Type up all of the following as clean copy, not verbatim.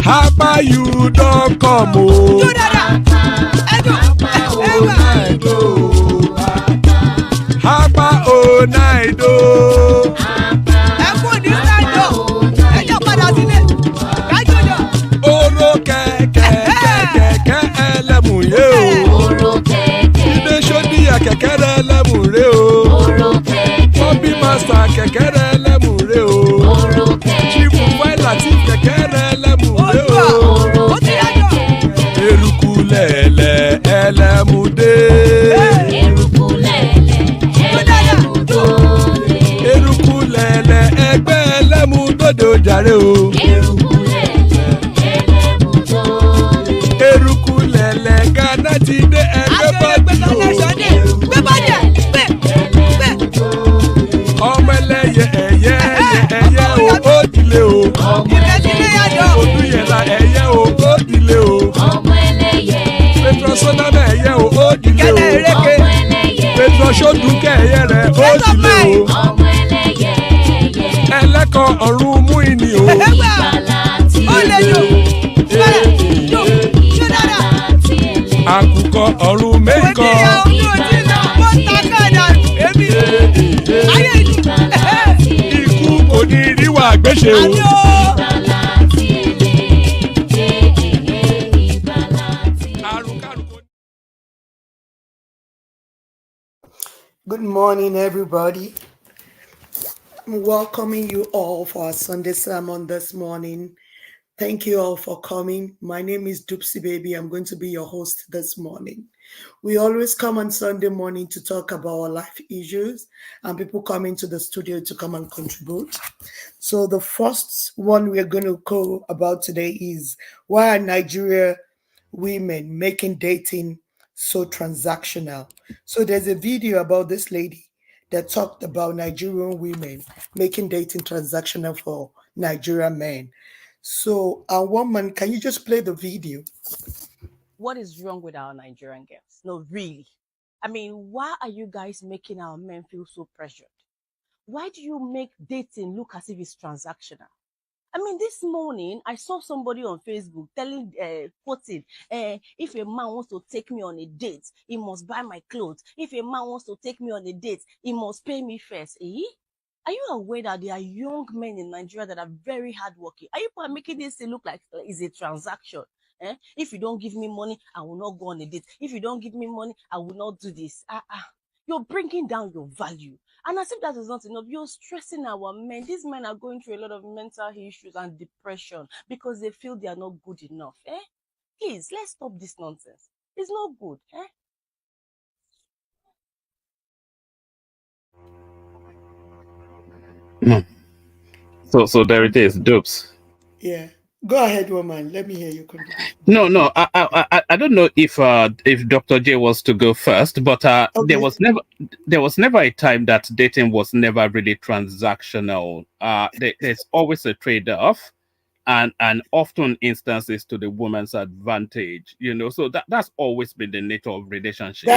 Hapa you don't come oh. Hapa oh night oh. Oro kẹ̀kẹ́ ẹlẹ́mù yé o. Ilé ṣọ́dí kẹ̀kẹ́ ẹlẹ́mù ré o. Bobby master kẹ̀kẹ́ ẹlẹ́mù ré o. Chief Wáìlà tí kẹ̀kẹ́ ẹlẹ́mù ré o. Eruku lẹ̀lẹ̀ ẹlẹ́mù dé. Eruku lẹ̀lẹ̀ ẹgbẹ́ ẹlẹ́mù dòde ojàre o. Eruku lẹ̀lẹ̀ Ghana ti dé ẹgbẹ́ bọ́dì o. Ọmọ ẹlẹ́yẹ ẹyẹ o ó dilé o. Odúyẹ̀lá ẹyẹ o ó dilé o. Petrosoname ẹyẹ o ó dilé o. Petrosodúnkẹ́ ẹyẹ rẹ̀ ó dilé o. Ẹlẹ́kọ̀ ọ̀run mú ìní o. Àkùkọ ọ̀run mẹ́kọ̀. Ikú kò ní ríwà gbéṣe o. Good morning, everybody. I'm welcoming you all for our Sunday sermon this morning. Thank you all for coming. My name is Dupsy Baby. I'm going to be your host this morning. We always come on Sunday morning to talk about our life issues, and people come into the studio to come and contribute. So the first one we're going to go about today is why are Nigeria women making dating so transactional? So there's a video about this lady that talked about Nigerian women making dating transactional for Nigerian men. So, woman, can you just play the video? What is wrong with our Nigerian girls? No, really. I mean, why are you guys making our men feel so pressured? Why do you make dating look as if it's transactional? I mean, this morning, I saw somebody on Facebook quoting, if a man wants to take me on a date, he must buy my clothes. If a man wants to take me on a date, he must pay me first. Are you aware that there are young men in Nigeria that are very hardworking? Are you making this look like it's a transaction? If you don't give me money, I will not go on a date. If you don't give me money, I will not do this. You're bringing down your value. And as if that is not enough, you're stressing our men. These men are going through a lot of mental issues and depression because they feel they are not good enough. Please, let's stop this nonsense. It's not good. So there it is, Dupes. Yeah. Go ahead, woman. Let me hear your contribution. No. I don't know if Dr. J was to go first, but okay. there was never a time that dating was never really transactional. There's always a trade-off, and often instances to the woman's advantage. So that's always been the nature of relationship.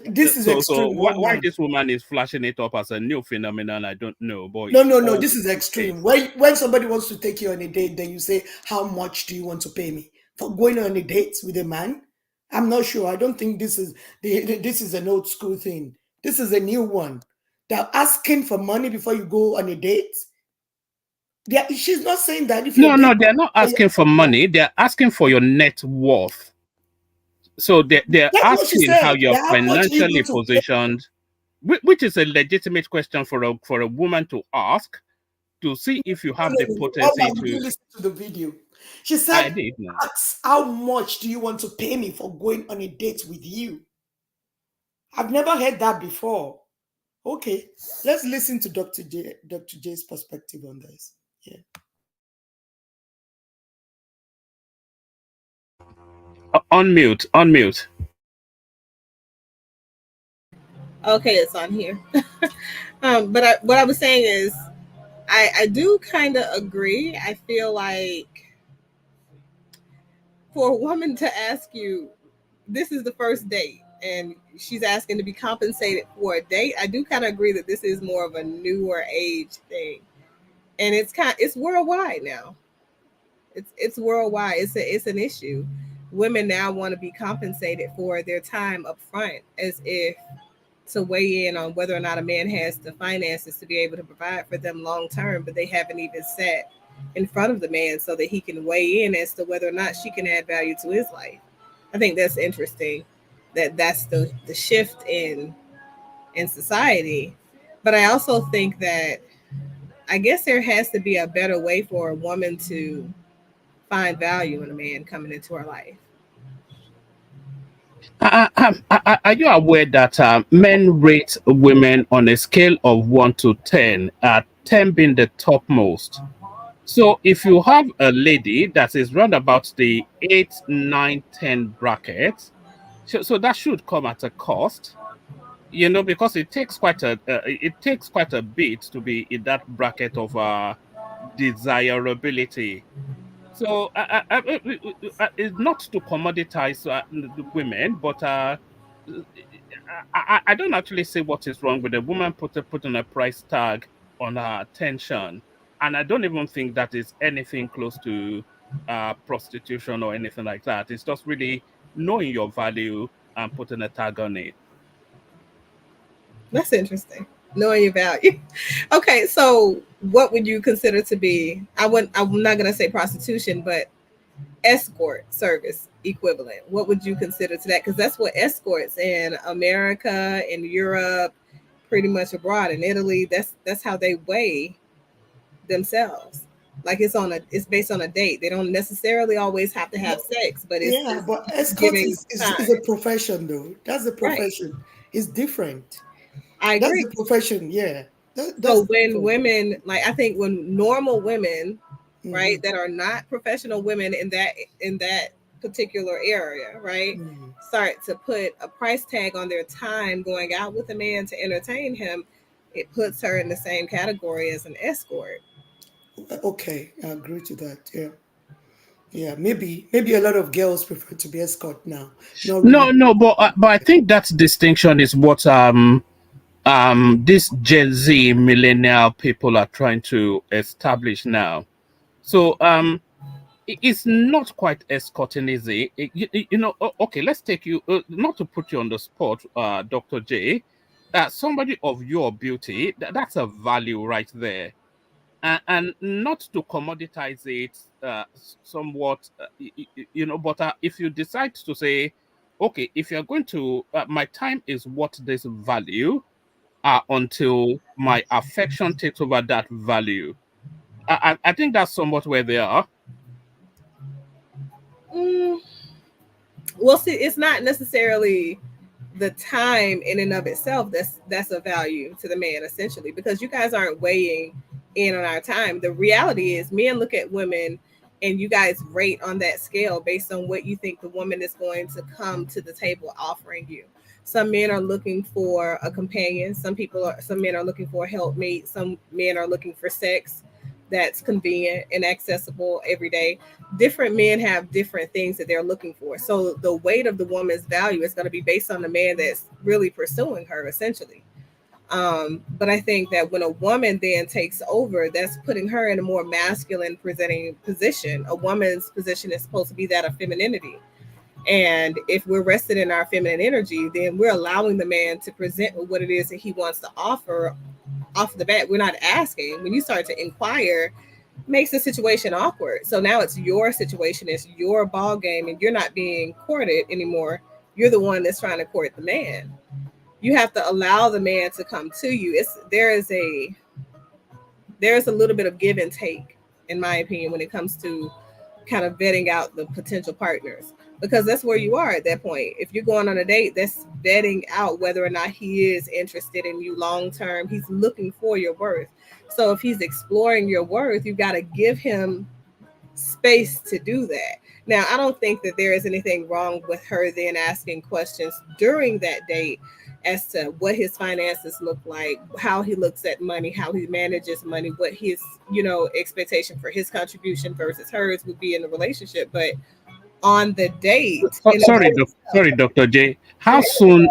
This is extreme. So why this woman is flashing it up as a new phenomenon, I don't know. But no. This is extreme. When somebody wants to take you on a date, then you say, "How much do you want to pay me for going on a date with a man?" I'm not sure. I don't think this is an old school thing. This is a new one. They're asking for money before you go on a date. She's not saying that. No, they're not asking for money. They're asking for your net worth. So they're asking how you're financially positioned, which is a legitimate question for a woman to ask, to see if you have the potency to listen to the video. She said, "Ask how much do you want to pay me for going on a date with you?" I've never heard that before. Okay, let's listen to Dr. J's perspective on this. Yeah. Unmute. Okay, it's on here. But what I was saying is, I do kind of agree. I feel like for a woman to ask you, this is the first date, and she's asking to be compensated for a date. I do kind of agree that this is more of a newer age thing, and it's worldwide now. It's worldwide. It's an issue. Women now want to be compensated for their time up front, as if to weigh in on whether or not a man has the finances to be able to provide for them long term, but they haven't even sat in front of the man so that he can weigh in as to whether or not she can add value to his life. I think that's interesting. That's the shift in society. But I also think that I guess there has to be a better way for a woman to find value in a man coming into her life. Are you aware that men rate women on a scale of 1 to 10, 10 being the topmost? So if you have a lady that is round about the 8, 9, 10 bracket, so that should come at a cost, because it takes quite a bit to be in that bracket of desirability. So it's not to commoditize the women, but I don't actually see what is wrong with a woman putting a price tag on her attention, and I don't even think that is anything close to prostitution or anything like that. It's just really knowing your value and putting a tag on it. That's interesting. Knowing your value. Okay, so what would you consider to be? I'm not gonna say prostitution, but escort service equivalent. What would you consider to that? Because that's what escorts in America, in Europe, pretty much abroad, in Italy. That's how they weigh themselves. Like it's based on a date. They don't necessarily always have to have sex, but it's Yeah, just but escort giving is time. a profession, though. That's a Right. profession. It's different. I That's agree. the profession. Yeah, So that's when different. women, like I think when normal women, right, Hmm. that are not professional women in that particular area, right, Hmm. start to put a price tag on their time going out with a man to entertain him, it puts her in the same category as an escort. Okay, I agree to that. Yeah, yeah. Maybe a lot of girls prefer to be escort now. Not really. No, but I think that distinction is what this Gen Z millennial people are trying to establish now. So it's not quite escorting, is it? Okay, let's take you, not to put you on the spot, Dr. J, somebody of your beauty, that's a value right there. And not to commoditize it somewhat, but if you decide to say, okay, if you're going to, my time is what this value, until my affection takes over that value. I think that's somewhat where they are. Mm, well, see, it's not necessarily the time in and of itself that's a value to the man, essentially, because you guys aren't weighing in on our time. The reality is men look at women and you guys rate on that scale based on what you think the woman is going to come to the table offering you. Some men are looking for a companion, some men are looking for a helpmate, some men are looking for sex that's convenient and accessible every day. Different men have different things that they're looking for. So the weight of the woman's value is going to be based on the man that's really pursuing her, essentially. But I think that when a woman then takes over, that's putting her in a more masculine presenting position. A woman's position is supposed to be that of femininity. And if we're rested in our feminine energy, then we're allowing the man to present what it is that he wants to offer off the bat. We're not asking. When you start to inquire, makes the situation awkward. So now it's your situation, it's your ball game, and you're not being courted anymore. You're the one that's trying to court the man. You have to allow the man to come to you. There's a little bit of give and take, in my opinion, when it comes to kind of vetting out the potential partners. Because that's where you are at that point. If you're going on a date, that's vetting out whether or not he is interested in you long term. He's looking for your worth. So if he's exploring your worth, you got to give him space to do that. Now, I don't think that there is anything wrong with her then asking questions during that date as to what his finances look like, how he looks at money, how he manages money, what his, expectation for his contribution versus hers would be in the relationship. But on the date. Sorry, Dr. J. How soon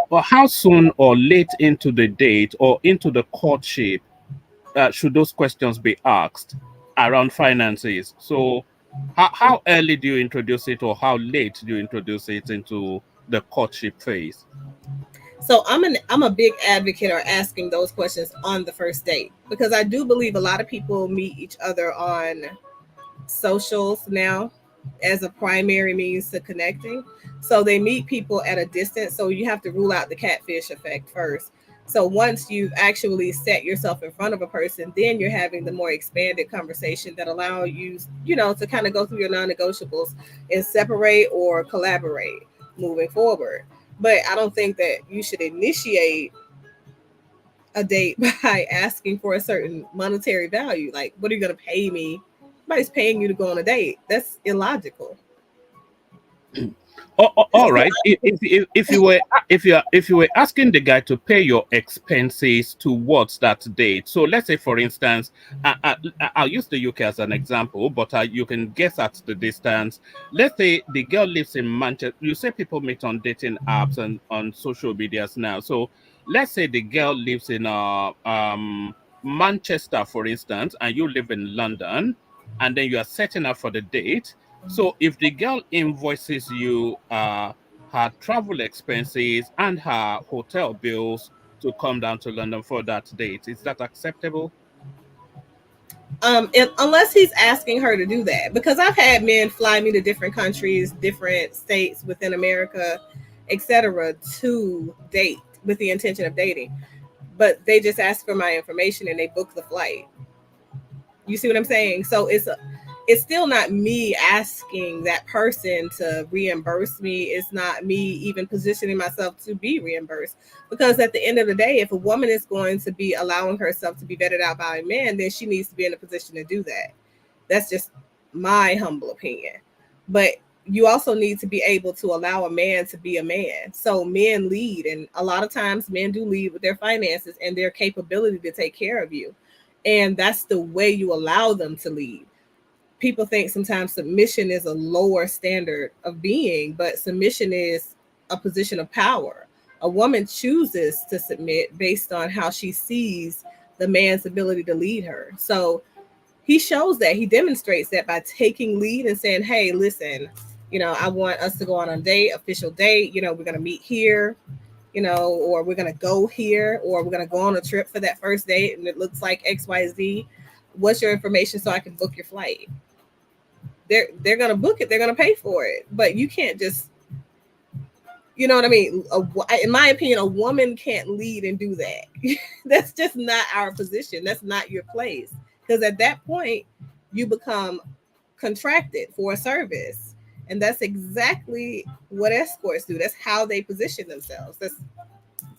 or late into the date or into the courtship should those questions be asked around finances? So, how early do you introduce it, or how late do you introduce it into the courtship phase? So I'm a big advocate of asking those questions on the first date, because I do believe a lot of people meet each other on socials now as a primary means to connecting. So they meet people at a distance. So you have to rule out the catfish effect first. So once you've actually set yourself in front of a person, then you're having the more expanded conversation that allow you, to kind of go through your non-negotiables and separate or collaborate moving forward. But I don't think that you should initiate a date by asking for a certain monetary value. Like, what are you going to pay me? Nobody's paying you to go on a date. That's illogical. All right. If you were asking the guy to pay your expenses towards that date, so let's say, for instance, I'll use the UK as an example, but you can guess at the distance. Let's say the girl lives in Manchester. You say people meet on dating apps and on social medias now. So let's say the girl lives in Manchester, for instance, and you live in London, and then you are setting up for the date. So if the girl invoices you her travel expenses and her hotel bills to come down to London for that date, is that acceptable? Unless he's asking her to do that, because I've had men fly me to different countries, different states within America, etc., to date with the intention of dating, but they just ask for my information and they book the flight. You see what I'm saying? So it's still not me asking that person to reimburse me. It's not me even positioning myself to be reimbursed. Because at the end of the day, if a woman is going to be allowing herself to be vetted out by a man, then she needs to be in a position to do that. That's just my humble opinion. But you also need to be able to allow a man to be a man. So men lead, and a lot of times men do lead with their finances and their capability to take care of you. And that's the way you allow them to lead. People think sometimes submission is a lower standard of being, but submission is a position of power. A woman chooses to submit based on how she sees the man's ability to lead her. So he shows that, he demonstrates that by taking lead and saying, hey, listen, I want us to go on a date, official date, we're going to meet here, or we're going to go here, or we're going to go on a trip for that first date, and it looks like XYZ. What's your information so I can book your flight? They're going to book it. They're going to pay for it. But you can't just, you know what I mean? In my opinion, a woman can't lead and do that. That's just not our position. That's not your place. Because at that point, you become contracted for a service. And that's exactly what escorts do. That's how they position themselves.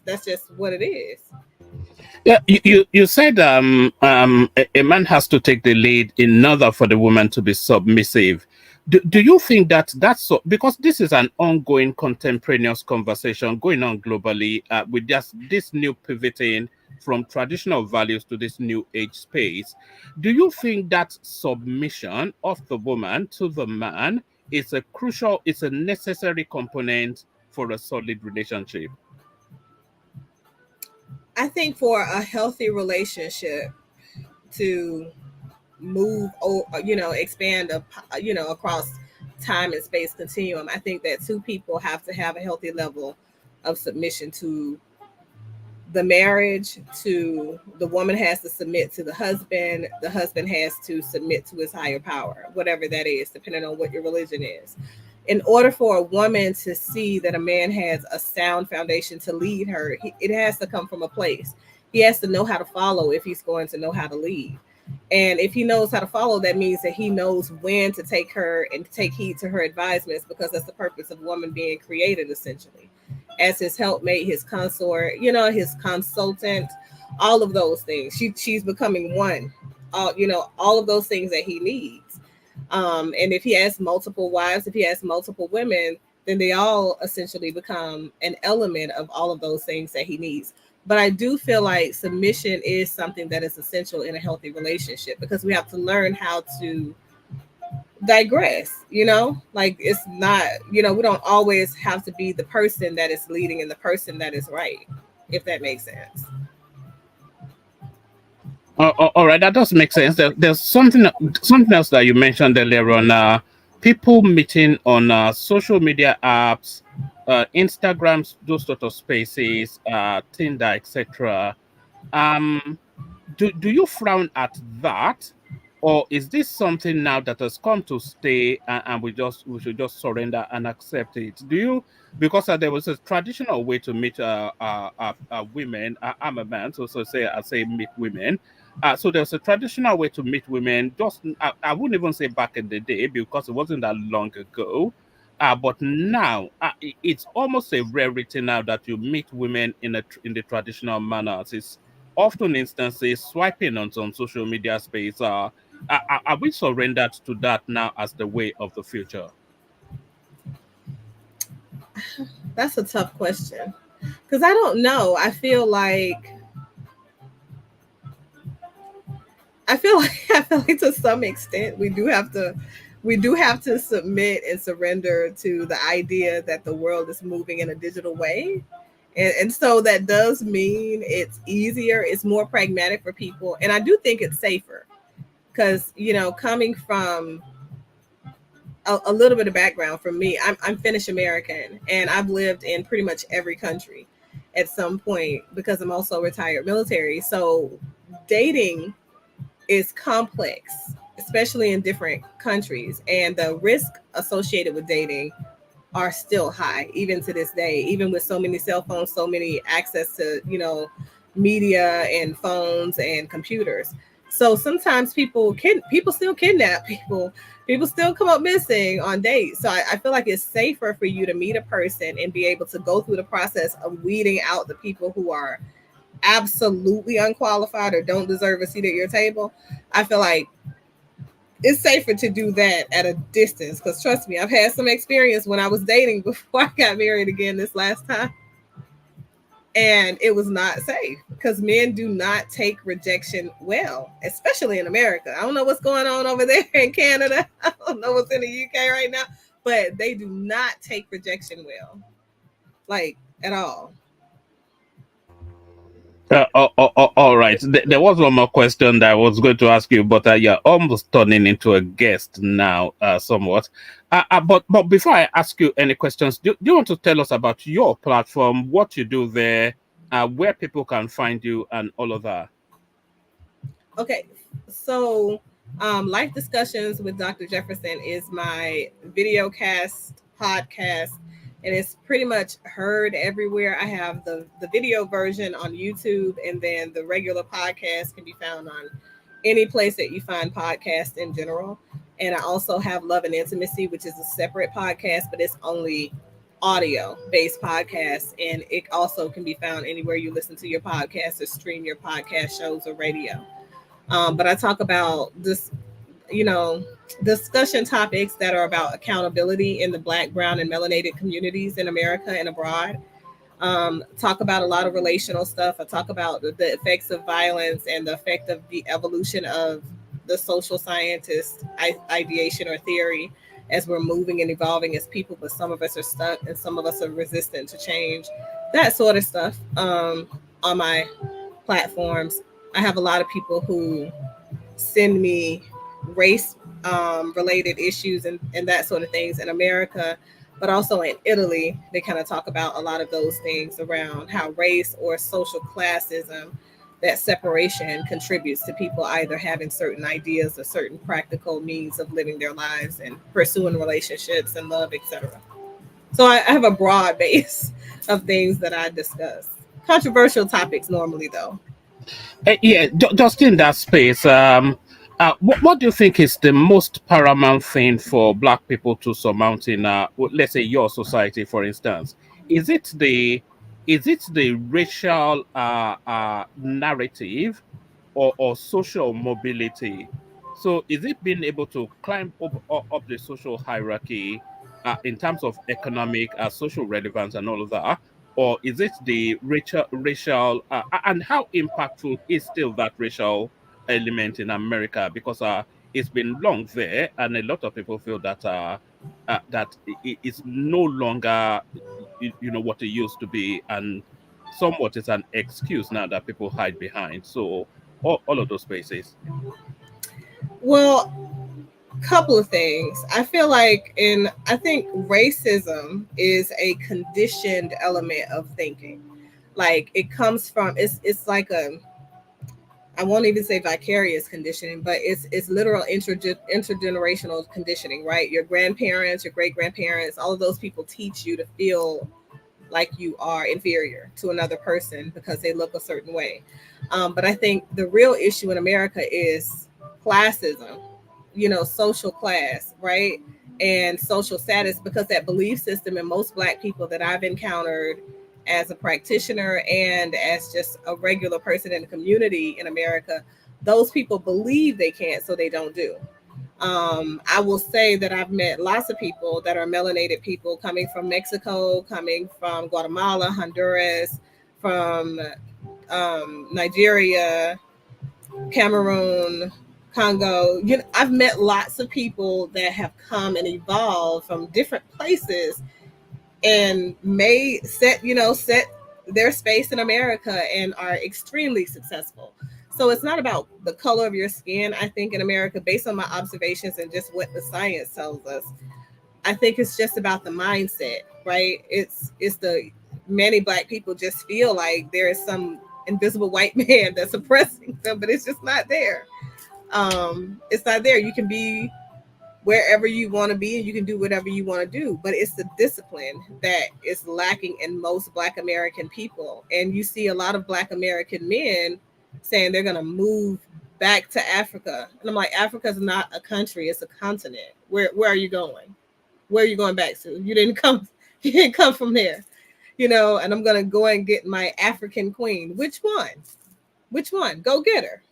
That's just what it is. Yeah, you said a man has to take the lead in order for the woman to be submissive. Do you think that that's so? Because this is an ongoing contemporaneous conversation going on globally with just this new pivoting from traditional values to this new age space. Do you think that submission of the woman to the man is it's a necessary component for a solid relationship? I think for a healthy relationship to move, expand, across time and space continuum, I think that two people have to have a healthy level of submission to the marriage. To the woman has to submit to the husband has to submit to his higher power, whatever that is, depending on what your religion is. In order for a woman to see that a man has a sound foundation to lead her, it has to come from a place. He has to know how to follow if he's going to know how to lead. And if he knows how to follow, that means that he knows when to take her and take heed to her advisements, because that's the purpose of woman being created, essentially, as his helpmate, his consort, his consultant, all of those things. She's becoming one, all of those things that he needs. And if he has multiple wives, if he has multiple women, then they all essentially become an element of all of those things that he needs. But I do feel like submission is something that is essential in a healthy relationship, because we have to learn how to digress, you know? Like it's not, you know, we don't always have to be the person that is leading and the person that is right, if that makes sense. All right, that does make sense. There's something else that you mentioned earlier on. People meeting on social media apps, Instagrams, those sort of spaces, Tinder, etc. Um, do you frown at that, or is this something now that has come to stay, and we should just surrender and accept it? Do you, because there was a traditional way to meet women. I'm a man, so say I say meet women. So there's a traditional way to meet women. Just I wouldn't even say back in the day because it wasn't that long ago. But now it's almost a rarity now that you meet women in the traditional manners. It's often instances swiping on some social media space. Are we surrendered to that now as the way of the future? That's a tough question because I don't know. I feel like to some extent we do have to submit and surrender to the idea that the world is moving in a digital way. And so that does mean it's easier, it's more pragmatic for people. And I do think it's safer because, you know, coming from a little bit of background from me, I'm Finnish American and I've lived in pretty much every country at some point because I'm also retired military. So dating is complex, especially in different countries. And the risk associated with dating are still high, even to this day, even with so many cell phones, so many access to, you know, media and phones and computers. So sometimes people still kidnap people. People still come up missing on dates. So I feel like it's safer for you to meet a person and be able to go through the process of weeding out the people who are absolutely unqualified or don't deserve a seat at your table. I feel like it's safer to do that at a distance because trust me, I've had some experience when I was dating before I got married again this last time, and it was not safe because men do not take rejection well, especially in America. I don't know what's going on over there in Canada. I don't know what's in the UK right now, but they do not take rejection well, like at all. All right. There was one more question that I was going to ask you, but you're almost turning into a guest now, somewhat. But before I ask you any questions, do you want to tell us about your platform, what you do there, where people can find you, and all of that? Okay, so Life Discussions with Dr. Jefferson is my video cast podcast, and it's pretty much heard everywhere. I have the video version on YouTube, and then the regular podcast can be found on any place that you find podcasts in general. And I also have Love and Intimacy, which is a separate podcast, but it's only audio based podcast, and it also can be found anywhere you listen to your podcast or stream your podcast shows or radio. But I talk about this, you know, discussion topics that are about accountability in the Black, Brown, and melanated communities in America and abroad. Talk about a lot of relational stuff. I talk about the effects of violence and the effect of the evolution of the social scientist ideation or theory as we're moving and evolving as people, but some of us are stuck and some of us are resistant to change. That sort of stuff on my platforms. I have a lot of people who send me race related issues and that sort of things in America, but also in Italy. They kind of talk about a lot of those things around how race or social classism, that separation contributes to people either having certain ideas or certain practical means of living their lives and pursuing relationships and love, etc. So I have a broad base of things that I discuss. Controversial topics normally, though. Yeah, just in that space, what do you think is the most paramount thing for Black people to surmount in, let's say, your society, for instance? Is it the racial narrative, or social mobility? So, is it being able to climb up the social hierarchy in terms of economic, social relevance, and all of that? Or is it the racial and how impactful is still that racial element in America? Because it's been long there, and a lot of people feel that it's no longer what it used to be, and somewhat it's an excuse now that people hide behind. So all of those spaces. Well, couple of things. I feel like I think racism is a conditioned element of thinking. Like it comes from it's like I won't even say vicarious conditioning, but it's literal intergenerational conditioning, right? Your grandparents, your great grandparents, all of those people teach you to feel like you are inferior to another person because they look a certain way. But I think the real issue in America is classism, social class, right? And social status, because that belief system in most Black people that I've encountered as a practitioner and as just a regular person in the community in America, those people believe they can't, so they don't do. I will say that I've met lots of people that are melanated people coming from Mexico, coming from Guatemala, Honduras, from Nigeria, Cameroon, Congo. I've met lots of people that have come and evolved from different places and may set their space in America and are extremely successful. So it's not about the color of your skin. I think in America, based on my observations and just what the science tells us, I think it's just about the mindset, right? It's the many Black people just feel like there is some invisible white man that's oppressing them, but it's just not there. It's not there. You can be wherever you want to be and you can do whatever you want to do, but it's the discipline that is lacking in most Black American people. And you see a lot of Black American men saying they're going to move back to Africa, and I'm like, Africa is not a country, it's a continent. Where are you going? Where are you going back to? You didn't come from there, and I'm going to go and get my African queen. Which one? Go get her.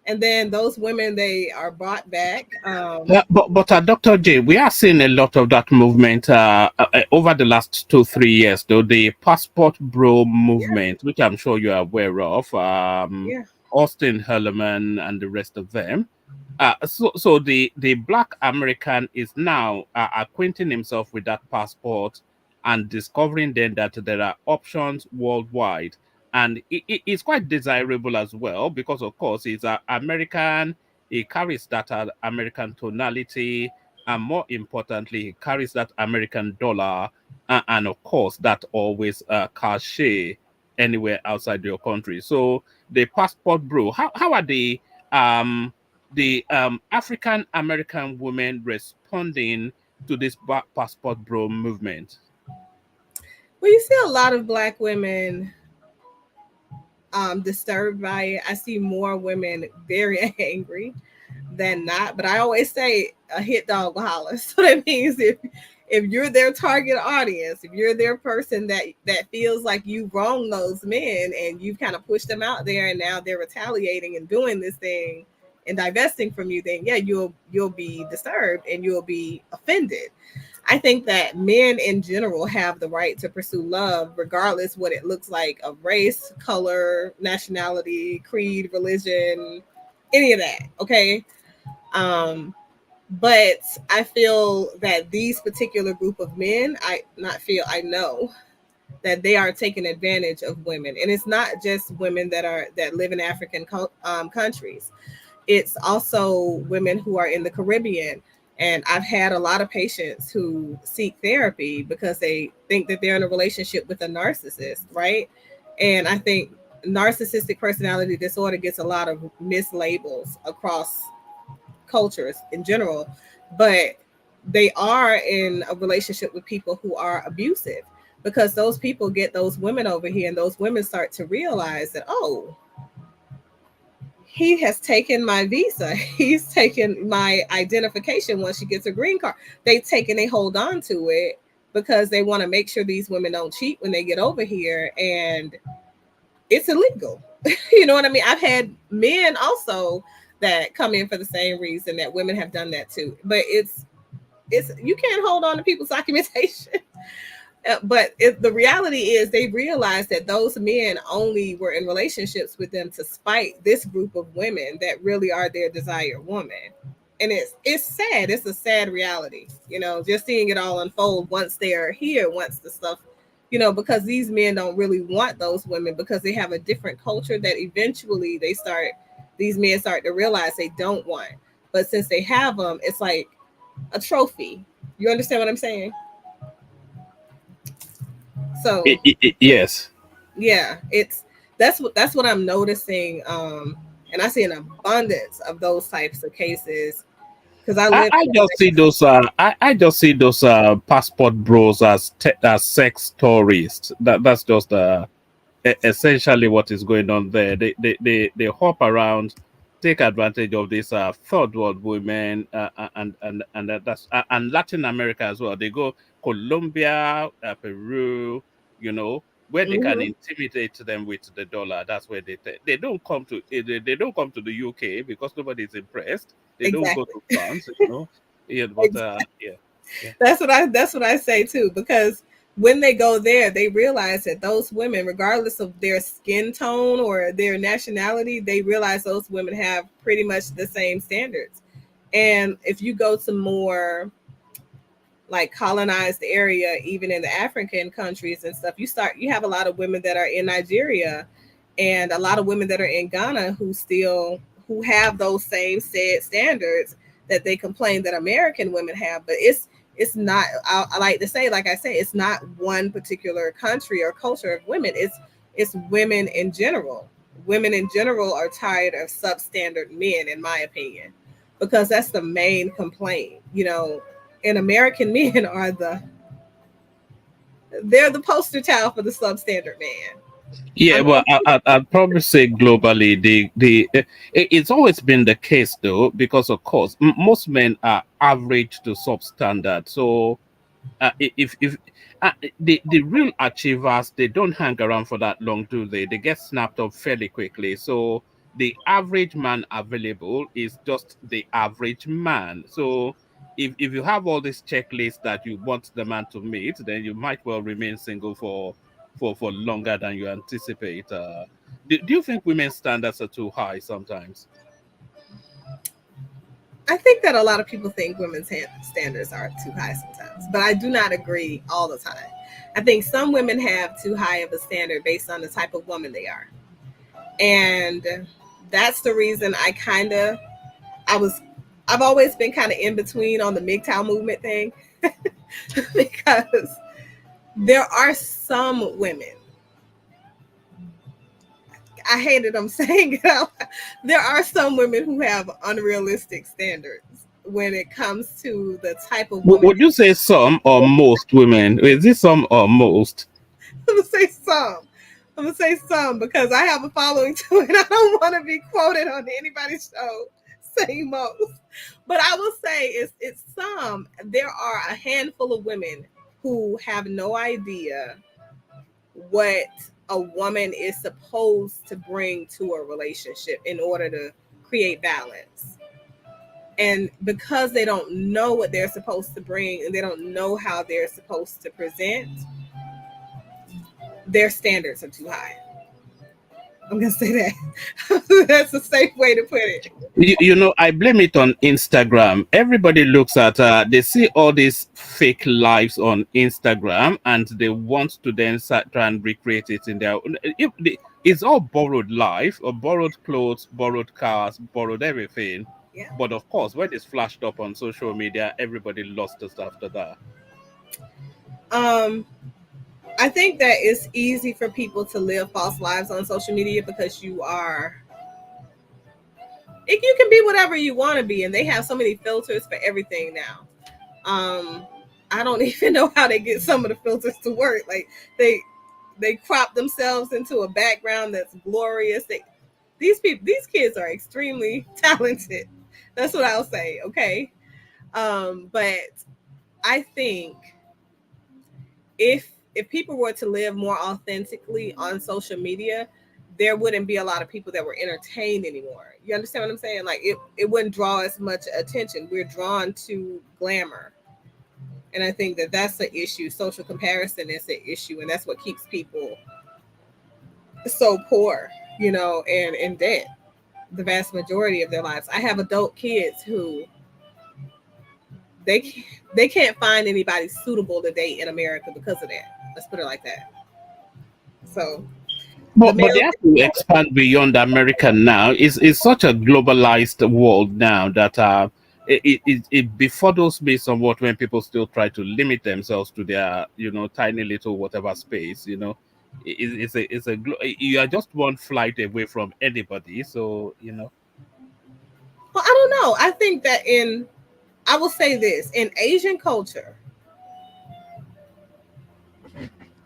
And then those women, they are brought back. But Dr. J, we are seeing a lot of that movement over the last 2-3 years, though. The passport bro movement, which I'm sure you are aware of, Austin Herleman and the rest of them. So the Black American is now acquainting himself with that passport and discovering then that there are options worldwide. And it's quite desirable as well because, of course, he's American. He carries that American tonality, and more importantly, he carries that American dollar, and of course, that always cachet anywhere outside your country. So the passport bro, how are the African American women responding to this passport bro movement? Well, you see a lot of Black women disturbed by it. I see more women very angry than not, but I always say a hit dog will holler. So that means if you're their target audience, if you're their person that feels like you wrong those men and you've kind of pushed them out there and now they're retaliating and doing this thing and divesting from you, then yeah, you'll be disturbed and you'll be offended. I think that men in general have the right to pursue love, regardless what it looks like of race, color, nationality, creed, religion, any of that. Okay. But I feel that these particular group of men, I know that they are taking advantage of women. And it's not just women that live in African countries. It's also women who are in the Caribbean. And I've had a lot of patients who seek therapy because they think that they're in a relationship with a narcissist, right? And I think narcissistic personality disorder gets a lot of mislabels across cultures in general, but they are in a relationship with people who are abusive because those people get those women over here and those women start to realize that, oh, he has taken my visa. He's taken my identification once she gets a green card. They hold on to it because they want to make sure these women don't cheat when they get over here. And it's illegal. You know what I mean? I've had men also that come in for the same reason that women have done that too. But it's you can't hold on to people's documentation. But the reality is they realized that those men only were in relationships with them to spite this group of women that really are their desired woman. And it's sad. It's a sad reality, just seeing it all unfold once they're here, once the stuff, because these men don't really want those women because they have a different culture that eventually these men start to realize they don't want. But since they have them, it's like a trophy. You understand what I'm saying? So Yes. yeah, that's what I'm noticing. And I see an abundance of those types of cases because I live I just see those I just see those passport bros as as sex tourists. That's just essentially what is going on there. They hop around, take advantage of these third world women, and Latin America as well. They go Colombia, Peru, where they can Mhm. intimidate them with the dollar. That's where they don't come to they don't come to the UK because nobody is impressed. They don't go Exactly. to France. Yeah, but yeah, yeah. That's what I say too, because when they go there, they realize that those women, regardless of their skin tone or their nationality, they realize those women have pretty much the same standards. And if you go to more like colonized area, even in the African countries and stuff, you have a lot of women that are in Nigeria and a lot of women that are in Ghana who have those same said standards that they complain that American women have. But it's not, I like to say, like I say, it's not one particular country or culture of women. It's women in general. Women in general are tired of substandard men, in my opinion, because that's the main complaint. And American men they're the poster child for the substandard man. Yeah, I well, mean, I'd probably say globally, it's always been the case though, because of course most men are average to substandard. So if the real achievers, they don't hang around for that long, do they? They get snapped up fairly quickly. So the average man available is just the average man. So if you have all these checklists that you want the man to meet, then you might well remain single for longer than you anticipate. Do you think women's standards are too high sometimes? I think that a lot of people think women's standards are too high sometimes, but I do not agree all the time. I think some women have too high of a standard based on the type of woman they are. And that's the reason I was I've always been kind of in between on the MGTOW movement thing because there are some women, I hated them saying it out. There are some women who have unrealistic standards when it comes to the type of woman. Would you say some or most women? Is this some or most? I'm gonna say some. I'm gonna say some because I have a following too, and I don't want to be quoted on anybody's show saying most. But I will say it's some. There are a handful of women who have no idea what a woman is supposed to bring to a relationship in order to create balance. And because they don't know what they're supposed to bring and they don't know how they're supposed to present, their standards are too high. I'm gonna say that. That's a safe way to put it. I blame it on Instagram. Everybody looks at they see all these fake lives on Instagram and they want to then try and recreate it in their own. It's all borrowed life or borrowed clothes, borrowed cars, borrowed everything. Yeah. But of course, when it's flashed up on social media, everybody lost us after that. Um, I think that it's easy for people to live false lives on social media because you can be whatever you want to be, and they have so many filters for everything now. I don't even know how they get some of the filters to work. Like they crop themselves into a background that's glorious. These kids are extremely talented. That's what I'll say. Okay. But I think if people were to live more authentically on social media, there wouldn't be a lot of people that were entertained anymore. You understand what I'm saying? Like it wouldn't draw as much attention. We're drawn to glamour. And I think that that's the issue. Social comparison is the issue. And that's what keeps people so poor, and in debt the vast majority of their lives. I have adult kids who they can't find anybody suitable to date in America because of that. Let's put it like that. So the But they male, have to expand beyond America now. It's such a globalized world now that it befuddles me somewhat when people still try to limit themselves to their tiny little whatever space. You are just one flight away from anybody. So well, I don't know. I think that I will say this, in Asian culture,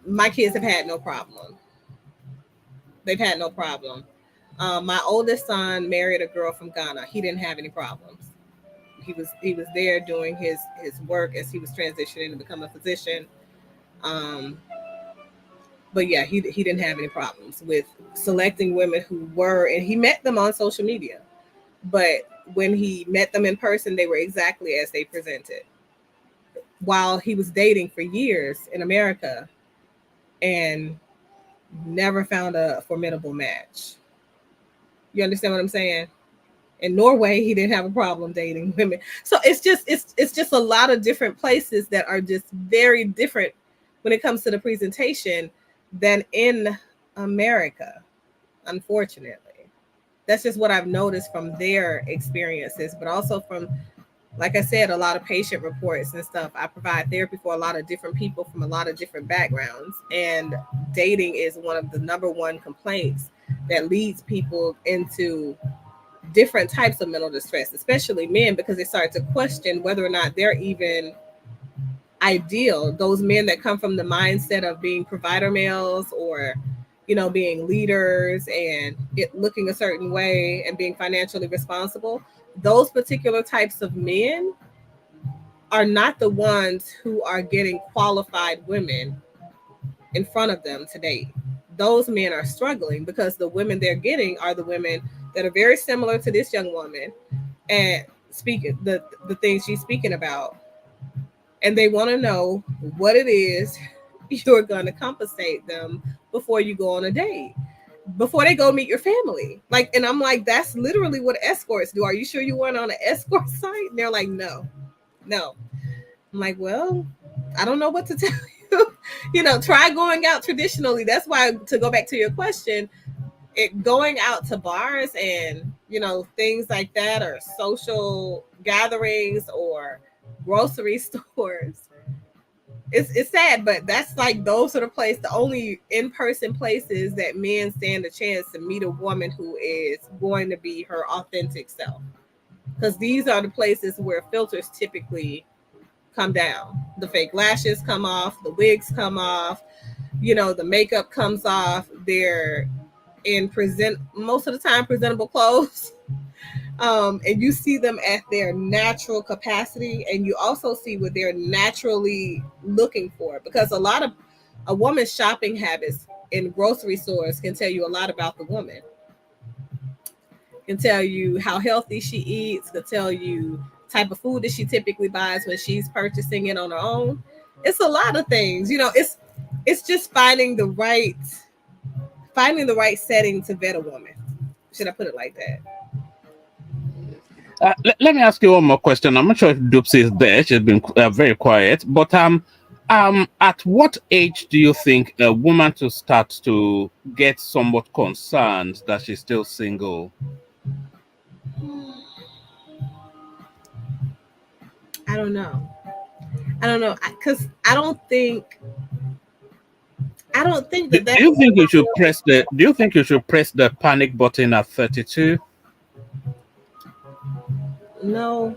my kids have had no problem. They've had no problem. My oldest son married a girl from Ghana. He didn't have any problems. He was there doing his work as he was transitioning to become a physician. Um, but yeah, he didn't have any problems with selecting women who were, and he met them on social media. But when he met them in person, they were exactly as they presented. While he was dating for years in America and never found a formidable match. You understand what I'm saying? In Norway, he didn't have a problem dating women. So it's just a lot of different places that are just very different when it comes to the presentation than in America, unfortunately. That's just what I've noticed from their experiences, but also from, like I said, a lot of patient reports and stuff. I provide therapy for a lot of different people from a lot of different backgrounds, and dating is one of the number one complaints that leads people into different types of mental distress, especially men, because they start to question whether or not they're even ideal. Those men that come from the mindset of being provider males, or being leaders and looking a certain way and being financially responsible, those particular types of men are not the ones who are getting qualified women in front of them to date. Those men are struggling because the women they're getting are the women that are very similar to this young woman and speaking the things she's speaking about. And they want to know what it is you're going to compensate them before you go on a date, before they go meet your family. And I'm like, that's literally what escorts do. Are you sure you weren't on an escort site? And they're like, no. I'm like, well, I don't know what to tell you. Try going out traditionally. That's why, to go back to your question, going out to bars and things like that, or social gatherings or grocery stores, it's sad, but that's those are the only in-person places that men stand a chance to meet a woman who is going to be her authentic self, because these are the places where filters typically come down. The fake lashes come off, the wigs come off, the makeup comes off. They're in most of the time presentable clothes. And you see them at their natural capacity, and you also see what they're naturally looking for, because a woman's shopping habits in grocery stores can tell you a lot about the woman. Can tell you how healthy she eats, can tell you type of food that she typically buys when she's purchasing it on her own. It's a lot of things. It's just finding the right setting to vet a woman. Should I put it like that? Let me ask you one more question. I'm not sure if Dupsy is there. She's been very quiet. But at what age do you think a woman to start to get somewhat concerned that she's still single? I don't know, because I don't think that Do you think you should press the Do you think you should press the panic button at 32? No,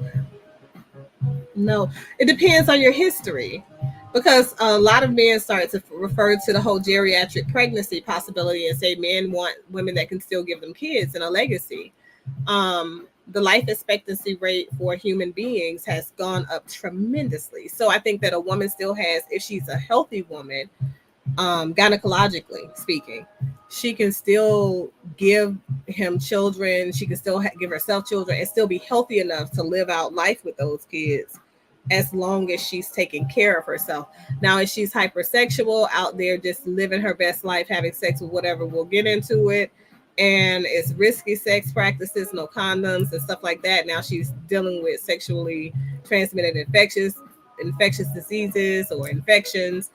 it depends on your history, because a lot of men start to refer to the whole geriatric pregnancy possibility and say men want women that can still give them kids and a legacy. The life expectancy rate for human beings has gone up tremendously. So I think that a woman still has, if she's a healthy woman, gynecologically speaking, she can still give him children. She can still give herself children and still be healthy enough to live out life with those kids, as long as she's taking care of herself. Now, if she's hypersexual out there just living her best life, having sex with whatever, we'll get into it. and it's risky sex practices, no condoms and stuff like that. Now she's dealing with sexually transmitted infectious diseases or infections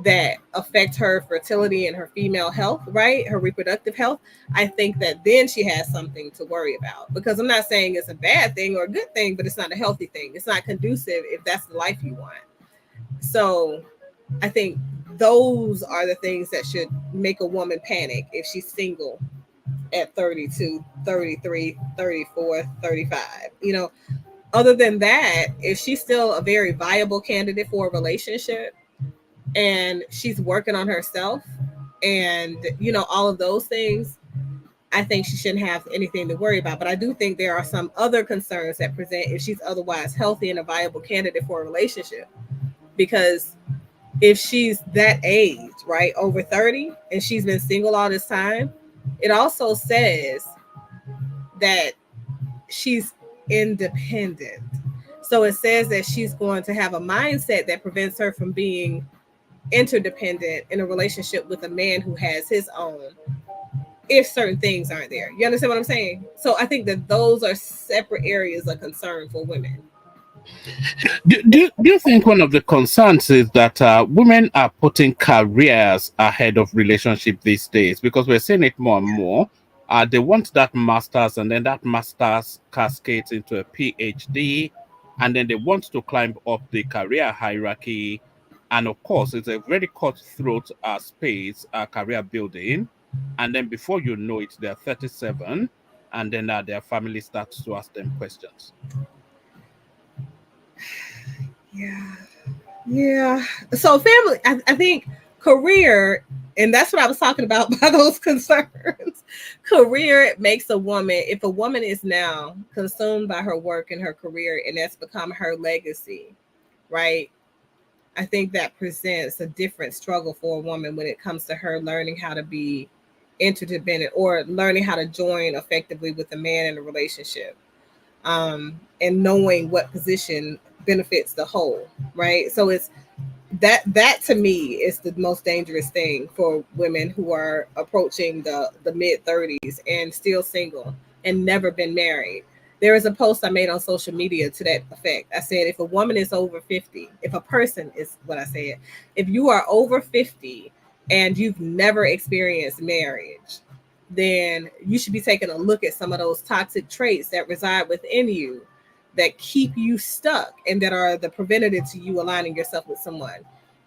that affect her fertility and her female health, right? Her reproductive health. I think that then she has something to worry about, because I'm not saying it's a bad thing or a good thing, but it's not a healthy thing. It's not conducive if that's the life you want. So I think those are the things that should make a woman panic if she's single at 32, 33, 34, 35. Other than that, if she's still a very viable candidate for a relationship and she's working on herself and, all of those things, I think she shouldn't have anything to worry about. But I do think there are some other concerns that present if she's otherwise healthy and a viable candidate for a relationship. Because if she's that age, right, over 30, and she's been single all this time, it also says that she's independent. So it says that she's going to have a mindset that prevents her from being interdependent in a relationship with a man who has his own, if certain things aren't there. You understand what I'm saying? So I think that those are separate areas of concern for women. Do you think one of the concerns is that women are putting careers ahead of relationship these days? Because we're seeing it more and more. They want that master's, and then that master's cascades into a PhD, and then they want to climb up the career hierarchy. And of course, it's a very cutthroat space, career building. And then before you know it, they're 37, and then their family starts to ask them questions. Yeah. So family, I think career, and that's what I was talking about by those concerns. Career makes a woman, if a woman is now consumed by her work and her career, and that's become her legacy, right? I think that presents a different struggle for a woman when it comes to her learning how to be interdependent or learning how to join effectively with a man in a relationship, and knowing what position benefits the whole, right? So it's that to me is the most dangerous thing for women who are approaching the mid 30s and still single and never been married. There is a post I made on social media to that effect. I said, if a woman is over 50, if a person is what I said, if you are over 50 and you've never experienced marriage, then you should be taking a look at some of those toxic traits that reside within you that keep you stuck and that are the preventative to you aligning yourself with someone.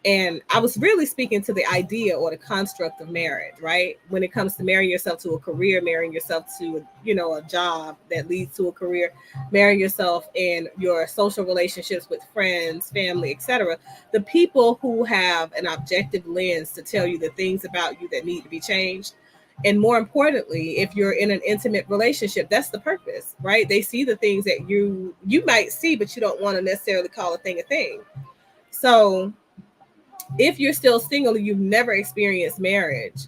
And I was really speaking to the idea or the construct of marriage, right? When it comes to marrying yourself to a career, marrying yourself to, a job that leads to a career, marrying yourself in your social relationships with friends, family, etc. The people who have an objective lens to tell you the things about you that need to be changed. And more importantly, if you're in an intimate relationship, that's the purpose, right? They see the things that you might see, but you don't want to necessarily call a thing a thing. So if you're still single and you've never experienced marriage,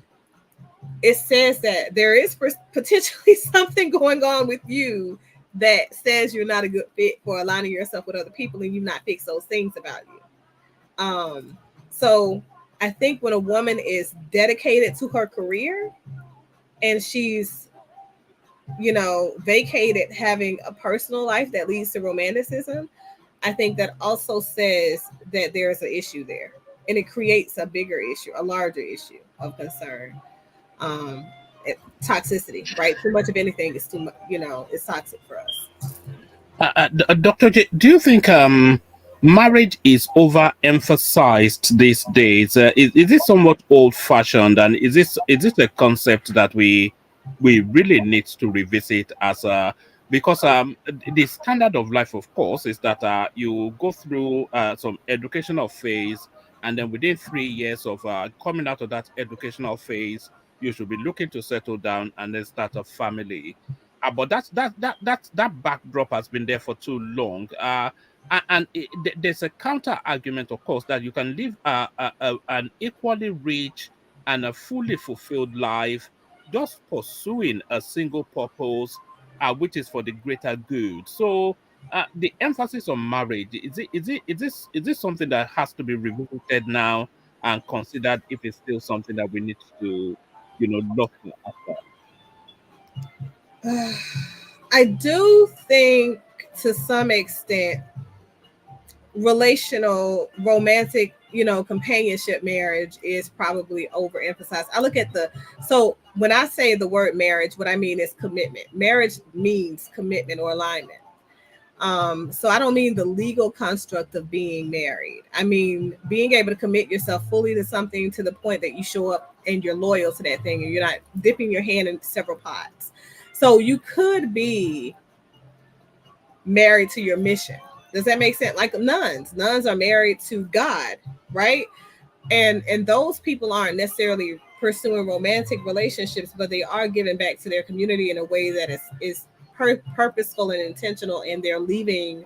it says that there is potentially something going on with you that says you're not a good fit for aligning yourself with other people, and you've not fixed those things about you. So I think when a woman is dedicated to her career and she's, vacated having a personal life that leads to romanticism, I think that also says that there's an issue there, and it creates a bigger issue, a larger issue of concern. Um, Toxicity, right? Too much of anything is too much, it's toxic for us. Dr. J, do you think marriage is overemphasized these days? Is this somewhat old-fashioned, and is this a concept that we really need to revisit as a, because the standard of life, of course, is that you go through some educational phase, and then within 3 years of coming out of that educational phase, you should be looking to settle down and then start a family. But that backdrop has been there for too long. And there's a counter argument, of course, that you can live an equally rich and a fully fulfilled life just pursuing a single purpose, which is for the greater good. So the emphasis on marriage, is this something that has to be revisited now and considered if it's still something that we need to look after? I do think to some extent relational romantic companionship marriage is probably overemphasized. I look at so when I say the word marriage, what I mean is commitment. Marriage means commitment or alignment. So I don't mean the legal construct of being married. I mean being able to commit yourself fully to something to the point that you show up and you're loyal to that thing and you're not dipping your hand in several pots. So you could be married to your mission. Does that make sense? Like nuns are married to God, right? And those people aren't necessarily pursuing romantic relationships, but they are giving back to their community in a way that is purposeful and intentional, and they're leaving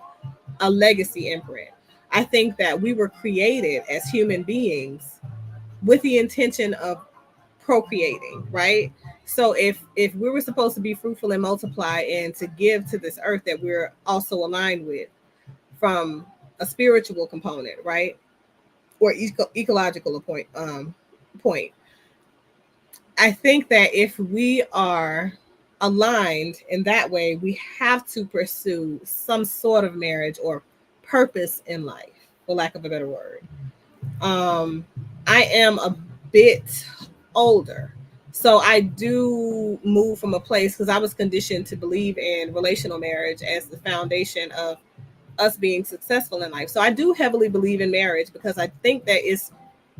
a legacy imprint. I think that we were created as human beings with the intention of procreating, right? So if we were supposed to be fruitful and multiply and to give to this earth that we're also aligned with from a spiritual component, right? Or ecological point. I think that if we are aligned in that way, we have to pursue some sort of marriage or purpose in life, for lack of a better word. Um, I am a bit older, so I do move from a place because I was conditioned to believe in relational marriage as the foundation of us being successful in life. So I do heavily believe in marriage because I think that it's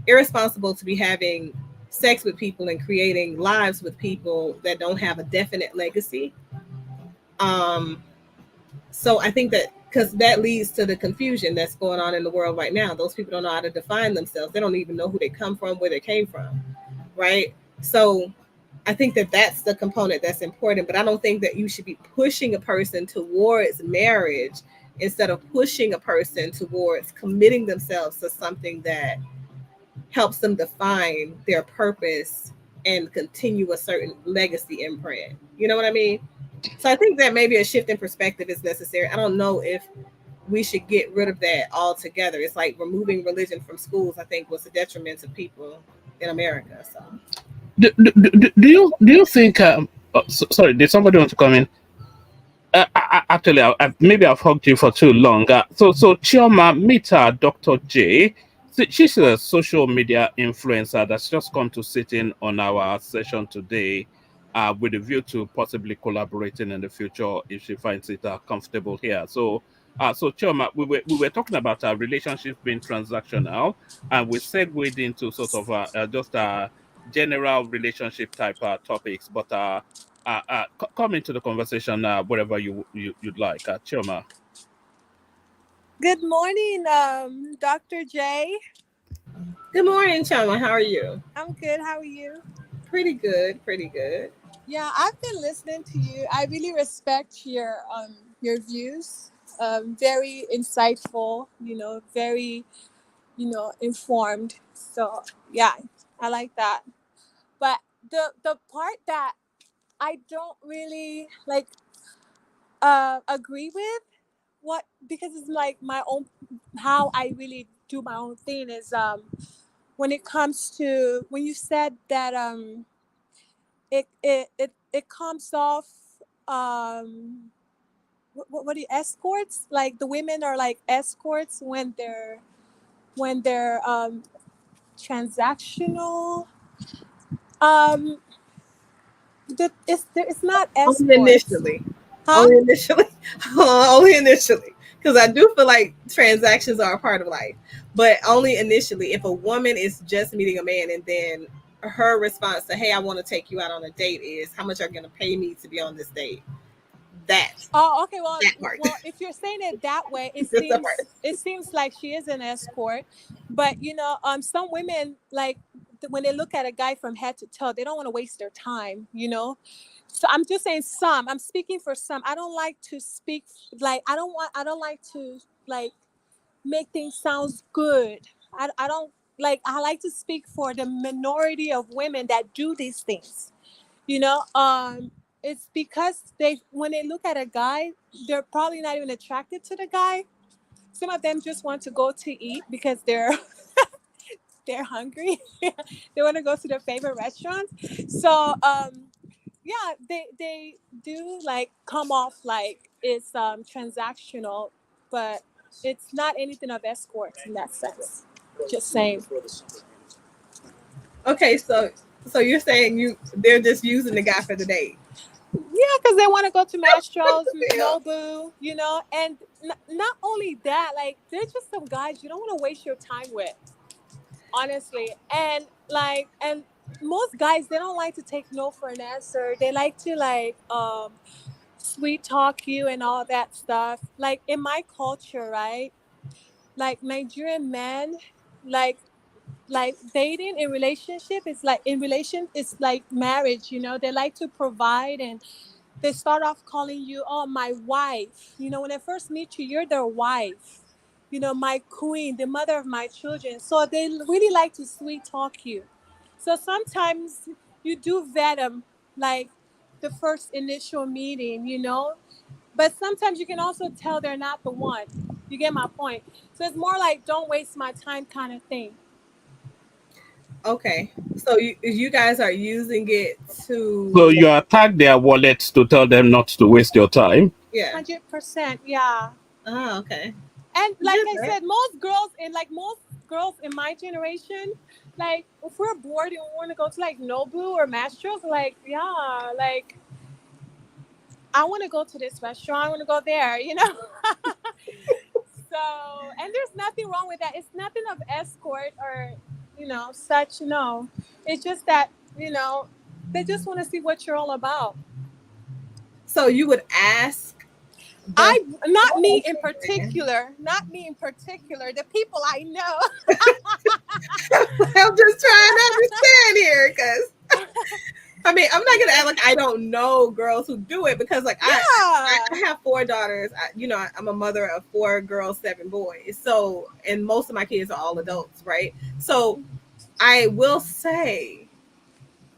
irresponsible to be having sex with people and creating lives with people that don't have a definite legacy. Um, so I think that because that leads to the confusion that's going on in the world right now. Those people don't know how to define themselves. They don't even know who they come from, where they came from, right? So I think that that's the component that's important. But I don't think that you should be pushing a person towards marriage instead of pushing a person towards committing themselves to something that helps them define their purpose and continue a certain legacy imprint. You know what I mean? So I think that maybe a shift in perspective is necessary. I don't know if we should get rid of that altogether. It's like removing religion from schools, I think, was a detriment to people in America. So Do you think? Sorry, did somebody want to come in? Actually, maybe I've hugged you for too long. So Chioma, meet her, Dr. J. She's a social media influencer that's just come to sit in on our session today, with a view to possibly collaborating in the future if she finds it comfortable here. So Chioma, we were talking about our relationship being transactional, and we segued into sort of just general relationship type topics, but come into the conversation wherever you'd like. Chioma. Good morning, Dr. J. good morning, Chama. How are you? I'm good. How are you? Pretty good. Pretty good. Yeah, I've been listening to you. I really respect your views. Very insightful. Very informed. So yeah, I like that. But the part that I don't really like agree with what because it's like my own how I really do my own thing is when it comes to when you said that it comes off what do you escorts like the women are like escorts when they're transactional um it's not Only escorts, initially. huh? Only initially. Only initially. Because I do feel like transactions are a part of life, but only initially. If a woman is just meeting a man and then her response to, "Hey, I want to take you out on a date," is, "How much are you going to pay me to be on this date?" That Oh, okay. Well, that part. if you're saying it that way, it Just that part. seems like she is an escort. But some women like when they look at a guy from head to toe, they don't want to waste their time. So I'm just saying some. I'm speaking for some. I don't like to speak like I don't like to like make things sound good. I don't like. I like to speak for the minority of women that do these things. You know, it's because they when they look at a guy, they're probably not even attracted to the guy. Some of them just want to go to eat because they're hungry. They want to go to their favorite restaurants. So yeah, they do like come off like it's transactional, but it's not anything of escorts in that sense. Just saying. Okay, so you're saying they're just using the guy for the date. Yeah, because they want to go to Mastro's, Yeah. Nobu, you know, and not only that, like there's just some guys you don't want to waste your time with, honestly. And most guys they don't like to take no for an answer. They like to like sweet talk you and all that stuff. Like in my culture, right? Like Nigerian men, like dating in relationship is like in relation it's like marriage, you know. They like to provide and they start off calling you, oh, my wife. You know, when they first meet you, you're their wife. You know, my queen, the mother of my children. So they really like to sweet talk you. So sometimes you do vet them, like the first initial meeting, you know. But sometimes you can also tell they're not the one. You get my point? So it's more like don't waste my time kind of thing. Okay, so you guys are using it to So you attack their wallets to tell them not to waste your time. yeah. 100%, yeah. Oh, okay. And like Good, I right? said, most girls in my generation, like if we're bored and we want to go to like Nobu or Mastro's, like yeah, like I want to go to this restaurant, I want to go there, you know. So, and there's nothing wrong with that. It's nothing of escort or you know such. No, it's just that you know they just want to see what you're all about. So you would ask the Not me in particular, not me in particular. The people I know. I'm just trying to understand here because I mean, I'm not gonna act like I don't know girls who do it because, like, Yeah. I have 4 daughters. I'm a mother of 4 girls, 7 boys. So, and most of my kids are all adults, right? So, I will say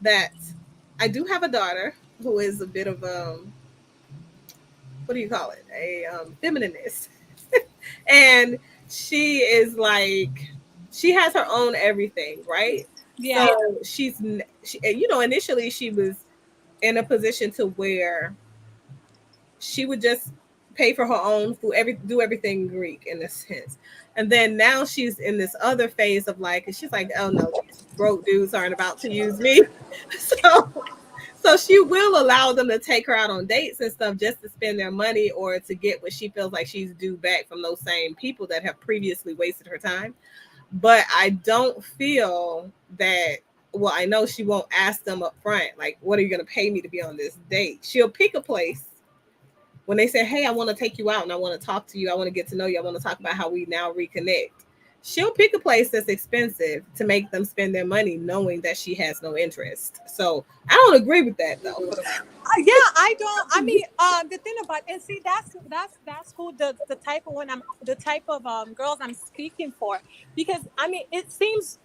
that I do have a daughter who is a bit of what do you call it? A feminist, and she is like, she has her own everything, right? Yeah. So initially she was in a position to where she would just pay for her own food, do everything Greek in a sense. And then now she's in this other phase of like, she's like, oh no, these broke dudes aren't about to use me. So she will allow them to take her out on dates and stuff just to spend their money or to get what she feels like she's due back from those same people that have previously wasted her time. But I don't feel that, well, I know she won't ask them up front, like, what are you going to pay me to be on this date? She'll pick a place when they say, hey, I want to take you out and I want to talk to you. I want to get to know you. I want to talk about how we now reconnect. She'll pick a place that's expensive to make them spend their money knowing that she has no interest. So I don't agree with that though. Yeah, I don't. I mean, the thing about and see that's who the type of girls I'm speaking for, because I mean it seems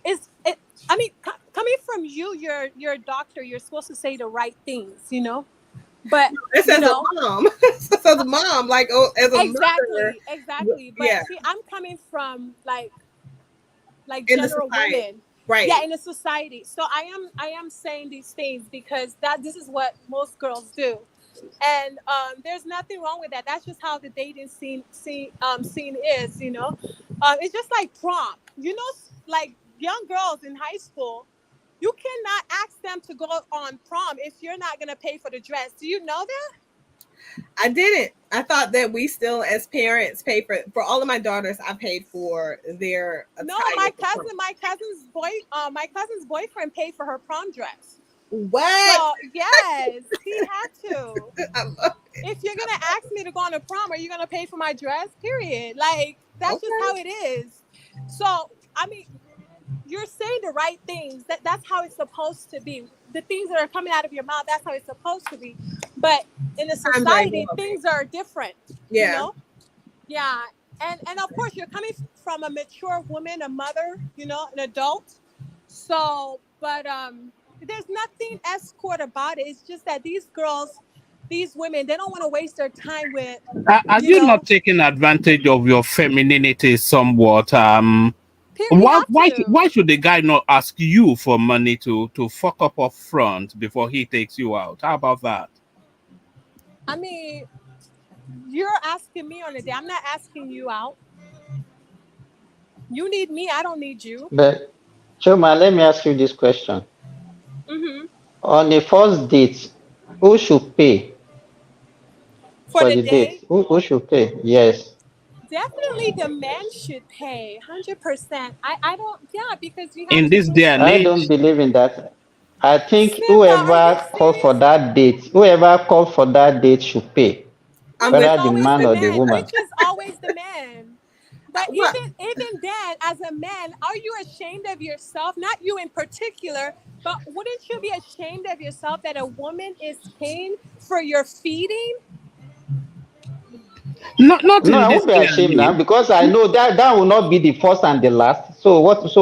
I mean coming from you, you're a doctor, you're supposed to say the right things, you know. But This as a mom, as a mom, like as a mother, exactly. But yeah. see, I'm coming from like In the general society. women, right? Yeah, in a society. So I am saying these things because this is what most girls do, and there's nothing wrong with that. That's just how the dating scene is, you know. It's just like prom, you know, like young girls in high school. You cannot ask them to go on prom if you're not gonna pay for the dress. Do you know that? I didn't. I thought that we still, as parents, pay for all of my daughters. I paid for their attire. No, my cousin's boyfriend paid for her prom dress. What? So yes, he had to. If you're gonna ask me to go on a prom, are you gonna pay for my dress? Period. Like that's just how it is. So I mean, you're saying the right things. That's how it's supposed to be. The things that are coming out of your mouth, that's how it's supposed to be. But in a society, things are different. Yeah. You know? Yeah. And of course you're coming from a mature woman, a mother, you know, an adult. So but there's nothing escort about it. It's just that these girls, these women, they don't want to waste their time with Are you not taking advantage of your femininity somewhat? We have to. Why should the guy not ask you for money to fuck up front before he takes you out? How about that? I mean, you're asking me on a date. I'm not asking you out. You need me. I don't need you. But Choma, let me ask you this question. Mm-hmm. On the first date, who should pay For for the the date, date? Who should pay? Yes. definitely the man should pay 100%. I don't, yeah, because you have In to this do day and I something. don't age, believe in that. I think Simba, are you whoever called for serious? that date, should pay, I'm Which is with whether the always man the or the man, woman. which is always the man. But well, even then, as a man, are you ashamed of yourself? Not you in particular, but wouldn't you be ashamed of yourself that a woman is paying for your feeding? not No, in I this won't be day and ashamed now age. because I know that that will not be the first and the last. So what is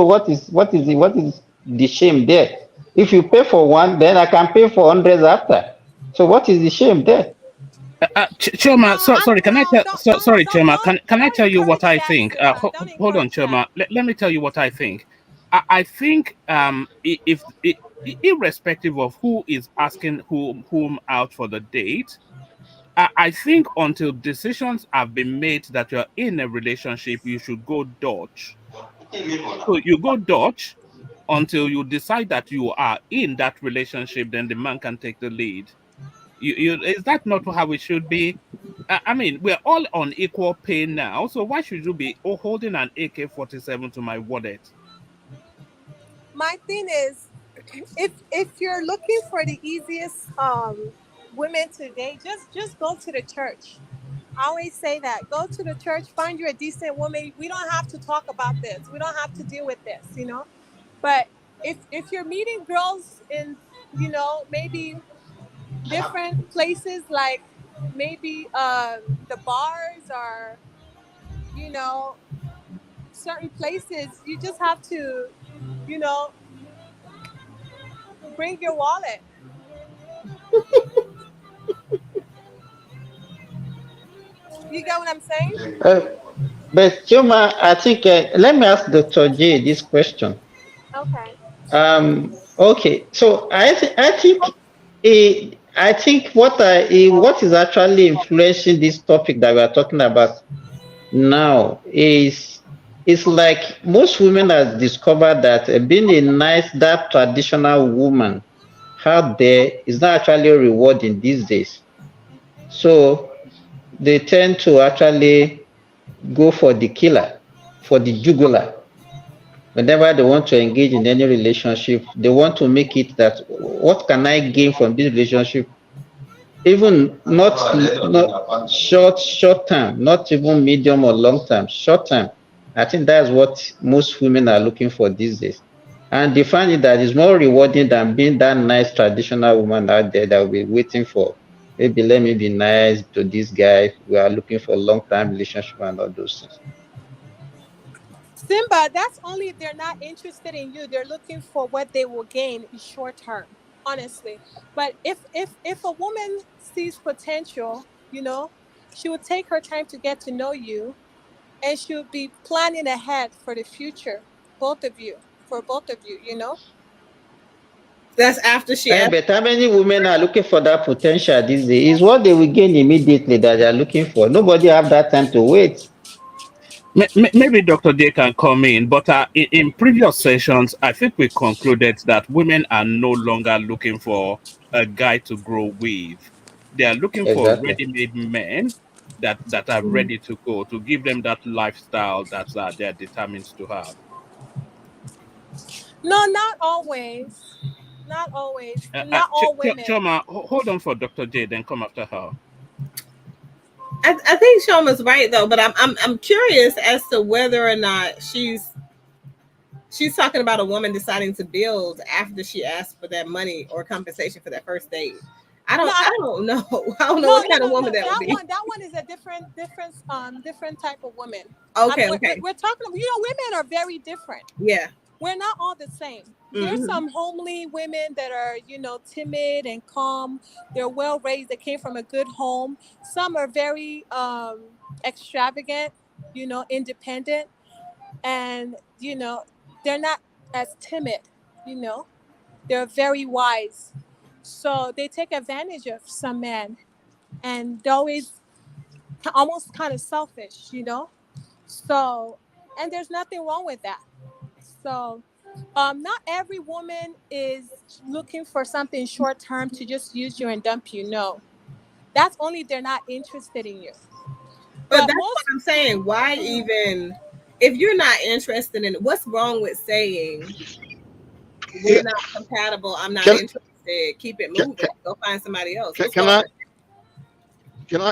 the shame there? If you pay for one, then I can pay for hundreds after. So what is the shame there? Choma, sorry, can I tell? Sorry, Choma, can I Don't tell you what encourage I that, think? Simba. Don't Hold on, encourage that. Choma. Let me tell you what I think. I think if irrespective of who is asking whom out for the date, I think until decisions have been made that you're in a relationship, you should go Dutch. So you go Dutch until you decide that you are in that relationship, then the man can take the lead. Is that not how it should be? I mean, we're all on equal pay now, so why should you be holding an AK-47 to my wallet? My thing is, if you're looking for the easiest women today, just go to the church. I always say that. Go to the church, find you a decent woman. We don't have to talk about this. We don't have to deal with this, you know? But if you're meeting girls in, maybe different places, like maybe the bars or, you know, certain places, you just have to, you know, bring your wallet. You get what I'm saying? Uh, but Choma, I think let me ask Dr. J this question. Okay. Okay, so I think what is actually influencing this topic that we are talking about now is it's like most women have discovered that being a nice, that traditional woman out there is not actually rewarding these days. So they tend to actually go for the killer, for the jugular. Whenever they want to engage in any relationship, they want to make it that what can I gain from this relationship? Even not short term, not even medium or long term, short term. I think that's what most women are looking for these days. And they find it that it's more rewarding than being that nice traditional woman out there that will be waiting for. Maybe let me be nice to this guy. We are looking for long-term relationship and all those things. Simba, that's only if they're not interested in you. They're looking for what they will gain in short term, honestly. But if a woman sees potential, she would take her time to get to know you, and she would be planning ahead for the future, both of you, for both of you, that's after she asked. But how many women are looking for that potential these days? Is what they will gain immediately that they are looking for. Nobody have that time to wait. Maybe Dr. J can come in, but in previous sessions, I think we concluded that women are no longer looking for a guy to grow with. They are looking for Exactly. ready-made men that are ready to go, to give them that lifestyle that they are determined to have. No, not always. Not always. Not all women. Choma, hold on for Dr. J, then come after her. I think Shoma's right though, but I'm curious as to whether or not she's talking about a woman deciding to build after she asked for that money or compensation for that first date. I don't know. I don't know what kind of woman that would be. That one is a different type of woman. Okay. We're talking. Women are very different. Yeah. We're not all the same. There's some homely women that are, timid and calm. They're well raised. They came from a good home. Some are very extravagant, independent. And, you know, they're not as timid, you know, they're very wise. So they take advantage of some men, and they're always almost kind of selfish, you know. So, and there's nothing wrong with that. So, not every woman is looking for something short term to just use you and dump you. No, that's only if they're not interested in you. But But that's what most, I'm saying. Why even, if you're not interested in it, what's wrong with saying Yeah, we're not compatible? I'm not can interested. Keep it can moving. Go find somebody else. can, What's can wrong I with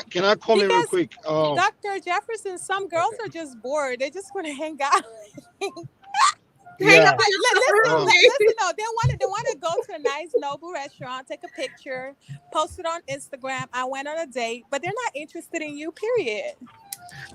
can I come in real because quick? Dr. Jefferson, some girls Okay. are just bored. They just want to hang out. it? Hang out Yeah. by yourself for Listen, who, Um. G? listen. No, they want to go to a nice noble restaurant, take a picture, post it on Instagram. I went on a date, but they're not interested in you. Period.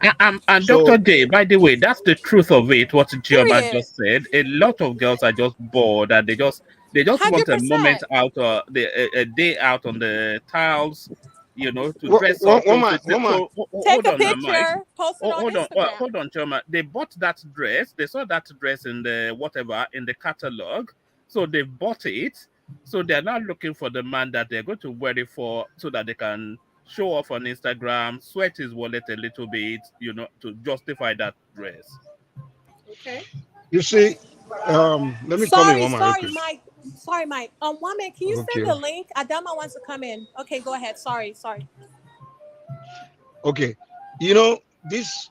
And Dr. So J, by the way, that's the truth of it. What Gioma Period. just said. A lot of girls are just bored, and they just want Hundred a moment percent. out, a day out on the tiles, to dress up. woman. So Take hold a on, Mike. picture, post it on Instagram. Hold on, Choma. They bought that dress. They saw that dress in the whatever in the catalog, so they bought it. So they're now looking for the man that they're going to wear it for, so that they can show off on Instagram, sweat his wallet a little bit, to justify that dress. Okay. You see, let me come in, Sorry, woman, real sorry, quick. Mike. Sorry, Mike. Woman, can you send Okay. the link? Adama wants to come in. Okay, go ahead. Sorry. Okay. This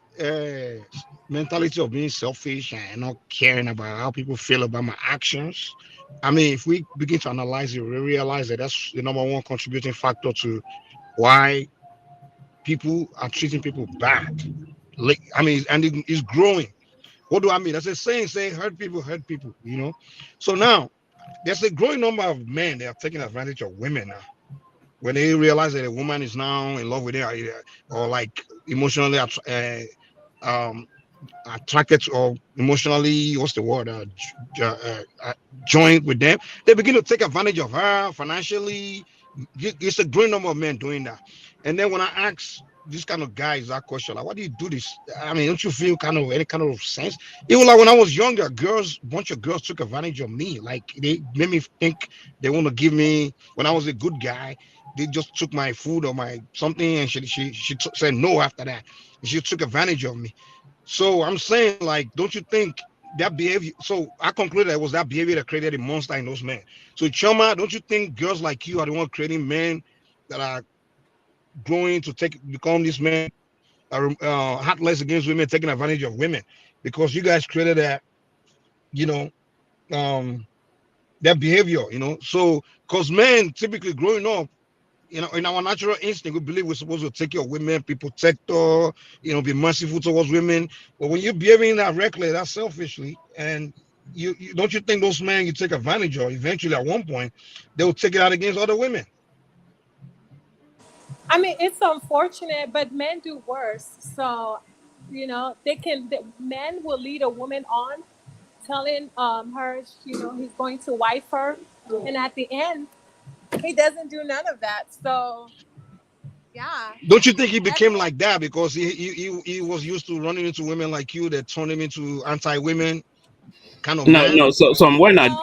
mentality of being selfish and not caring about how people feel about my actions. I mean, if we begin to analyze it, we realize that that's the number one contributing factor to why people are treating people bad. Like, I mean, and it's growing. What do I mean? That's a saying hurt people. So now there's a growing number of men that are taking advantage of women now. When they realize that a woman is now in love with them, or like emotionally um, attracted to, or emotionally, what's the word, joined with them, they begin to take advantage of her financially. It's a growing number of men doing that. And then when I ask this kind of guys that question, like, why do you do this? I mean, don't you feel kind of any kind of sense? Even like when I was younger, bunch of girls took advantage of me. Like, they made me think they want to give me, when I was a good guy, they just took my food or my something, and she said no after that. And she took advantage of me. So I'm saying, like, don't you think that behavior? So I concluded it was that behavior that created a monster in those men. So Choma, don't you think girls like you are the one creating men that are growing to become these men, heartless against women, taking advantage of women, because you guys created that, you know, um, that behavior, So because men typically growing up, in our natural instinct, we believe we're supposed to take care of women, be protector, be merciful towards women. But when you're behaving that reckless, that selfishly, and you don't you think those men you take advantage of, eventually at one point, they'll take it out against other women? I mean, it's unfortunate, but men do worse. So, men will lead a woman on, telling her, he's going to wife her, and at the end, he doesn't do none of that. So, yeah. Don't you think he At the became end, like that because he was used to running into women like you that turned him into anti-women kind of No, man? no. So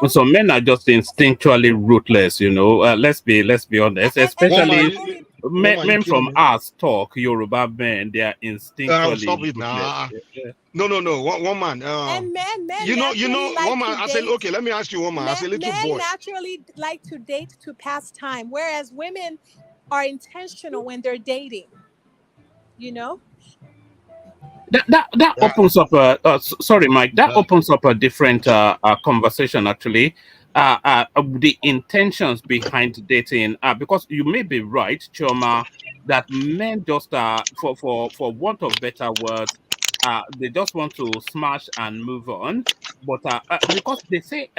no. some men are just instinctually ruthless. Let's be honest. And men Woman, are Especially bullied. you men kidding from me? us talk Yoruba men. They are Stop instinctually it, ruthless. nah. Yeah. No. Woman. And men naturally like Woman. to I said, date. okay. Let me ask you, woman. As a little Men boy, naturally like to date to pass time, whereas women are intentional when they're dating. You know, That yeah, opens up sorry, Mike. That yeah. opens up a different conversation actually. The intentions behind dating, because you may be right, Choma, that men just for want of better words, they just want to smash and move on. But because they say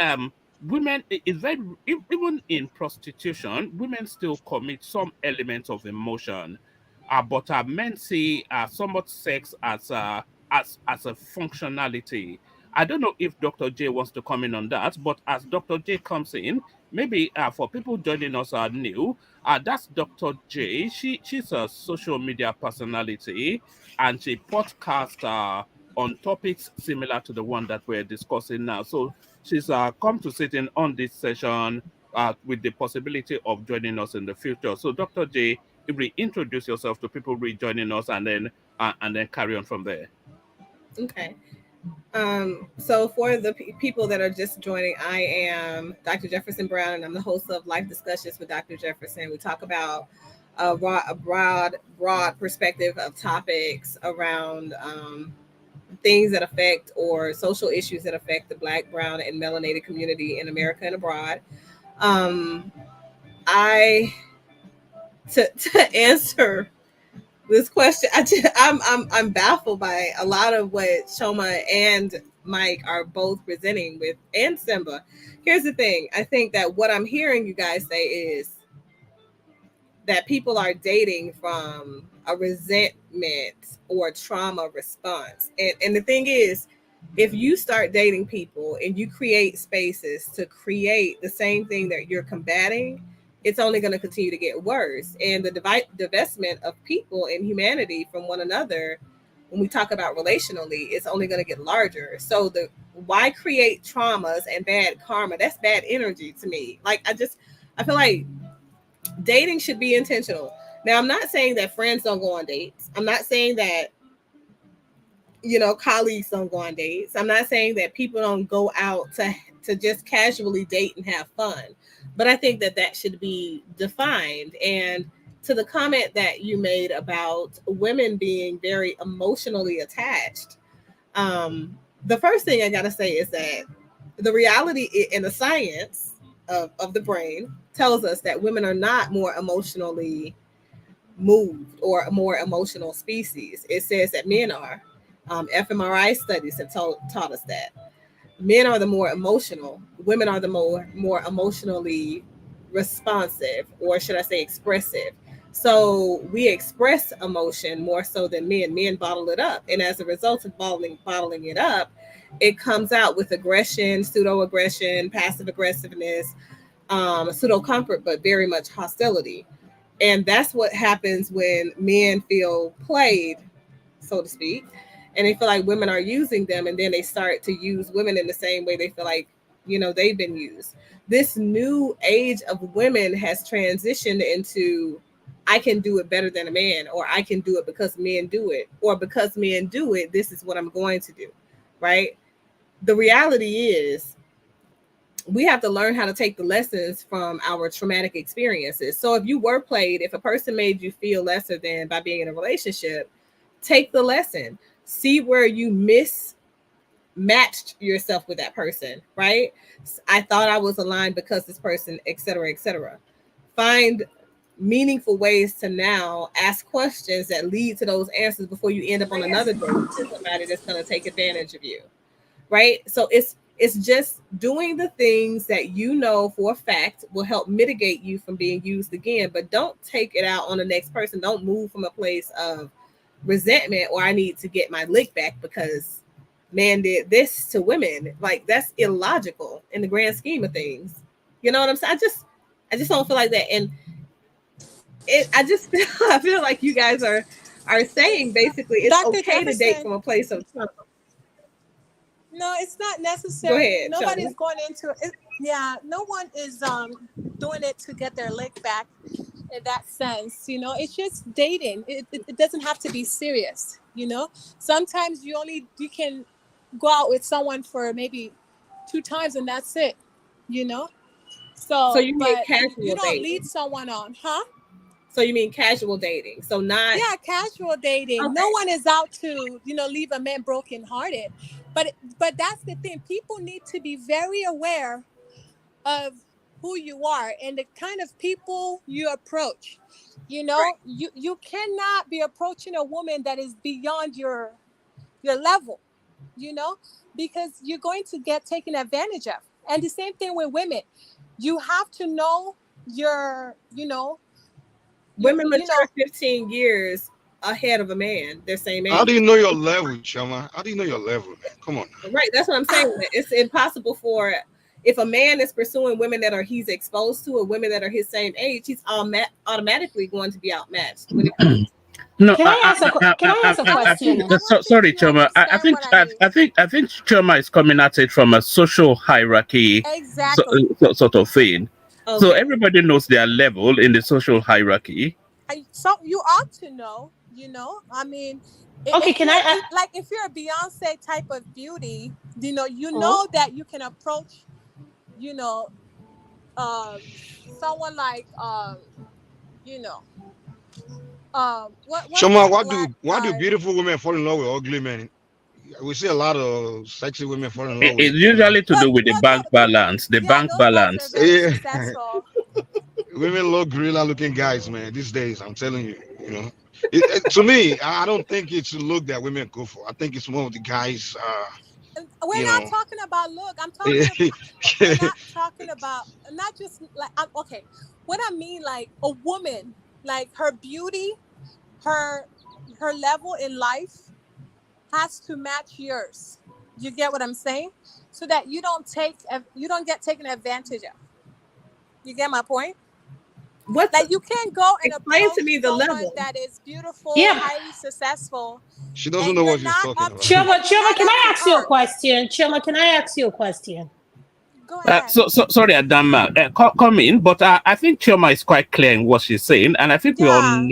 women is very, even in prostitution, women still commit some elements of emotion, but men see somewhat sex as a functionality. I don't know if Dr. J wants to comment on that, but as Dr. J comes in, maybe for people joining us are new, that's Dr. J. She's a social media personality, and she podcasts on topics similar to the one that we're discussing now. So she's come to sit in on this session with the possibility of joining us in the future. So Dr. J, reintroduce yourself to people rejoining us, and then carry on from there. Okay. So for the people that are just joining, I am Dr. Jefferson Brown, and I'm the host of Life Discussions with Dr. Jefferson. We talk about a broad perspective of topics around things that affect or social issues that affect the Black, Brown, and melanated community in America and abroad. To answer this question, I'm baffled by a lot of what Shoma and Mike are both presenting with, and Simba. Here's the thing. I think that what I'm hearing you guys say is that people are dating from a resentment or trauma response. And the thing is, if you start dating people and you create spaces to create the same thing that you're combating, it's only going to continue to get worse. And the divestment of people and humanity from one another, when we talk about relationally, it's only going to get larger. So why create traumas and bad karma? That's bad energy to me. Like, I feel like dating should be intentional. Now, I'm not saying that friends don't go on dates. I'm not saying that, colleagues don't go on dates. I'm not saying that people don't go out to just casually date and have fun. But I think that should be defined. And to the comment that you made about women being very emotionally attached, the first thing I got to say is that the reality and the science of the brain tells us that women are not more emotionally moved or a more emotional species. It says that men are. fMRI studies have taught us that men are the more emotional, women are the more emotionally responsive, or should I say expressive. So we express emotion more so than men. Men bottle it up, and as a result of bottling it up, it comes out with aggression, pseudo aggression, passive aggressiveness, pseudo comfort, but very much hostility. And that's what happens when men feel played, so to speak, and they feel like women are using them, and then they start to use women in the same way they feel like, they've been used. This new age of women has transitioned into, I can do it better than a man, or I can do it because men do it, or because men do it, this is what I'm going to do, right? The reality is, we have to learn how to take the lessons from our traumatic experiences. So if you were played, if a person made you feel lesser than by being in a relationship, take the lesson. See where you mismatched yourself with that person, right? I thought I was aligned because this person, et cetera, et cetera. Find meaningful ways to now ask questions that lead to those answers before you end up on another date with somebody that's going to take advantage of you, right? So it's just doing the things that for a fact will help mitigate you from being used again, but don't take it out on the next person. Don't move from a place of resentment, or I need to get my lick back because man did this to women. Like, that's illogical in the grand scheme of things. You know what I'm saying? I just don't feel like that. And I feel like you guys are saying basically it's Dr. okay Jefferson, to date from a place of trauma. No, it's not necessary. Go ahead, Nobody's going into it. Yeah, no one is doing it to get their lick back in that sense. It's just dating. It doesn't have to be serious. Sometimes you can go out with someone for maybe 2 times and that's it. So you mean casual you don't dating. Lead someone on, huh? So you mean casual dating? So not casual dating. Okay. No one is out to leave a man brokenhearted, but that's the thing. People need to be very aware of who you are and the kind of people you approach. Right. You cannot be approaching a woman that is beyond your level, because you're going to get taken advantage of. And the same thing with women. You have to know your, women mature 15 years ahead of a man their same age. How do you know your level, Chama? How do you know your level, man? Come on now. Right, that's what I'm saying. It's impossible for, if a man is pursuing women that he's exposed to, or women that are his same age, he's automatically going to be outmatched when it comes No, Can I ask a question? sorry, Choma. I think Choma is coming at it from a social hierarchy Exactly. sort of thing. So Okay. everybody knows their level in the social hierarchy. So you ought to know, I mean, Okay, if you're like, if you're a Beyonce type of beauty, you know that you can approach, you know, someone like, you know, what's Shoma, that black why do guy? beautiful women fall in love with ugly men? We see a lot of sexy women fall in love with, It's usually to do with the But bank balance. The yeah, bank those guys are balance. very yeah. successful. Women love gorilla looking guys, man. These days, I'm telling you, to me, I don't think it's the look that women go for. I think it's more of the guys, We're you not know. talking about look. We're not talking about, not just like, okay. What I mean, like a woman, like her beauty, her her level in life has to match yours. You get what I'm saying? So that you don't get taken advantage of. You get my point? Like you can't go and Explain to approach me the someone level. that is beautiful, Yeah. highly successful, She doesn't and know you're what she's not talking up about. to Choma, and you're not can up I to ask you a par. question? Choma, can I ask you a question? Go ahead. Sorry, Adama, come in, but I think Chioma is quite clear in what she's saying, and I think Yeah.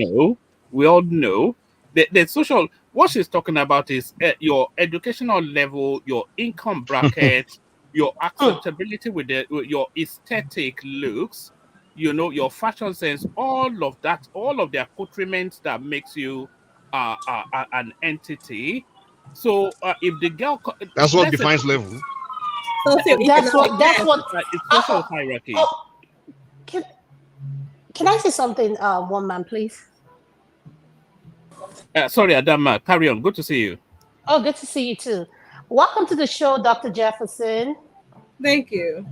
we all know the social. What she's talking about is your educational level, your income bracket, your acceptability with your aesthetic looks, your fashion sense, all of that, all of the accoutrements that makes you an entity. So if the girl, That's what let's say, defines level. That's Socioeconomic what. status. it's social hierarchy. Can Can I say something? One man, please. Sorry, Adama, carry on. Good to see you. Oh, good to see you too. Welcome to the show, Dr. Jefferson. Thank you.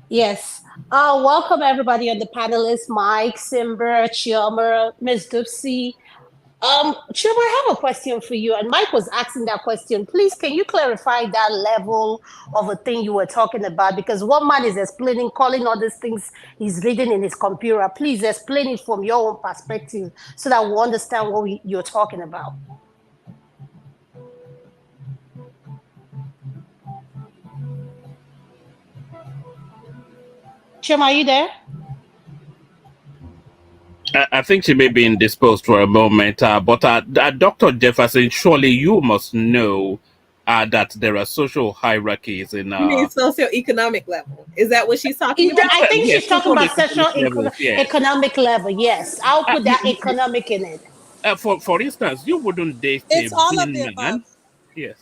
Yes. Welcome everybody on the panelists, Mike, Simber, Chioma, Miss Dupsy. Chioma, I have a question for you. And Mike was asking that question. Please, can you clarify that level of a thing you were talking about? Because one man is explaining, calling all these things he's reading in his computer. Please explain it from your own perspective so that we understand what you're talking about. Chioma, are you there? I think she may be indisposed for a moment, but Dr. Jefferson, surely you must know that there are social hierarchies in. You mean socioeconomic level? Is that what she's talking about? I think Yes, she's talking social about economic social levels. Yes. economic level. Yes, I'll put that You, economic in it. for instance, you wouldn't date a It's all of the blind above. man. Yes.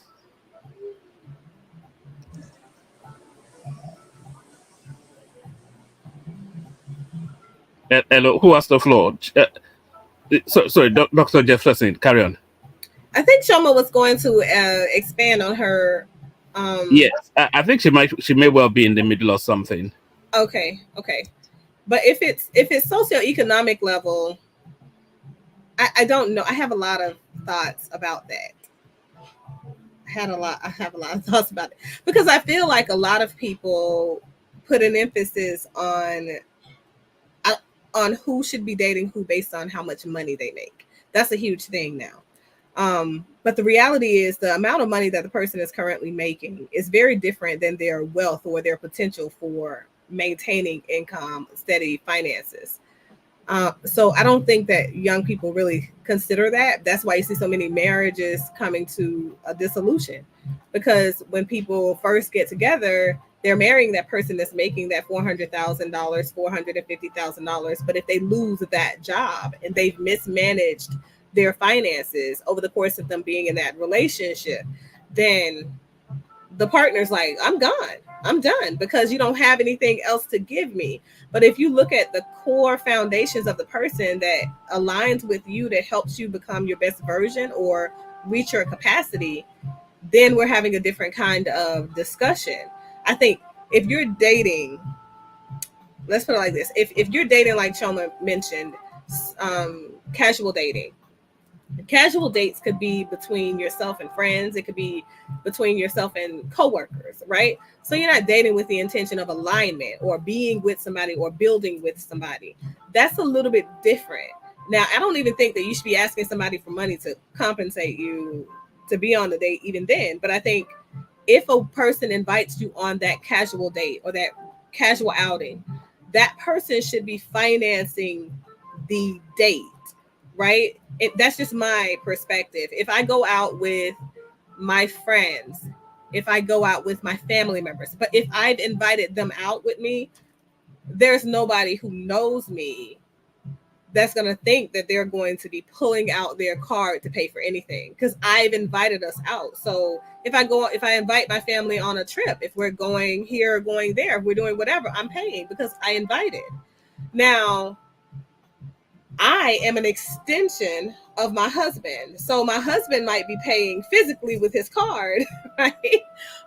Hello, who has the floor? Sorry, Dr. Jefferson, carry on. I think Shoma was going to expand on her. Yes, I think she may well be in the middle of something. Okay, but if it's socioeconomic level, I don't know. I have a lot of thoughts about that. I have a lot of thoughts about it because I feel like a lot of people put an emphasis on who should be dating who based on how much money they make. That's a huge thing now. But the reality is the amount of money that the person is currently making is very different than their wealth or their potential for maintaining income, steady finances. So I don't think that young people really consider that. That's why you see so many marriages coming to a dissolution, because when people first get together, they're marrying that person that's making that $400,000, $450,000. But if they lose that job and they've mismanaged their finances over the course of them being in that relationship, then the partner's like, I'm gone. I'm done because you don't have anything else to give me. But if you look at the core foundations of the person that aligns with you, that helps you become your best version or reach your capacity, then we're having a different kind of discussion. I think if you're dating, let's put it like this. If you're dating, like Choma mentioned, casual dating, casual dates could be between yourself and friends. It could be between yourself and coworkers, right? So you're not dating with the intention of alignment or being with somebody or building with somebody. That's a little bit different. Now, I don't even think that you should be asking somebody for money to compensate you to be on the date even then. But I think if a person invites you on that casual date or that casual outing, that person should be financing the date, right? That's just my perspective. If I go out with my friends, if I go out with my family members, but if I've invited them out with me, there's nobody who knows me that's going to think that they're going to be pulling out their card to pay for anything, because I've invited us out. So if I invite my family on a trip, if we're going here or going there, if we're doing whatever, I'm paying because I invited. Now, I am an extension of my husband. So my husband might be paying physically with his card, right?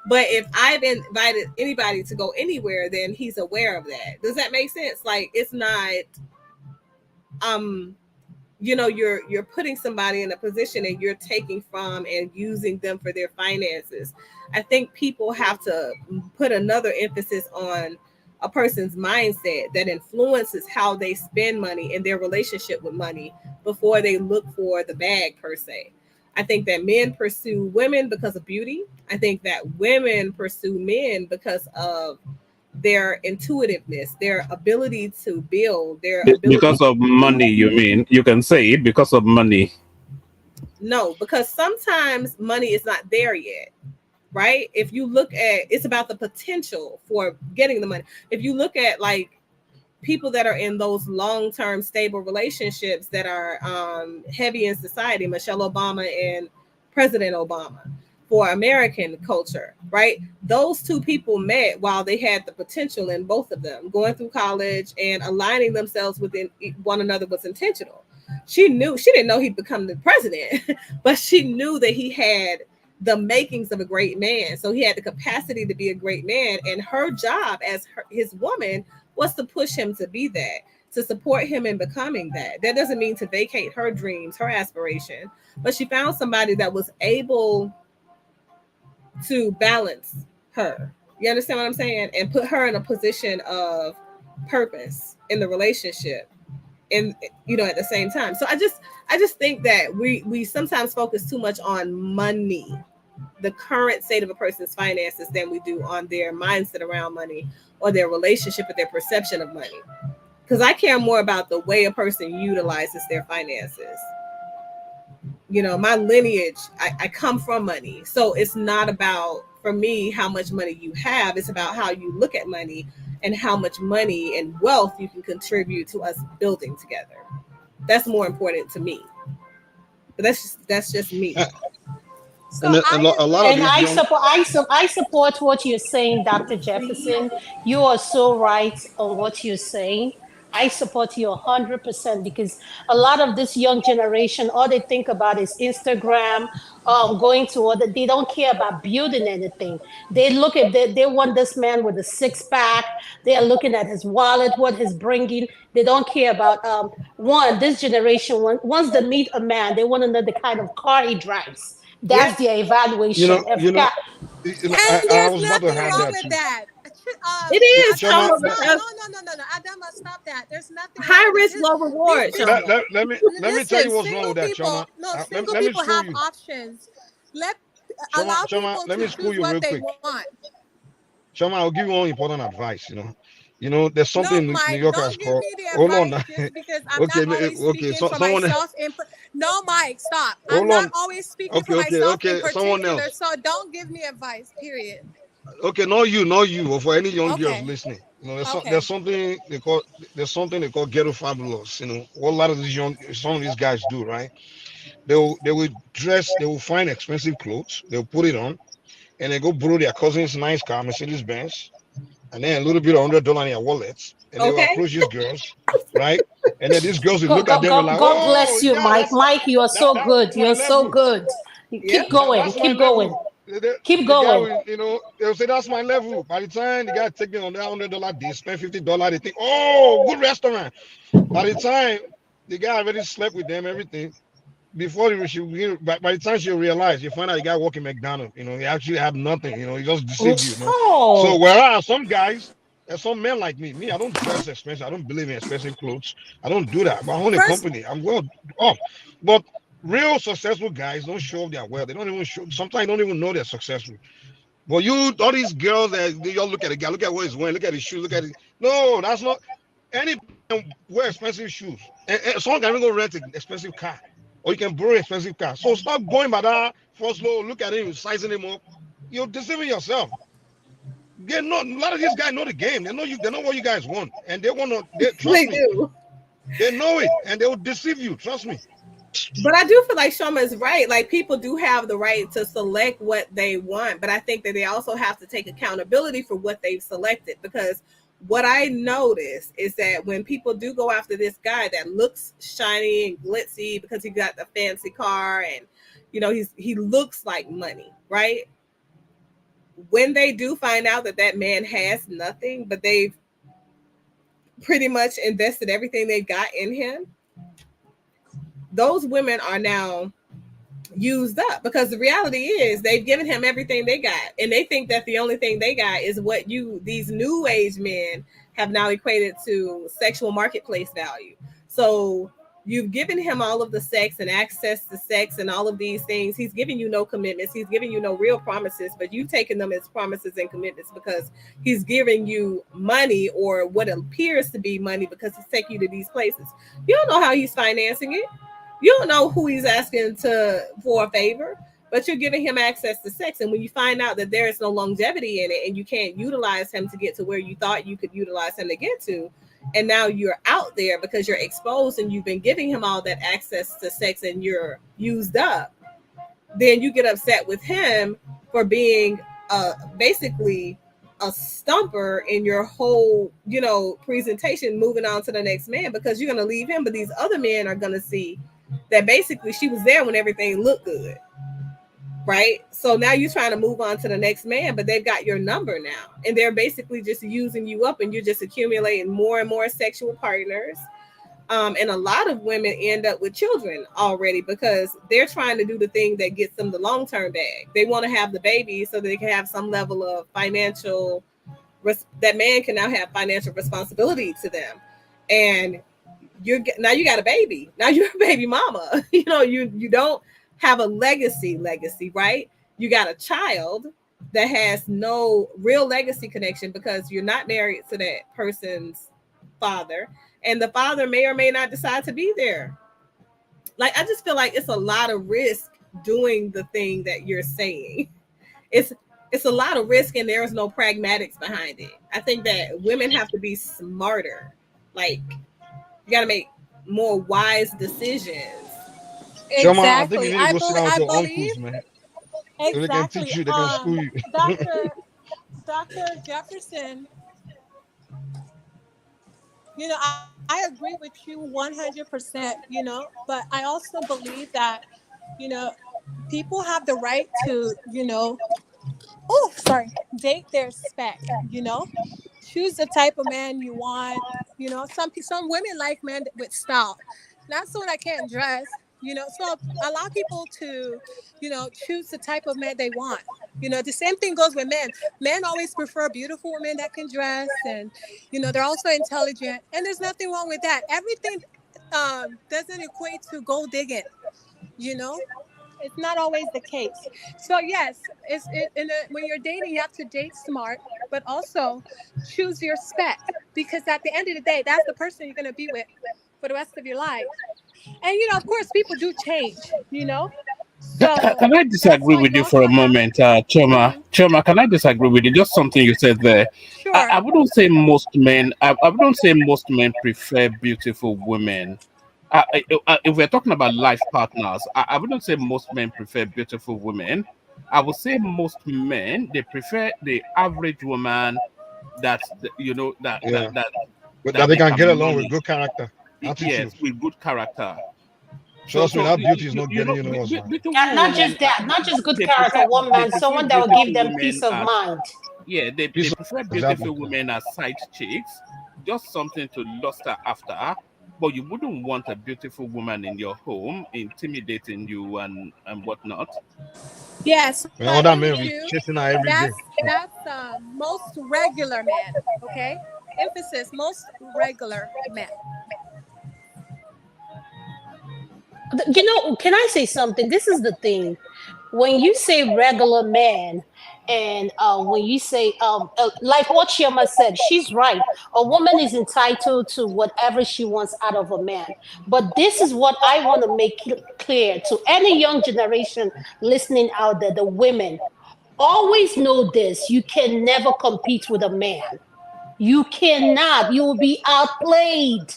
But if I've invited anybody to go anywhere, then he's aware of that. Does that make sense? Like, it's not you're putting somebody in a position and you're taking from and using them for their finances. I think people have to put another emphasis on a person's mindset that influences how they spend money and their relationship with money before they look for the bag per se. I think that men pursue women because of beauty. I think that women pursue men because of their intuitiveness, their ability to build, their ability Because of money, you mean? You can say it because of money. No, because sometimes money is not there yet, right? If you look at, it's about the potential for getting the money. If you look at like people that are in those long-term stable relationships that are heavy in society, Michelle Obama and President Obama, for American culture, right? Those two people met while they had the potential in both of them, going through college and aligning themselves within one another was intentional. She didn't know he'd become the president, but she knew that he had the makings of a great man. So he had the capacity to be a great man. And her job as his woman was to push him to be that, to support him in becoming that. That doesn't mean to vacate her dreams, her aspiration, but she found somebody that was able to balance her. You understand what I'm saying? And put her in a position of purpose in the relationship. And at the same time. So I just think that we sometimes focus too much on money, the current state of a person's finances, than we do on their mindset around money or their relationship or their perception of money. Because I care more about the way a person utilizes their finances. My lineage, I come from money. So it's not about, for me, how much money you have. It's about how you look at money and how much money and wealth you can contribute to us building together. That's more important to me. But that's just me. So And a lot of And these young, I support what you're saying, Dr. Jefferson. You are so right on what you're saying. I support you 100% because a lot of this young generation, all they think about is Instagram, going to other. They don't care about building anything. They look at they want this man with a six pack. They are looking at his wallet, what he's bringing. They don't care about this generation. Once they meet a man, they want to know the kind of car he drives. That's Yep. their you know, evaluation. you know, And I there's was about to nothing have wrong that with too. that. It is, Choma, Adama, Chama, stop. because No. Adama, stop that. There's nothing wrong high with risk, this. low reward, These Chama. let me tell Listen, you what's wrong with that, Choma. single Let me people school have you. options. Let Choma, allow Choma, people let to me school choose you what real they quick. want. Choma, I'll give you one important advice. There's No, something New Mike, Yorkers don't give call. me the Hold on. advice just because I'm Okay, not always okay. speaking So for someone. myself. No, Mike, stop. I'm Hold not on. always speaking for Okay, myself in okay. Someone particular, else. so don't give me advice, period. Okay, not you, or for any young girls Okay, listening. okay. There's something they call ghetto fabulous. What a lot of some of these guys do, right? They will find expensive clothes, they'll put it on, and they go borrow their cousin's nice car, Mercedes Benz, and then a little bit of $100 in their wallets, and they will Okay. approach these girls, right? And then these girls will God, look at God, them and God, like, God oh bless you, yeah, Mike. Mike, you are so good. that's my You're so level. good. Yep. Keep going. That's my Keep going. level. The, Keep the guy going. will, they'll say that's my level. By the time the guy take them on that $100, they spend $50. They think, oh, good restaurant. By the time the guy already slept with them, everything. By the time she realized, you find out the guy working McDonald's. He actually had nothing. He just deceived you. So Oh, whereas some guys, There's some men like me. I don't dress expensive. I don't believe in expensive clothes. I don't do that. But I own a First, company. I'm well off. But real successful guys don't show off their wealth. They don't even show. Sometimes they don't even know they're successful. But all these girls that they all look at the guy, look at what he's wearing, look at his shoes, look at it. No, that's not. Any wear expensive shoes. And someone can even go rent an expensive car, or you can borrow an expensive car. So stop going by that first low. Look at him, sizing him up. You're deceiving yourself. A lot of these guys know the game. They know you. They know what you guys want, and they want to. Trust me. do. They know it, and they will deceive you. Trust me. But I do feel like Shoma is right. Like, people do have the right to select what they want, but I think that they also have to take accountability for what they've selected. Because what I notice is that when people do go after this guy that looks shiny and glitzy because he got the fancy car and he looks like money, right? When they do find out that man has nothing, but they've pretty much invested everything they got in him, those women are now used up, because the reality is they've given him everything they got, and they think that the only thing they got is what these new age men have now equated to sexual marketplace value. So you've given him all of the sex and access to sex and all of these things. He's giving you no commitments. He's giving you no real promises, but you've taken them as promises and commitments because he's giving you money, or what appears to be money, because he's taking you to these places. You don't know how he's financing it. You don't know who he's asking for a favor, but you're giving him access to sex. And when you find out that there is no longevity in it and you can't utilize him to get to where you thought you could utilize him to get to, and now you're out there because you're exposed and you've been giving him all that access to sex and you're used up, then you get upset with him for being basically a stumper in your whole, presentation, moving on to the next man, because you're going to leave him. But these other men are going to see that basically she was there when everything looked good, right? So now you're trying to move on to the next man, but they've got your number now, and they're basically just using you up, and you're just accumulating more and more sexual partners. And a lot of women end up with children already because they're trying to do the thing that gets them the long-term bag. They want to have the baby so they can have some level of financial, that man can now have financial responsibility to them. And you got a baby. Now you're a baby mama. You don't have a legacy, right? You got a child that has no real legacy connection because you're not married to that person's father, and the father may or may not decide to be there. Like, I just feel like it's a lot of risk doing the thing that you're saying. It's a lot of risk, and there's no pragmatics behind it. I think that women have to be smarter. Like, you got to make more wise decisions. Shoma, I think Exactly. you need to go sit down with I your believe uncles, man. So they can exactly. teach you. They can school you. Dr. Jefferson, I agree with you 100%, but I also believe that, people have the right to, date their spec, choose the type of man you want. Some women like men with style, not someone that can't dress. So allow people to, choose the type of man they want. The same thing goes with men. Men always prefer beautiful women that can dress, and they're also intelligent, and there's nothing wrong with that. Everything doesn't equate to gold digging. It's not always the case. So yes, when you're dating, you have to date smart, but also choose your spec, because at the end of the day, that's the person you're going to be with for the rest of your life. And of course, people do change. So Can I that's disagree why with you you for also a have. moment, Choma? Choma, can I disagree with you? Just something you said there. Sure. I wouldn't say most men. I wouldn't say most men prefer beautiful women. If we're talking about life partners, I wouldn't say most men prefer beautiful women. I would say most men, they prefer the average woman that Yeah. But that that they they can get can along with manage. good character, Yes, attitude. with good character. Trust me, that beauty is not You getting know, you nowhere, man. And beautiful not women, just that, not just good they character, prefer woman, someone that will give beautiful them women peace of as mind. they Peace of prefer exactly. beautiful women as side chicks, just something to luster after. but you wouldn't want a beautiful woman in your home intimidating you and whatnot. Yeah, so And I other agree men with will you. chasing her every day. That's most regular men. Okay, emphasis most regular men. Can I say something? This is the thing. When you say regular man, and when you say like what Shema said, she's right. A woman is entitled to whatever she wants out of a man. But this is what I want to make clear to any young generation listening out there, the women. Always know this: you can never compete with a man. You cannot. You will be outplayed.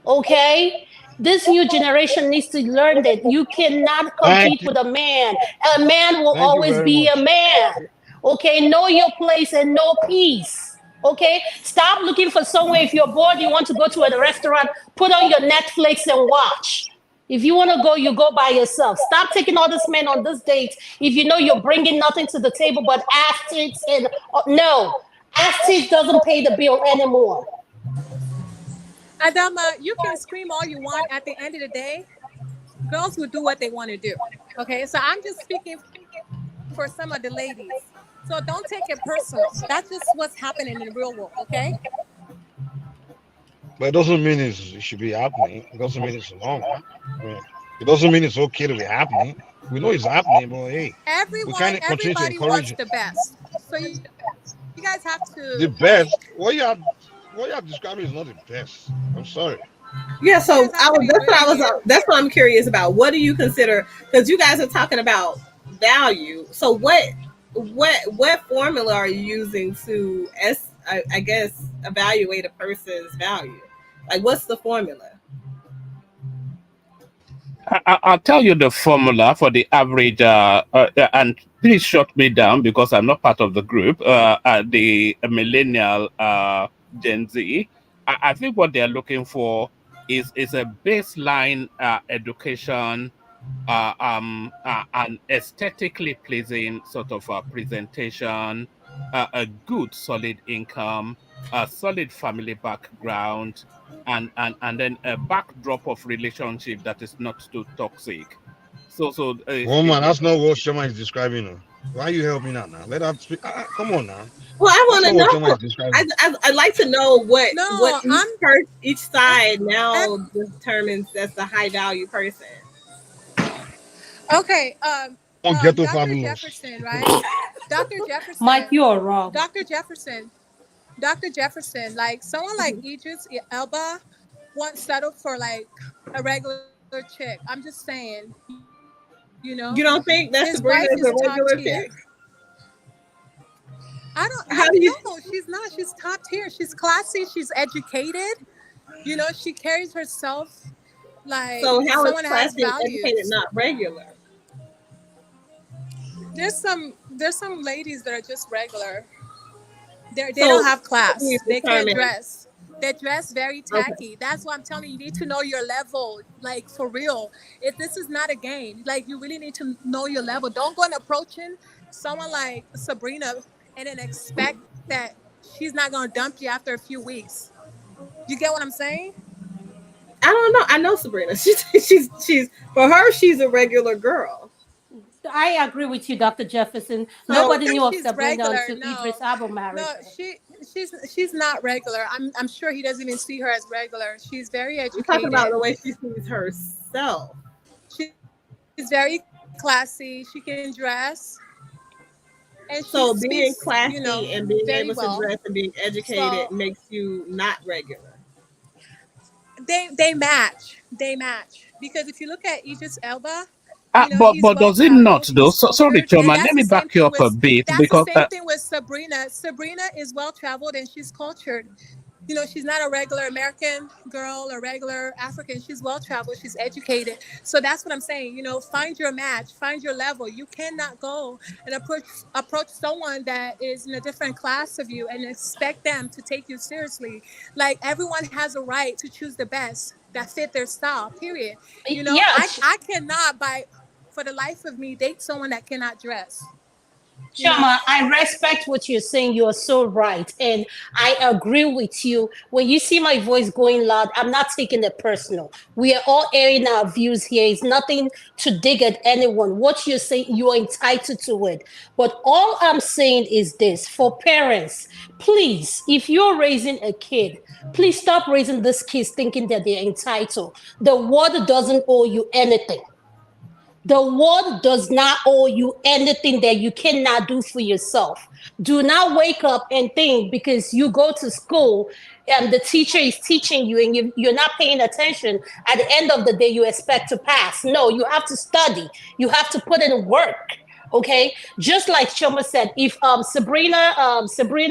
Okay? This new generation needs to learn that you cannot Thank compete you. with a man. A man will Thank you always very be a much. man. Okay? Know your place and know peace. Okay? Stop looking for somewhere. If you're bored, you want to go to a restaurant, put on your Netflix and watch. If you want to go, you go by yourself. Stop taking all this men on this date if you know you're bringing nothing to the table but ass and no, ass doesn't pay the bill anymore. Adama, you can scream all you want. At the end of the day, girls will do what they want to do. Okay, so I'm just speaking for some of the ladies. So don't take it personal. That's just what's happening in the real world. Okay. But it doesn't mean it should be happening. It doesn't mean it's normal. I mean, it doesn't mean it's okay to be happening. We know it's happening, but hey, we can't continue to Everybody encourage wants it. the best. So you guys have The to best, like. what you have described is not the best. I'm sorry. Yeah, You so guys have to be really. that's what I'm curious about. What do you consider, because you guys are talking about value. So what formula are you using to I guess evaluate a person's value? Like what's the formula? I'll tell you the formula for the average, and please shut me down because I'm not part of the group. The millennial Gen Z, I think what they're looking for is a baseline education, an aesthetically pleasing sort of presentation, a good solid income, a solid family background, and then a backdrop of relationship that is not too toxic. Woman, that's not what Shema is describing. Her. Why are you helping out now? Let her speak. Come on now. Well, I That's want not to what Shema know. is describing. I'd like to know what No, each side now determines that's the high value person. okay. On ghetto Dr. fabulous. Jefferson, right? Dr. Mike, Jefferson. you're wrong. Dr. Jefferson. Dr. Jefferson. Like someone like Idris Elba won't settle for like a regular chick. I'm just saying, his wife You is don't top think that tier. Sabrina is a regular chick? I How do you? no, she's not. She's top tier. She's classy. She's educated. She carries herself like So how is someone that has classy and educated values. not regular? There's some ladies that are just regular. They So don't have how do you class. They can't determine? dress. They dress very Okay. tacky. That's why I'm telling you, you need to know your level, like for real. If this is not a game, like you really need to know your level. Don't go and approaching someone like Sabrina and then expect that she's not gonna dump you after a few weeks. You get what I'm saying? I don't know. I know Sabrina. She's for her. She's a regular girl. I agree with you, Dr. Jefferson. I don't So Nobody think knew of she's Sabrina regular. until No, Idris Abba married no, her. she's not regular. I'm sure he doesn't even see her as regular. She's very I'm talking about educated. the way she sees herself. She's very classy. She can dress, and she So being speaks, classy and being very able to well. dress and being educated So makes you not regular. they match. They match because if you look at Idris Elba, he's But well does it not traveled. though? He's Sorry, cultured, and Choma, let me back you up a bit that's the because same thing with Sabrina. Sabrina is well traveled and she's cultured. She's not a regular American girl or regular African. She's well traveled. She's educated. So that's what I'm saying. Find your match, find your level. You cannot go and approach someone that is in a different class of you and expect them to take you seriously. Like everyone has a right to choose the best that fit their style. Period. Yeah, I cannot by for the life of me date someone that cannot dress. Chama, I respect what you're saying. You're so right. And I agree with you. When you see my voice going loud, I'm not taking it personal. We are all airing our views here. It's nothing to dig at anyone. What you're saying, you're entitled to it. But all I'm saying is this for parents, please, if you're raising a kid, please stop raising these kids thinking that they're entitled. The world doesn't owe you anything. The world does not owe you anything that you cannot do for yourself. Do not wake up and think because you go to school and the teacher is teaching you and you're not paying attention. At the end of the day, you expect to pass. No, you have to study. You have to put in work. Okay, just like Choma said, if Sabrina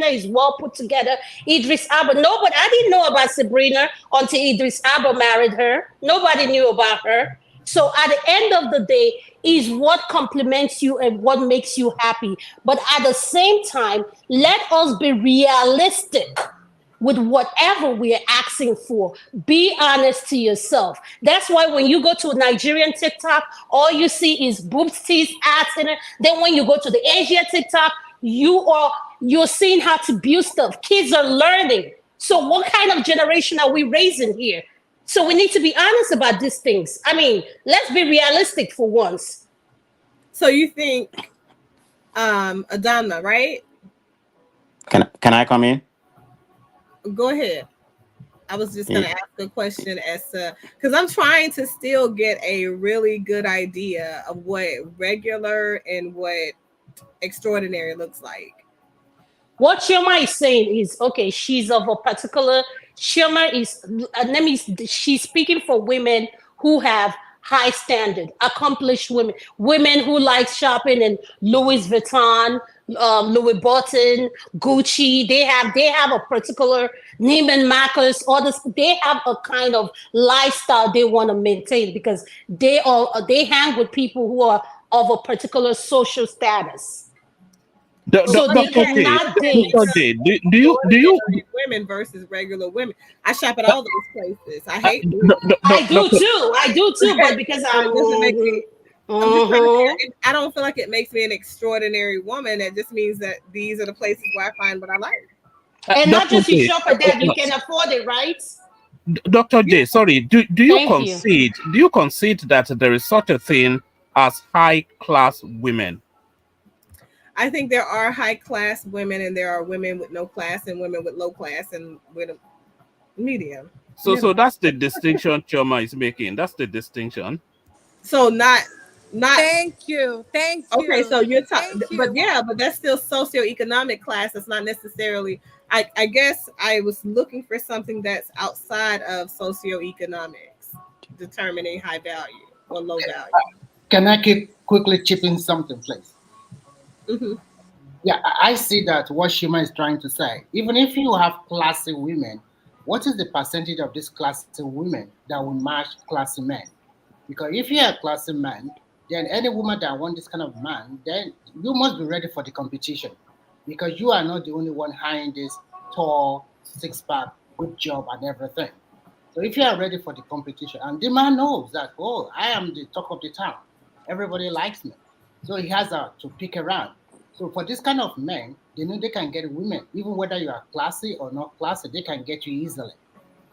is well put together, Idris Abba. Nobody, I didn't know about Sabrina until Idris Abba married her. Nobody knew about her. So at the end of the day, is what complements you and what makes you happy. But at the same time, let us be realistic with whatever we are asking for. Be honest to yourself. That's why when you go to a Nigerian TikTok, all you see is boobs, teeth, ass in it. Then when you go to the Asia TikTok, you're seeing how to build stuff. Kids are learning. So what kind of generation are we raising here? So we need to be honest about these things. I mean, let's be realistic for once. So you think, Adana, right? Can I come in? Go ahead. I was just going to ask a question as to, because I'm trying to still get a really good idea of what regular and what extraordinary looks like. What Shirma is saying is, okay, she's of a particular, Shirma is, she's speaking for women who have high standard, accomplished women, women who like shopping in Louis Vuitton, Louis Vuitton, Gucci. They have a particular Neiman Marcus, all this. They have a kind of lifestyle they want to maintain because they hang with people who are of a particular social status. So they cannot date. Do you women versus regular women? I shop at all those places. I hate. I do too. But because I don't feel like it makes me an extraordinary woman. It just means that these are the places where I find what I like. And not just you shop at that, you can afford it, right? Dr. J, sorry, do you concede? Do you concede that there is such a thing as high class women? I think there are high class women and there are women with no class and women with low class and with a medium. So that's the distinction Choma is making. That's the distinction. So not. Thank you. Okay, so you're talking, but that's still socioeconomic class. It's not necessarily. I guess I was looking for something that's outside of socioeconomics, determining high value or low value. Can I quickly chip in something, please? Mm-hmm. Yeah, I see that what Shima is trying to say. Even if you have classy women, what is the percentage of these classy women that will match classy men? Because if you're a classy man, then any woman that wants this kind of man, then you must be ready for the competition. Because you are not the only one hiring this tall, six-pack, good job and everything. So if you are ready for the competition, and the man knows that, oh, I am the talk of the town. Everybody likes me. So he has to pick around. So for this kind of men, they know they can get women, even whether you are classy or not classy, they can get you easily.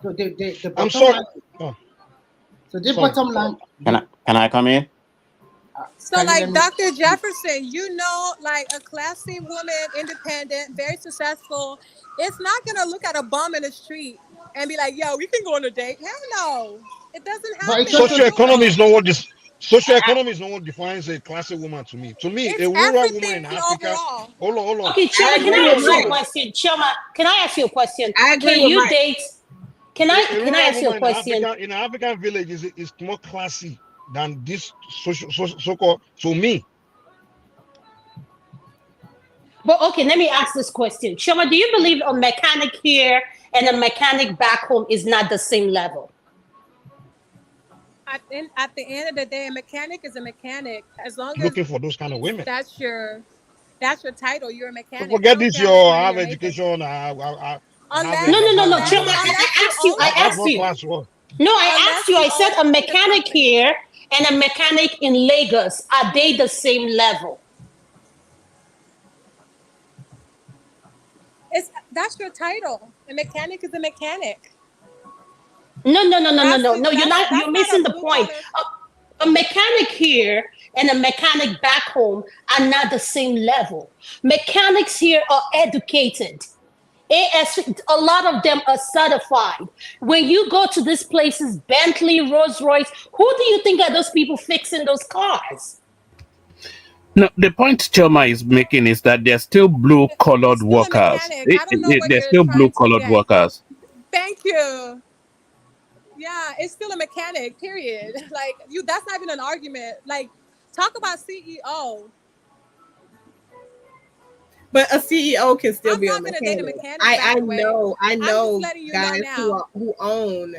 So the bottom line. So the bottom line. Can I come in? So like Dr. Jefferson, like a classy woman, independent, very successful, it's not gonna look at a bum in the street and be like, yo, we can go on a date. Hell no. It doesn't happen. Socioeconomy is not what this. Socioeconomy is not what defines a classy woman to me. To me, it's a rural woman in Africa. Overall. Hold on. Okay, Choma, can I ask you a question? Choma, can I ask you a question? I agree can with you Mike. date? Can I ask you a question? In an African village, is more classy than this so-called. To me. But okay, let me ask this question. Choma, do you believe a mechanic here and a mechanic back home is not the same level? At the end of the day, a mechanic is a mechanic. As long as looking for those kind of women. That's your title. You're a mechanic. So forget this. Your have education. No. Choma, I asked you. No, I asked you. I said a mechanic here and a mechanic in Lagos. Are they the same level? That's your title. A mechanic is a mechanic. No. That's You're not missing a the blue point. collar. A mechanic here and a mechanic back home are not the same level. Mechanics here are educated. A lot of them are certified. When you go to these places, Bentley, Rolls Royce, who do you think are those people fixing those cars? No, the point Choma is making is that they're still blue collared It's still a workers. mechanic. I don't know what They're you're still blue trying to collared get. workers. Thank you. Yeah, it's still a mechanic, period. Like you that's not even an argument. Like talk about CEO. But a CEO can still I'm be a not gonna date a mechanic. mechanic, by I the way. know I'm just letting you know guys now. who own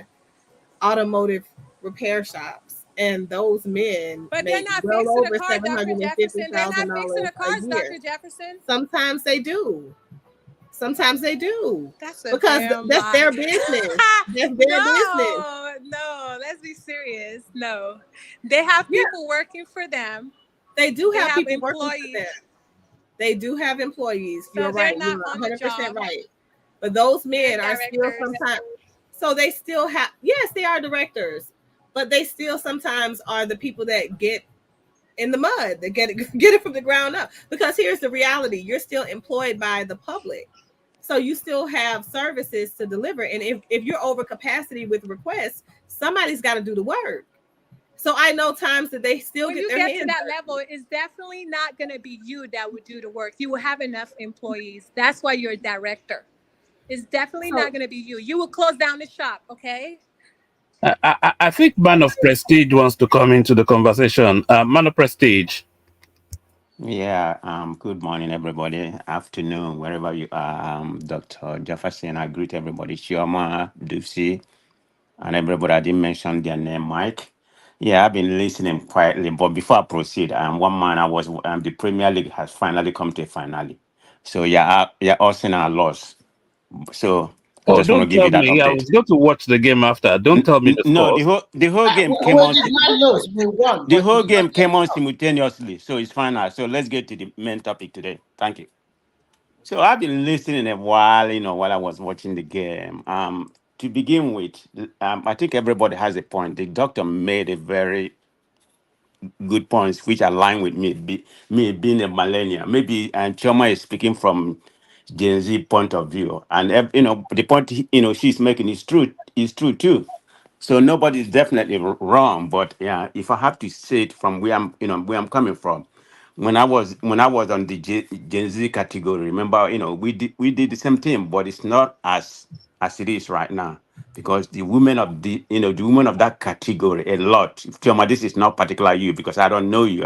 automotive repair shops, and those men But they're make not well fixing a over car, seven Dr. hundred and fifty Jefferson. They're not thousand fixing dollars the a cars, year. Dr. Jefferson. Sometimes they do. Sometimes they do. That's a Because damn that's lie. their business. That's their business. No, let's be serious. No. They have Yeah, people working for them. they do They have have people working for employees. them. They do have employees. So You're they're right. not You're on the 100% job. right. But those They're men are still directors. sometimes, so they still have, yes, they are directors, but they still sometimes are the people that get in the mud, that get it from the ground up. Because here's the reality: you're still employed by the public, so you still have services to deliver. And if you're over capacity with requests, somebody's got to do the work. So I know times that they still When get you their get to hands that dirty. level, it's definitely not going to be you that would do the work. You will have enough employees. That's why you're a director. It's definitely not So going to be you. You will close down the shop, okay? I think Man of Prestige wants to come into the conversation. Man of Prestige. Yeah, good morning, everybody. Afternoon, wherever you are. Dr. Jefferson, I greet everybody. Chioma, Ducey, and everybody. I didn't mention their name, Mike. Yeah, I've been listening quietly, but before I proceed, one man I was the Premier League has finally come to a finale. So yeah, Arsenal lost. So I Oh, just want to don't give tell you that me. I update. was going to watch the game after. Don't tell me the No, scores. the whole game came We on. did not lose. We won, The but we whole did not game get came the on cup. simultaneously, so it's final. So let's get to the main topic today. Thank you. So I've been listening a while, while I was watching the game. To begin with, I think everybody has a point. The doctor made a very good points which align with me. Me being a millennial, maybe and Choma is speaking from Gen Z point of view, and the point she's making is true too. So nobody's definitely wrong, but yeah, if I have to say it from where I'm coming from, when I was on the Gen Z category, remember, we did the same thing, but it's not as it is right now because the women of that category a lot. Chioma, this is not particular you because I don't know you,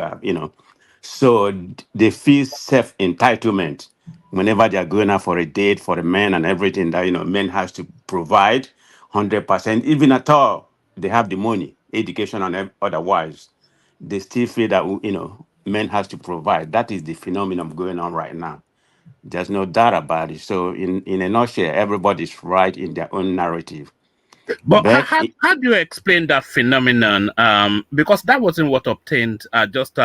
so they feel self entitlement whenever they are going out for a date for a man and everything that men has to provide 100%, even at all they have the money, education and otherwise, they still feel that men has to provide. That is the phenomenon going on right now. There's no doubt about it. So in a nutshell, everybody's right in their own narrative. But But how do you explain that phenomenon? Because that wasn't what obtained just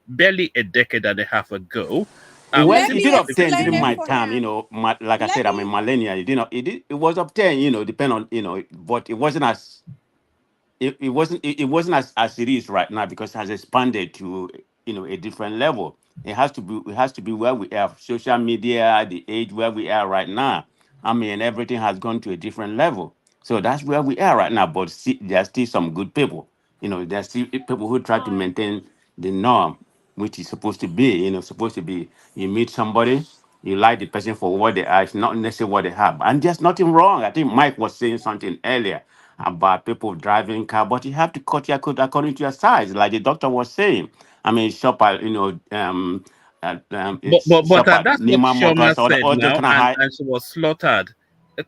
barely a decade and a half ago. We well, Let seem it to did me have a obtain explain during it my phenomenon. for time, him. like I Let said, I'm a me millennial. It was obtained, depend on, but it wasn't as it wasn't as it is right now because it has expanded to a different level. It has to be where we are, social media, the age where we are right now. I mean, everything has gone to a different level. So that's where we are right now. But there's still some good people. There's still people who try to um maintain the norm, which is supposed to be you meet somebody, you like the person for what they are, it's not necessarily what they have. And there's nothing wrong. I think Mike was saying something earlier about people driving car, but you have to cut your coat according to your size, like the doctor was saying. I mean, shop at But shop at that's what Nima Shoma Motors or said all those now, kind of high. and she was slaughtered.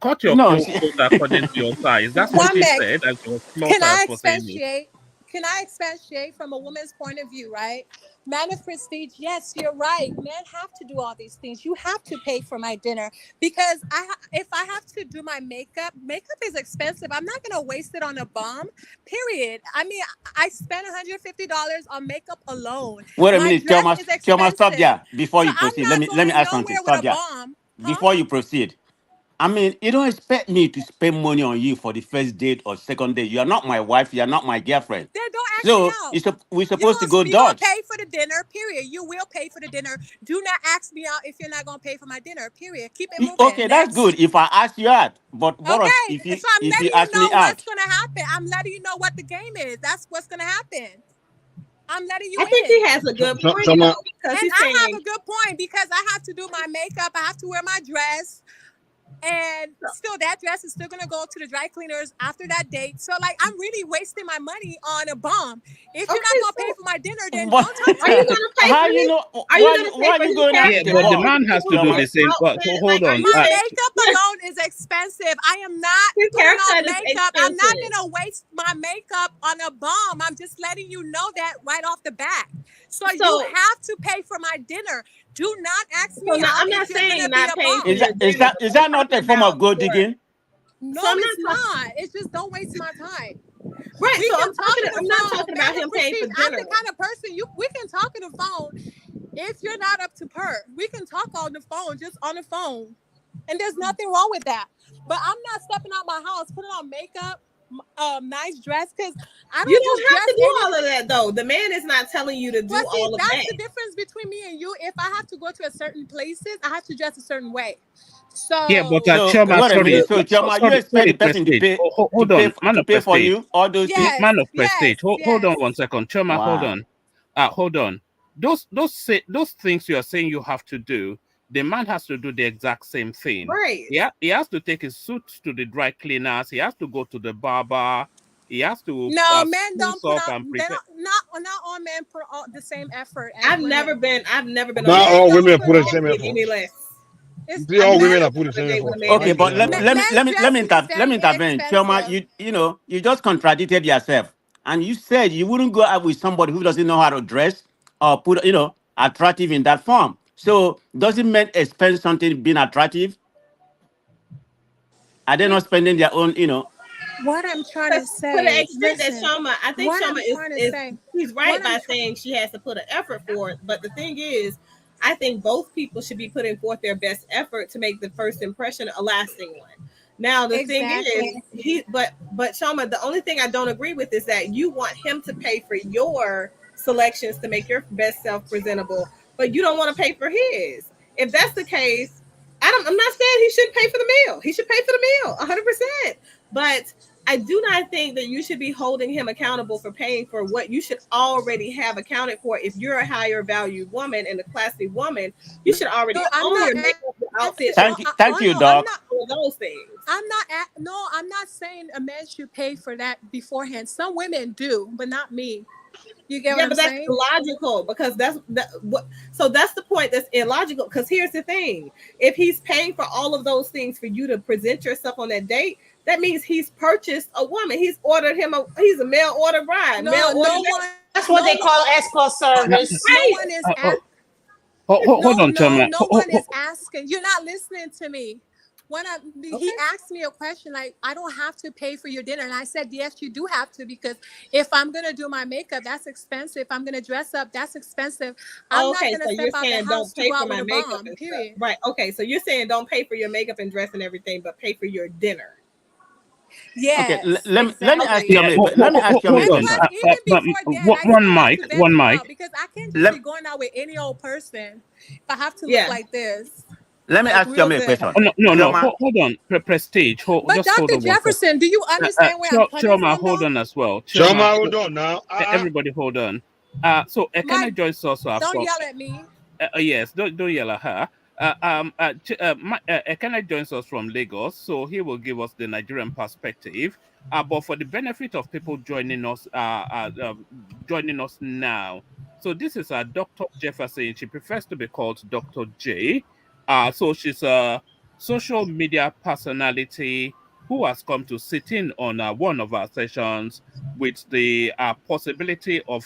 Cut your No, coat according to your size. That's what one she mec. said, and she was Can slaughtered I for saying it. expatiate? Can I expatiate from a woman's point of view, right? Man of prestige, yes, you're right. Men have to do all these things. You have to pay for my dinner because if I have to do my makeup, makeup is expensive. I'm not gonna waste it on a bum. Period. I mean, I spent $150 on makeup alone. wait a My minute, dress Choma. is Choma, stop expensive, there before so you I'm proceed. Let not me let me going ask something. nowhere with Stop a there. bomb. before you proceed. I mean, you don't expect me to spend money on you for the first date or second date. You are not my wife. You are not my girlfriend. Then don't ask me So out. we're supposed to go You gonna Dutch. pay for the dinner, period. You will pay for the dinner. Do not ask me out if you're not gonna pay for my dinner, period. Keep it moving. Okay, that's Next. good. If I ask you out, but what Okay, if so I'm you letting you ask me know what's out? gonna happen. I'm letting you know what the game is. That's what's gonna happen. I'm letting you I think in. he has a good point Choma, though, because And he's I saying have a good point because I have to do my makeup. I have to wear my dress. And still, that dress is still gonna go to the dry cleaners after that date. So, like, I'm really wasting my money on a bum. If you're not gonna pay for my dinner, then But don't talk to are you me. gonna pay how for you his? know? Are you gonna pay Why for you his going out Yeah, with the but the haircut? ball? man has to do Chioma? the same. But Outfit, hold like, are on. you My saying makeup alone is expensive. I am not his putting on haircut is makeup. I'm not expensive? gonna waste my makeup on a bum. I'm just letting you know that right off the bat. So you So, have to pay for my dinner. Do not ask so me now out I'm not if you're saying gonna be not a paying for Is bum. your that is dinner, that but is I'm that not talking a form of about gold for. digging? No, So I'm it's not talking. not. It's just don't waste my time. Right. We So can talk on I'm the not phone. talking about Madam him paying for Prestige, I'm dinner. the kind of person we can talk on the phone if you're not up to per. We can talk on the phone, just on the phone. And there's nothing wrong with that. But I'm not stepping out my house, putting on makeup, nice dress, because I You don't don't just have dress to do any. all of that though. The man is not telling you to do Well, see, all of that's that. the difference between me and you. If I have to go to a certain places, I have to dress a certain way. Yeah, but So So Choma, wait a minute. sorry, So Chioma, you sorry, expect the person Prestige. Hold on, man to of pay for Prestige. you all those things? yes, Man of yes, Prestige. Hold yes. on 1 second, Choma. Hold Wow. on. Hold on. Those things you are saying you have to do. The man has to do the exact same thing. Right. Yeah, he has to take his suit to the dry cleaners. He has to go to the barber. He has to No, men don't spruce put up out. and They prepare. don't. Not all men put all the same effort as women. I've never been on a not Men date all with a don't women man put. put that the same paid effort. any less. It's See, I've all never women men. are been put the on a same date with effort. a man Okay, that Why but paid any less. Men's let me dressing is let me very intervene. Chioma, inexpensive. you just contradicted yourself, and you said you wouldn't go out with somebody who doesn't know how to dress or put attractive in that form. So doesn't men expect something being attractive? Are they not spending their own? What I'm trying to To the say, extent that listen. Shama, I think What Shama I'm trying to is say. he's right What I'm by trying. saying she has to put an effort for it. But the thing is, I think both people should be putting forth their best effort to make the first impression a lasting one. Now the thing is, Exactly. but Shama, the only thing I don't agree with is that you want him to pay for your selections to make your best self presentable, but you don't want to pay for his. If that's the case, I'm not saying he shouldn't pay for the meal. He should pay for the meal, 100%. But I do not think that you should be holding him accountable for paying for what you should already have accounted for. If you're a higher value woman and a classy woman, you should already No, I'm own not your makeup, your asking. outfits, your Thank you, No, I'm Doc. not. all of those things. No, I'm not saying a man should pay for that beforehand. Some women do, but not me. You get what Yeah, I'm but that's saying? illogical because so that's the point that's illogical because here's the thing. If he's paying for all of those things for you to present yourself on that date, that means he's purchased a woman. He's a mail order bride, mail No, order no date. one, That's what no they one, call escort service. no Right. one is Uh, at. hold No, on, no, Choma. no one is asking. You're not listening to me. He Okay. asked me a question like, I don't have to pay for your dinner, and I said, yes, you do have to because if I'm gonna do my makeup, that's expensive. If I'm gonna dress up, that's expensive. I'm not Okay, gonna so step you're out the saying don't house to pay go for out with my a makeup bomb. and stuff. Period. Right. Okay, so you're saying don't pay for your makeup and dress and everything, but pay for your dinner. Okay, Yes, let me ask exactly. you Yeah, let me ask you a And hold on. plus, question. even before that, I One still have mic, to vet one him mic. out because I can't just Let, be going out with any old person if I have to look Yeah. like this, let me like ask you real a good. question. No. Chioma, Hold on. Prestige. But Just hold Dr. on 1 second. Jefferson, do you understand where I'm coming Choma, from, hold though? on as well. Choma, Choma, hold on now. everybody hold on. So My, Ekene joins us don't from. yell at me. Yes, don't yell at her. Ekene joins us from Lagos, so he will give us the Nigerian perspective. But for the benefit of people joining us now, so this is Dr. Jefferson. She prefers to be called Dr. J. So she's a social media personality who has come to sit in on one of our sessions with the possibility of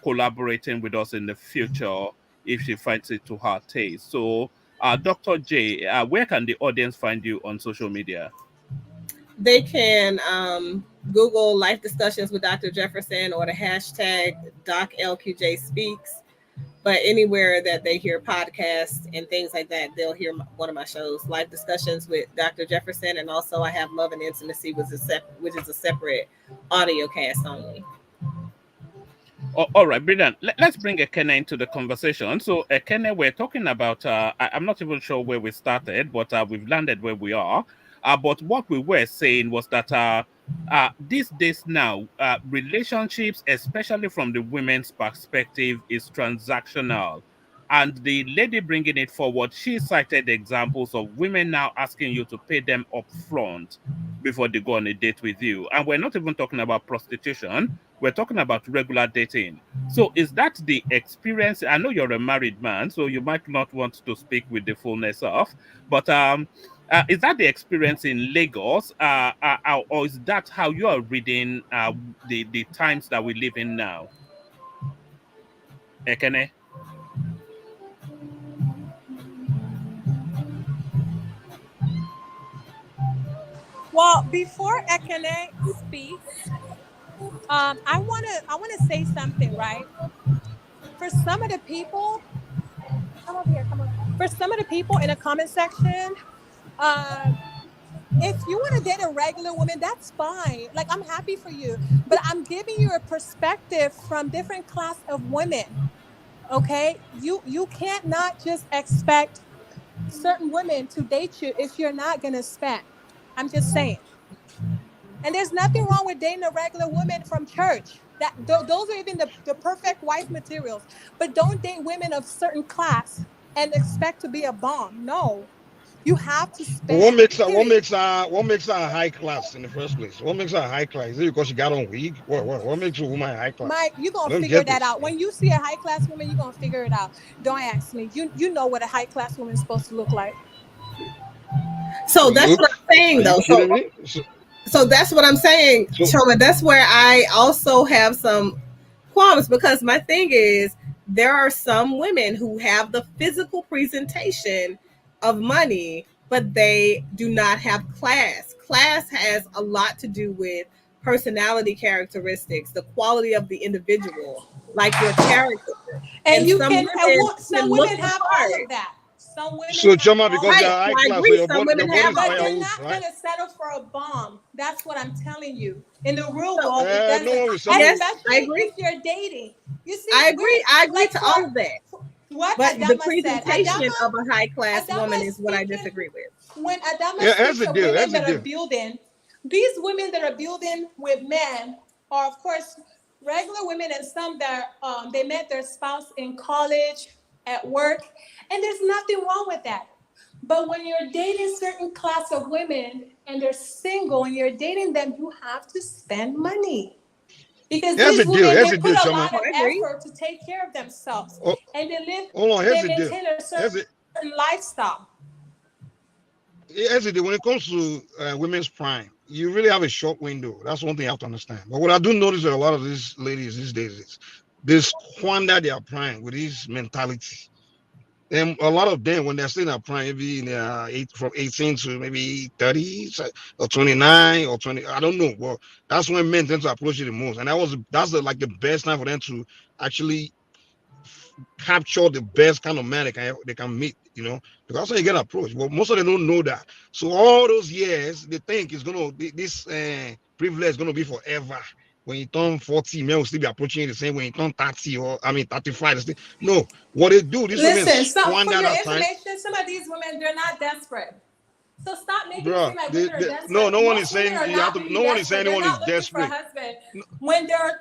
collaborating with us in the future if she finds it to her taste. So, Dr. J, where can the audience find you on social media? They can Google Life Discussions with Dr. Jefferson or the hashtag DocLQJ Speaks. But anywhere that they hear podcasts and things like that, they'll hear one of my shows, Live Discussions with Dr. Jefferson, and also I have Love and Intimacy, which is a separate audio cast only. All right, brilliant. Let's bring Ekene into the conversation. So, Ekene, we're talking about, I'm not even sure where we started, but we've landed where we are. But what we were saying was that these days now, relationships, especially from the women's perspective, is transactional. And the lady bringing it forward, she cited examples of women now asking you to pay them up front before they go on a date with you. And we're not even talking about prostitution. We're talking about regular dating. So is that the experience? I know you're a married man, so you might not want to speak with the fullness of, but is that the experience in Lagos, or is that how you are reading the times that we live in now? Ekene? Well, before Ekene speaks, I wanna say something, right? For some of the people, come over here, come on. For some of the people in the comment section, if you want to date a regular woman, that's fine. Like, I'm happy for you, but I'm giving you a perspective from different class of women. Okay, you can't not just expect certain women to date you if you're not gonna spend. I'm just saying. And there's nothing wrong with dating a regular woman from church. Those are even the perfect wife materials. But don't date women of certain class and expect to be a bomb. No, you have to spend. What makes her high class in the first place? What makes her high class? Is it because she got on wig? What makes a woman high class? Mike, you're gonna figure that out. When you see a high class woman, you're gonna figure it out. Don't ask me. You know what a high class woman is supposed to look like. So that's what I'm saying, though. So that's what I'm saying, Choma. That's where I also have some qualms, because my thing is, there are some women who have the physical presentation of money, but they do not have class. Class has a lot to do with personality characteristics, the quality of the individual, like your character. And you some women have all of that. Some women. So, Choma, because you're high class, so some women have, but they're not going to settle for a bomb. That's what I'm telling you. In the real world, it doesn't. Yes, I agree. If you're dating, you see, I agree to all of that. What but Adama the presentation said, of a high class woman is what I disagree with. When Adama speaks of women that are building, these women that are building with men are, of course, regular women, and some that they met their spouse in college, at work, and there's nothing wrong with that. But when you're dating certain class of women and they're single and you're dating them, you have to spend money. Because these women, they put a lot of effort to take care of themselves. And they maintain a certain lifestyle. When it comes to women's prime, you really have a short window. That's one thing you have to understand. But what I do notice that a lot of these ladies these days is they squander their prime with this mentality. And a lot of them, when they're still in their prime, maybe in their from 18 to maybe 30 or 29 or 20, I don't know. Well, that's when men tend to approach it the most. And that's like the best time for them to actually capture the best kind of man they can meet, you know, because that's how you get approached. Well, most of them don't know that. So all those years, they think it's going to be this privilege is going to be forever. When you turn 40, men will still be approaching you the same. When you turn 30 or 35, no. What they do, these women squander that time. Some of these women, they're not desperate. So stop making it seem like women are desperate. No one is saying you have to. No one is saying anyone is desperate. When there are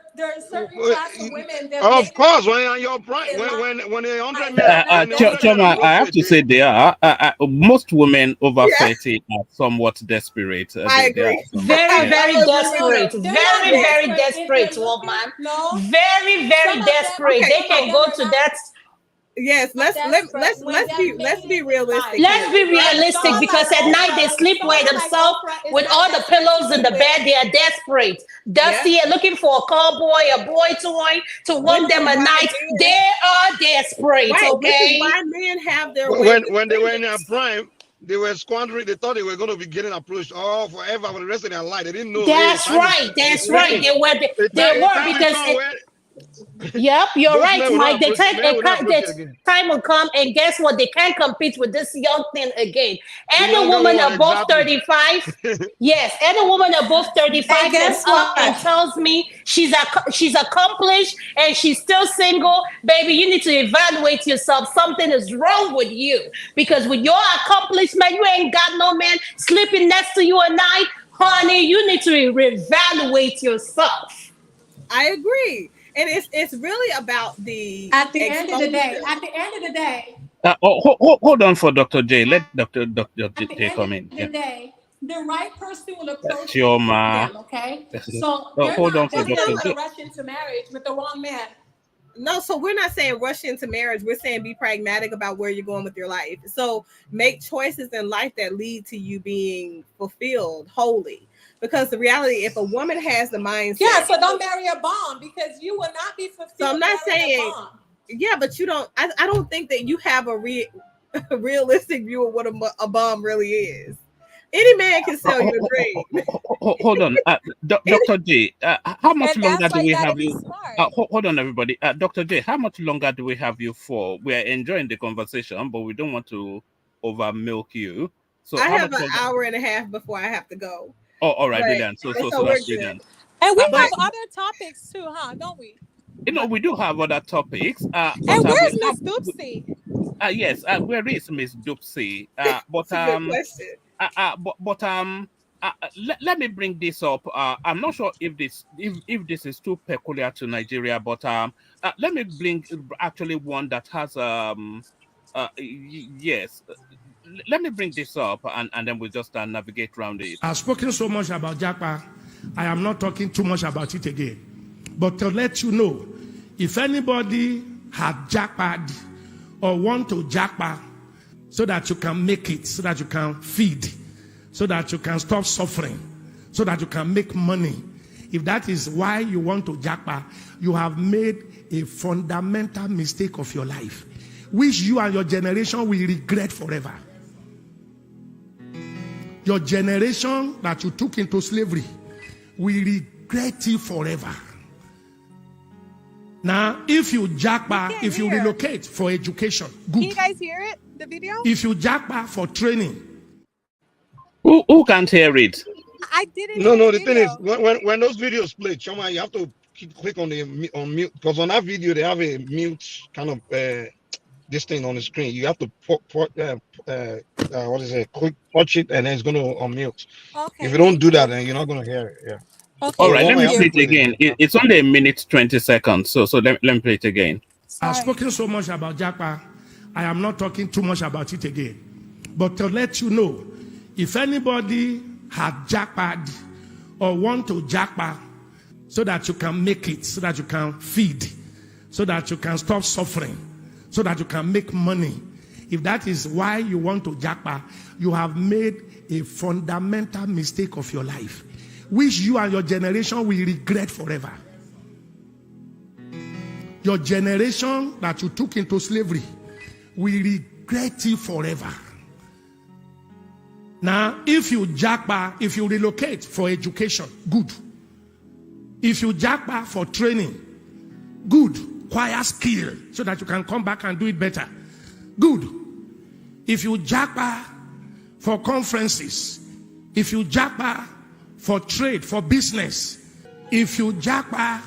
certain class of women. Of course, when you're your prime, when 100 men. Choma, I have to say they are. Most women over 30 are somewhat desperate. I agree. Very desperate. Very desperate, woman. No. Very desperate. They can go to that. Yes, let's be realistic. Let's be realistic, because at night they sleep by themselves with all the pillows in the bed. They are desperate. Dusty are looking for a cowboy, a boy toy to warm them at night. They are desperate. Right, okay. Why men have their when they were in their prime, they were squandering. They thought they were going to be getting approached forever for the rest of their life. They didn't know. That's right. They were because. Yep, you're Those right, men will Mike. not approach, men will not approach you The again. time will come, and guess what? They can't compete with this young thing again. The Any younger woman one, above exactly. 35, yes, any woman above 35 And and guess up and what? tells me she's accomplished and she's still single, baby, you need to evaluate yourself. Something is wrong with you because with your accomplishment, you ain't got no man sleeping next to you at night, honey. You need to reevaluate yourself. I agree. And it's really about the At the end of the day, exposure. at the end of the day, Hold on for Dr. J. Let Dr. at the J end come of in. the Yeah. day, the right person will approach Chioma. them. Okay, so Hold on for they're not Dr. going J. to rush into marriage with the wrong man. No, so we're not saying rush into marriage. We're saying be pragmatic about where you're going with your life. So make choices in life that lead to you being fulfilled wholly. Because the reality, if a woman has the mindset, Yeah, so don't marry a bomb because you will not be fulfilled. so I'm not marrying saying, a bomb. yeah, but you don't. I don't think that you have a realistic view of what a bomb really is. Any man can sell you a dream. Hold on, Dr. J. How much And longer that's do why you we gotta have be you? smart. Hold on, everybody. Dr. J. How much longer do we have you for? We are enjoying the conversation, but we don't want to over milk you. So I how have much an longer? hour and a half before I have to go. Oh, all right, But brilliant. So so we're that's good. brilliant. And we But have other topics too, huh? Don't we? we do have other topics. But And we where's have. Miss Doopsy? Yes. Where is Miss Dupsy? But It's a good question. let me bring this up. I'm not sure if this is too peculiar to Nigeria, but let me bring actually one that has yes. Let me bring this up and then we'll just navigate around it. I've spoken so much about Japa, I am not talking too much about it again. But to let you know, if anybody had jackpad or want to jackpad so that you can make it, so that you can feed, so that you can stop suffering, so that you can make money, if that is why you want to jackpad, you have made a fundamental mistake of your life, which you and your generation will regret forever. Your generation that you took into slavery will regret it forever. Now, if you jackpot, if you relocate for education, good. Can you guys hear it? The video? If you jackpot for training. Who can't hear it? I didn't. No. The thing is, when those videos play, Choma, you have to click on mute because on that video they have a mute kind of this thing on the screen. You have to what is it? Quick watch it, and then it's going to unmute. Okay. If you don't do that, then you're not going to hear it. Yeah. Okay. All right, let me have play to it again. It's only a minute 20 seconds, so let me play it again. I've spoken so much about Japa, I am not talking too much about it again. But to let you know, if anybody had jackpad or want to jackpad so that you can make it, so that you can feed, so that you can stop suffering, so that you can make money, if that is why you want to jackpot, you have made a fundamental mistake of your life, which you and your generation will regret forever. Your generation that you took into slavery will regret it forever. Now, if you jackpot, if you relocate for education, good. If you jackpot for training, good. Acquire skill so that you can come back and do it better, good. If you jackpot for conferences, if you jackpot for trade, for business, if you jackpot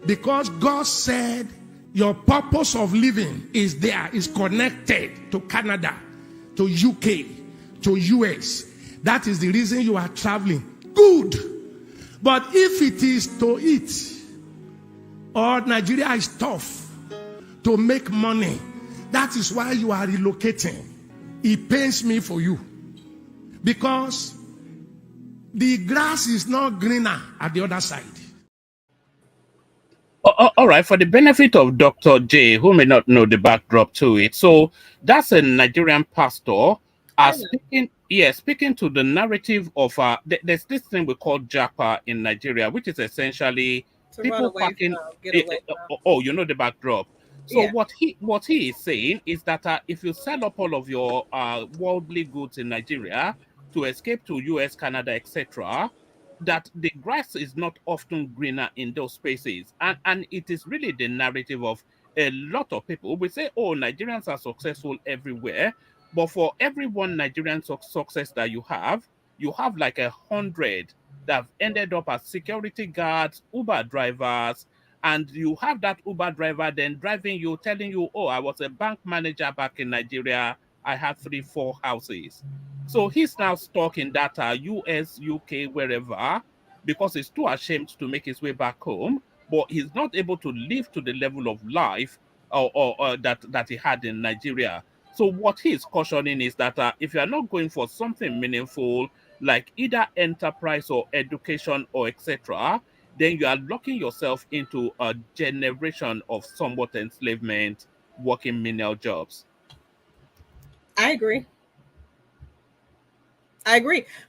because God said your purpose of living is there, is connected to Canada, to UK, to US. That is the reason you are traveling. Good. But if it is to eat, or Nigeria is tough to make money, that is why you are relocating. It pains me for you. Because the grass is not greener at the other side. All right, for the benefit of Dr. J, who may not know the backdrop to it, so that's a Nigerian pastor speaking to the narrative of there's this thing we call Japa in Nigeria, which is essentially people packing. Oh, you know the backdrop. So Yeah. what he is saying is that if you sell up all of your worldly goods in Nigeria to escape to US, Canada, etc., that the grass is not often greener in those spaces. And it is really the narrative of a lot of people. We say, oh, Nigerians are successful everywhere. But for every one Nigerian success that you have like 100 that have ended up as security guards, Uber drivers, and you have that Uber driver then driving you, telling you, oh, I was a bank manager back in Nigeria. I had 3-4 houses. So he's now stuck in that US, UK, wherever, because he's too ashamed to make his way back home, but he's not able to live to the level of life or that he had in Nigeria. So what he's cautioning is that if you are not going for something meaningful, like either enterprise or education or etc., then you are locking yourself into a generation of somewhat enslavement, working menial jobs. I agree.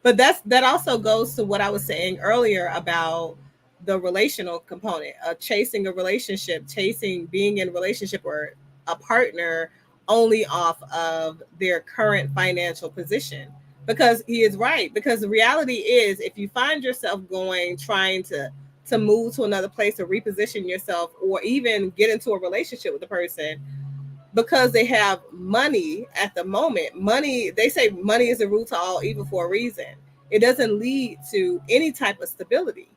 But that also goes to what I was saying earlier about the relational component of chasing a relationship, chasing being in a relationship or a partner only off of their current financial position. Because he is right. Because the reality is, if you find yourself trying to move to another place or reposition yourself, or even get into a relationship with the person, because they have money at the moment. Money, they say money is the root to all evil for a reason. It doesn't lead to any type of stability.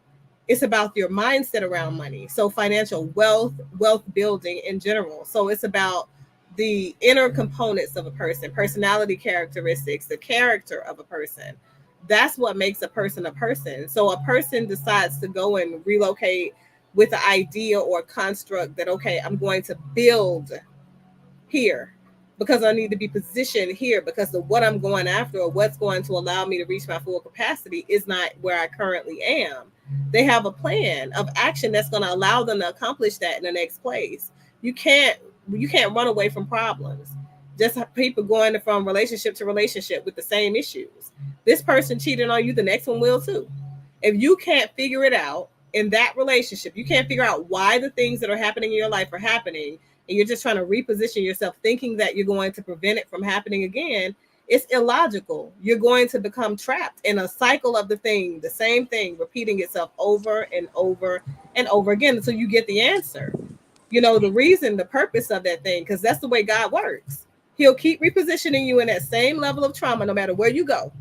It's about your mindset around money. So financial wealth building in general. So it's about the inner components of a person, personality characteristics, the character of a person. That's what makes a person a person. So a person decides to go and relocate with the idea or construct that, okay, I'm going to build here because I need to be positioned here because of what I'm going after or what's going to allow me to reach my full capacity is not where I currently am. They have a plan of action that's going to allow them to accomplish that in the next place. You can't run away from problems. Just people going from relationship to relationship with the same issues. This person cheated on you, the next one will too. If you can't figure it out in that relationship, you can't figure out why the things that are happening in your life are happening, and you're just trying to reposition yourself thinking that you're going to prevent it from happening again, it's illogical. You're going to become trapped in a cycle of the same thing, repeating itself over and over and over again until you get the answer. The reason, the purpose of that thing, because that's the way God works. He'll keep repositioning you in that same level of trauma no matter where you go.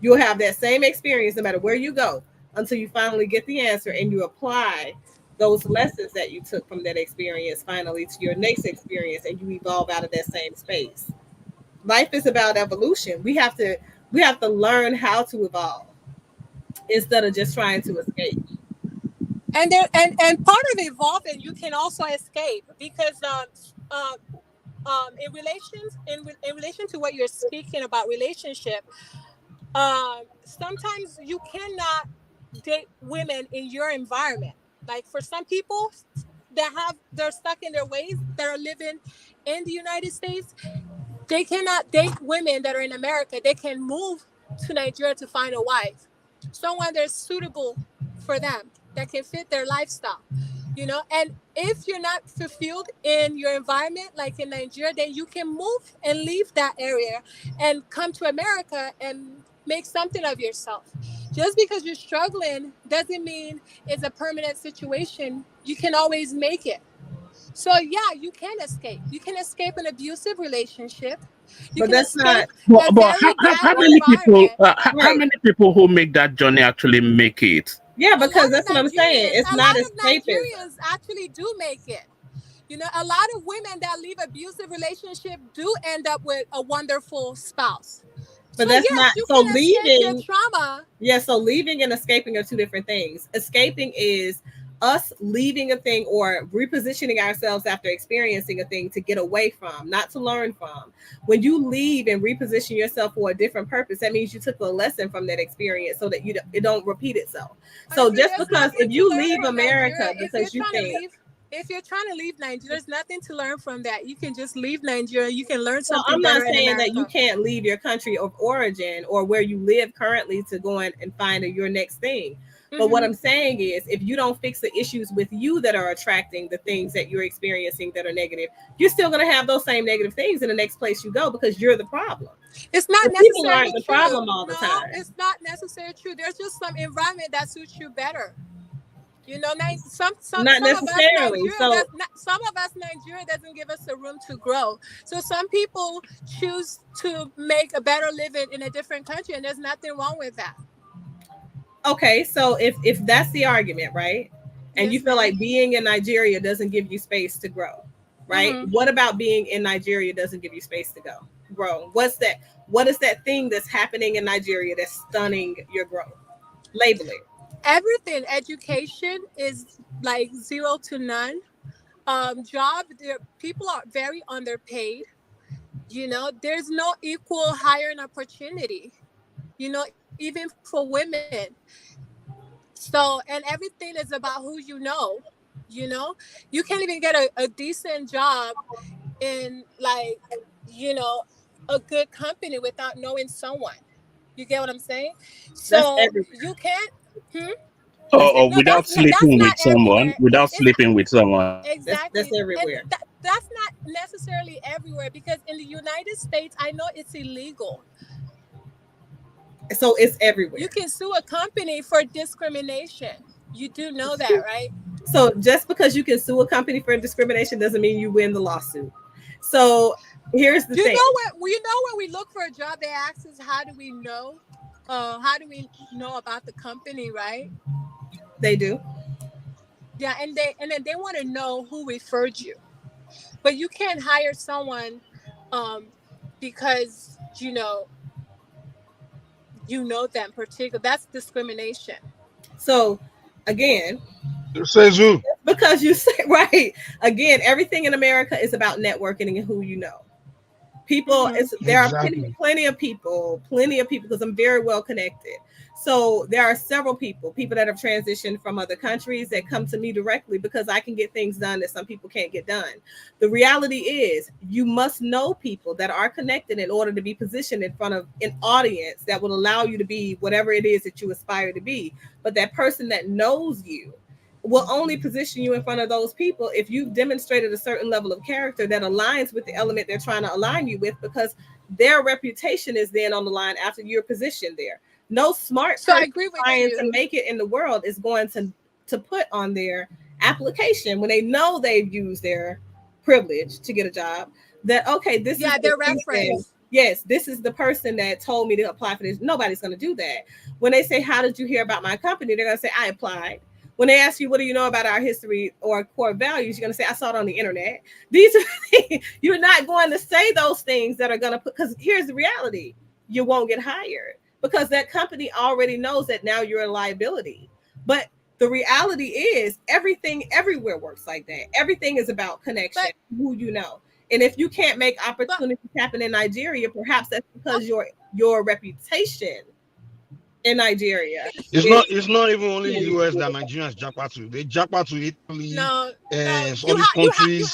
You'll have that same experience no matter where you go until you finally get the answer and you apply those lessons that you took from that experience finally to your next experience, and you evolve out of that same space. Life is about evolution. We have to learn how to evolve instead of just trying to escape. And part of evolving, you can also escape because in relation to what you're speaking about relationship, sometimes you cannot date women in your environment. Like for some people they're stuck in their ways, that are living in the United States, they cannot date women that are in America. They can move to Nigeria to find a wife, someone that's suitable for them, that can fit their lifestyle, and if you're not fulfilled in your environment, like in Nigeria, then you can move and leave that area and come to America and make something of yourself. Just because you're struggling doesn't mean it's a permanent situation. You can always make it. So yeah, you can escape. You can escape an abusive relationship. You But can that's escape not. a But very how bad many people environment. how many people who make that journey actually make it? Yeah, A lot because of that's what I'm saying. It's not escapism. Nigerians actually do make it. A lot of women that leave abusive relationship do end up with a wonderful spouse. But So that's yes, not you so can escape your leaving. trauma. Yeah, so leaving and escaping are two different things. Escaping is us leaving a thing or repositioning ourselves after experiencing a thing to get away from, not to learn from. When you leave and reposition yourself for a different purpose, that means you took a lesson from that experience so that it don't repeat itself. So just There's because nothing if to you learn leave from America Nigeria. because you think, If you're trying to leave Nigeria, there's nothing to learn from that. You can just leave Nigeria. You can learn so something I'm not better in saying that you America. can't leave your country of origin or where you live currently to go in and find your next thing. But what I'm saying is, if you don't fix the issues with you that are attracting the things that you're experiencing that are negative, you're still going to have those same negative things in the next place you go because you're the problem. It's not People necessarily aren't the true. problem all the No, time. it's not necessarily true. There's just some environment that suits you better. You know, Not some of us necessarily. Nigeria some of us Nigeria doesn't give us the room to grow. So some people choose to make a better living in a different country, and there's nothing wrong with that. Okay, so if that's the argument, right? And Yes, you feel ma'am. like being in Nigeria doesn't give you space to grow, right? What about being in Nigeria doesn't give you space to grow? What is that thing that's happening in Nigeria that's stunning your growth? Label it. Everything. Education is like 0 to none. Job, people are very underpaid. You know, there's no equal hiring opportunity, you know, even for women. So, and everything is about who you know. You know, you can't even get a decent job in, like, you know, a good company without knowing someone. You get what I'm saying? That's So everywhere. you can't. Or No, without that's sleeping not with someone, everywhere. without It's sleeping with someone. exactly, That's and everywhere. that's not necessarily everywhere, because in the United States, I know it's illegal. So it's everywhere. You can sue a company for discrimination. You do know that, right? So just because you can sue a company for discrimination doesn't mean you win the lawsuit. So here's the thing. You know when we look for a job, they ask us, how do we know about the company, right? They do. Yeah, and then they want to know who referred you. But you can't hire someone because you know them particular. That's discrimination. So again, Says who? because you say right again, everything in America is about networking and who you know. People, there are plenty of people because I'm very well connected. So there are several people that have transitioned from other countries that come to me directly because I can get things done that some people can't get done. The reality is you must know people that are connected in order to be positioned in front of an audience that will allow you to be whatever it is that you aspire to be. But that person that knows you will only position you in front of those people if you've demonstrated a certain level of character that aligns with the element they're trying to align you with, because their reputation is then on the line after you're positioned there. No smart person trying to make it in the world is going to put on their application when they know they've used their privilege to get a job that, okay, this is their reference. Yes, this is the person that told me to apply for this. Nobody's going to do that. When they say, how did you hear about my company? They're going to say, I applied. When they ask you, what do you know about our history or core values? You're going to say, I saw it on the internet. These are things, you're not going to say those things that are going to put, because here's the reality. You won't get hired because that company already knows that now you're a liability. But the reality is everything everywhere works like that. Everything is about connection, who you know. And if you can't make opportunities happen in Nigeria, perhaps that's because your reputation in Nigeria. It's not even only US that Nigerians jackpot to. They jackpot to Italy and all these countries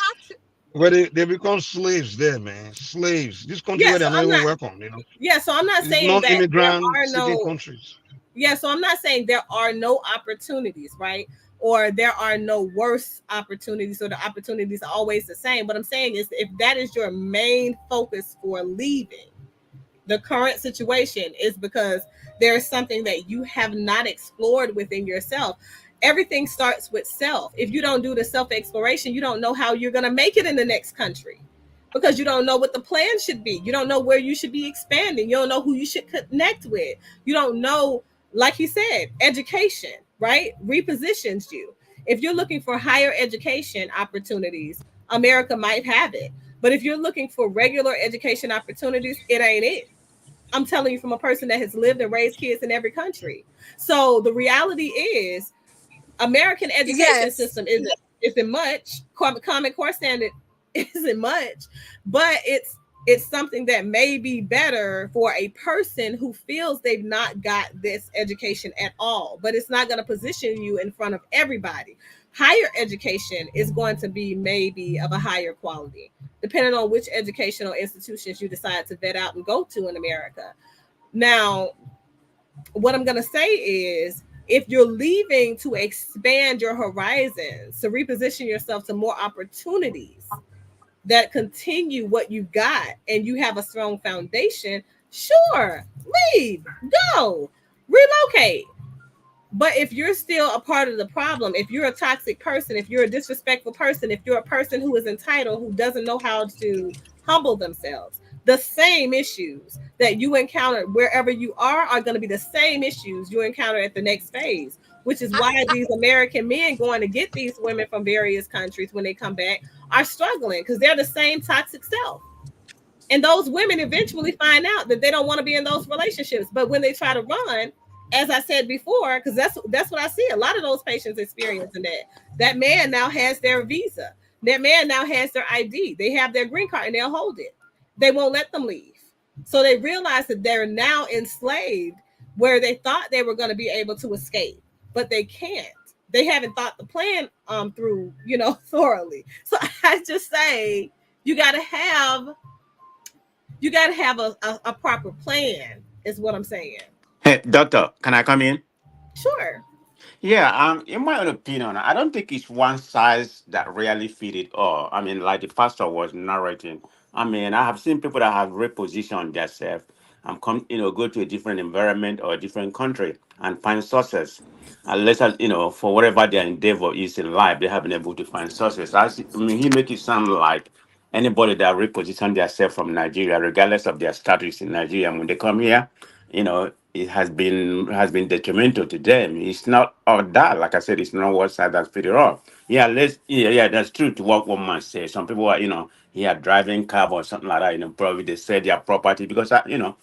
where they become slaves there, man. Slaves. This country where they're not even welcome, you know. Yeah, so I'm not saying that there are no countries. Yeah, so I'm not saying there are no opportunities, right? Or there are no worse opportunities, or the opportunities are always the same. What I'm saying is, if that is your main focus for leaving the current situation, is because there's something that you have not explored within yourself. Everything starts with self. If you don't do the self exploration, you don't know how you're going to make it in the next country, because you don't know what the plan should be. You don't know where you should be expanding. You don't know who you should connect with. You don't know, like he said, education, right? Repositions you. If you're looking for higher education opportunities, America might have it. But if you're looking for regular education opportunities, it ain't it. I'm telling you from a person that has lived and raised kids in every country. So the reality is, American education system isn't much. Common Core standard isn't much, but it's something that may be better for a person who feels they've not got this education at all. But it's not going to position you in front of everybody. Higher education is going to be maybe of a higher quality, depending on which educational institutions you decide to vet out and go to in America. Now, what I'm going to say is, If you're leaving to expand your horizons, to reposition yourself to more opportunities that continue what you've got, and you have a strong foundation, sure, leave, go, relocate. But if you're still a part of the problem, if you're a toxic person, if you're a disrespectful person, if you're a person who is entitled, who doesn't know how to humble themselves, the same issues that you encounter wherever you are going to be the same issues you encounter at the next phase, which is why these American men going to get these women from various countries when they come back are struggling, because they're the same toxic self. And those women eventually find out that they don't want to be in those relationships. But when they try to run, as I said before, because that's what I see a lot of those patients experiencing, that man now has their visa. That man now has their ID. They have their green card and they'll hold it. They won't let them leave. So they realize that they're now enslaved where they thought they were going to be able to escape, but they can't. They haven't thought the plan through, thoroughly. So I just say you got to have a proper plan, is what I'm saying. Hey, doctor, can I come in? Sure. Yeah, in my own opinion, I don't think it's one size that really fit it all. I mean, like the pastor was narrating. I mean, I have seen people that have repositioned themselves and go to a different environment or a different country and find success. Unless, for whatever their endeavor is in life, they have been able to find success. He make it sound like anybody that reposition themselves from Nigeria, regardless of their status in Nigeria, when they come here, it has been detrimental to them. It's not all that. Like I said, it's not one side that's pretty rough. Yeah, that's true to what one man says. Some people are, driving car or something like that, probably they sell their property because I know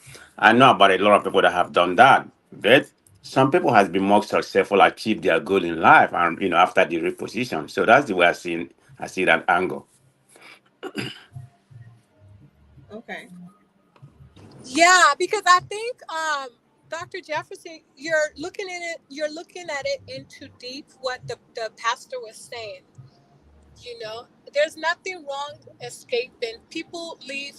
about a lot of people that have done that. But some people has been more successful, achieve their goal in life, and after the reposition. So that's the way I see that angle. Okay. Yeah, because I think Dr. Jefferson, you're looking at it into deep what the pastor was saying. There's nothing wrong escaping. People leave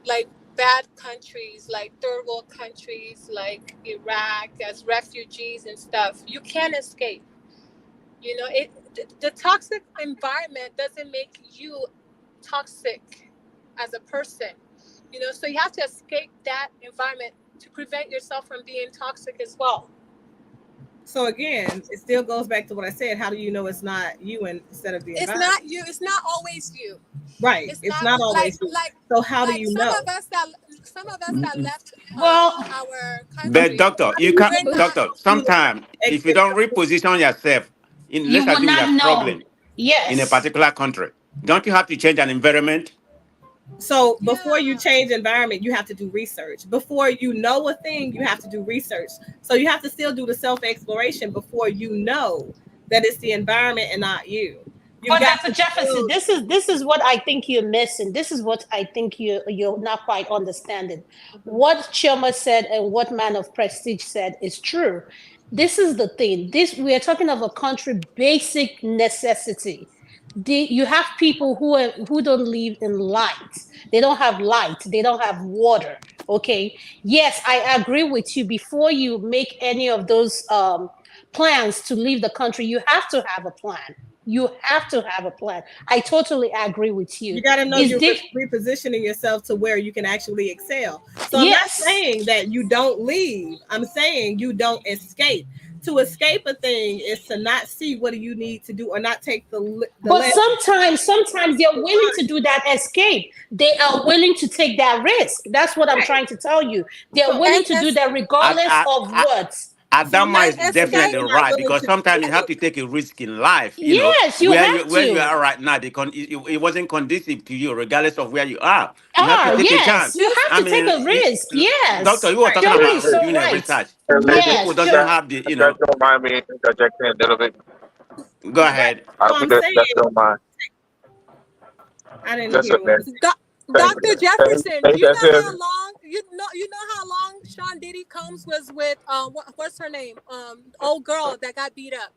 like bad countries, like third world countries, like Iraq, as refugees and stuff. You can't escape. The toxic environment doesn't make you toxic as a person. So you have to escape that environment to prevent yourself from being toxic as well. So again, it still goes back to what I said. How do you know it's not you instead of the It's environment? not you. It's not always you. Right. It's not always you. So how do you know? Some of us that left Well, our But country, doctor, you can we're not. doctor. Sometimes if you don't reposition yourself, you let's will assume you are not know. struggling in a Yes. particular country, don't you have to change an environment? So before you Yeah. change environment, you have to do research. Before you know a thing, you have to do research. So you have to still do the self-exploration before you know that it's the environment and not you. You've But got Dr. to Jefferson, still, this is what I think you're missing. This is what I think you're not quite understanding. What Chioma said and what Man of Prestige said is true. This is the thing. This we are talking of a country basic necessity. You have people who don't live in light. They don't have light. They don't have water. Okay. Yes, I agree with you. Before you make any of those plans to leave the country, you have to have a plan. You have to have a plan. I totally agree with you. you got to know Is you're diff repositioning yourself to where you can actually excel. So I'm not Yes. saying that you don't leave. I'm saying you don't escape. To escape a thing is to not see what you need to do or not take the But less. sometimes they're willing to do that escape. They are willing to take that risk. That's what I'm Right. trying to tell you. They're So willing And to do that Ad, regardless ad, of ad, what. so I'm Adama not is and saying that definitely escape. you're not right willing because to do sometimes you have it. to take a risk in life. Yes, you have Where you to. are right now, it wasn't conducive to you, regardless of where you are. You have to Ah, take a yes, chance. you have I to take mean, a risk. doctor, Yes. you were Right. talking Chioma about is so doing a right. research. Some Yes. people doesn't have the, If that don't mind me interjecting a little bit, go Right. ahead. I So hope I'm that saying that don't mind. I didn't Just a hear what minute. was. Thank you. Dr. Jefferson, Ain't that good? you know how long Sean Diddy Combs was with what's her name? Old girl that got beat up.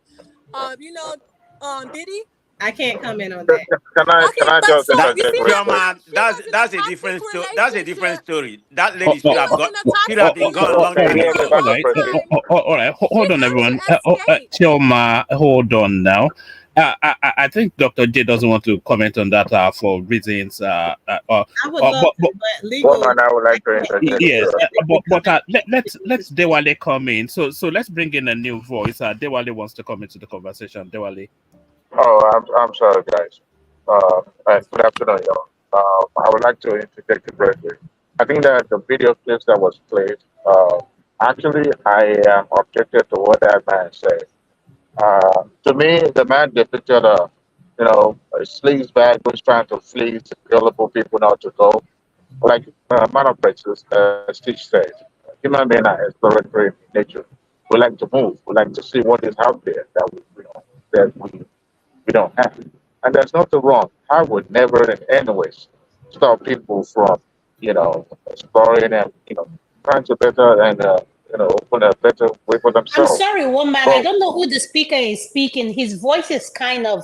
You know, Diddy? I can't comment on Can that. Okay, can I but just so That you see interject how real quick? Chioma, she was in a that's a toxic different story. That's a different relationship. story. That Oh, lady She should have was gone. in a Should have toxic been gone a So long can you time hear me, relationship ago. for all Madam some right, President? time. all right. She Hold on, had everyone. to escape. Chioma, hold on now. I think Dr. J doesn't want to comment on that for reasons. I would love But to, but One legal, man I would I like to can't interject really yes, here. but comment on let's Dewale come in. So let's bring in a new voice. Dewale wants to come into the conversation. Dewale. Oh, I'm sorry, guys. And good afternoon, y'all. I would like to interject briefly. I think that the video clips that was played, actually, I am objected to what that man said. To me, the man depicted a sleaze bag who's trying to fleece gullible people not to go. Like man of practice, Stitch said, human beings are exploratory in nature. We like to move. We like to see what is out there that we don't have. And there's nothing wrong. I would never, in any ways, stop people from, exploring and trying to better and open a better way for I'm themselves. sorry, woman. I But don't know who the speaker is speaking. His voice is kind of,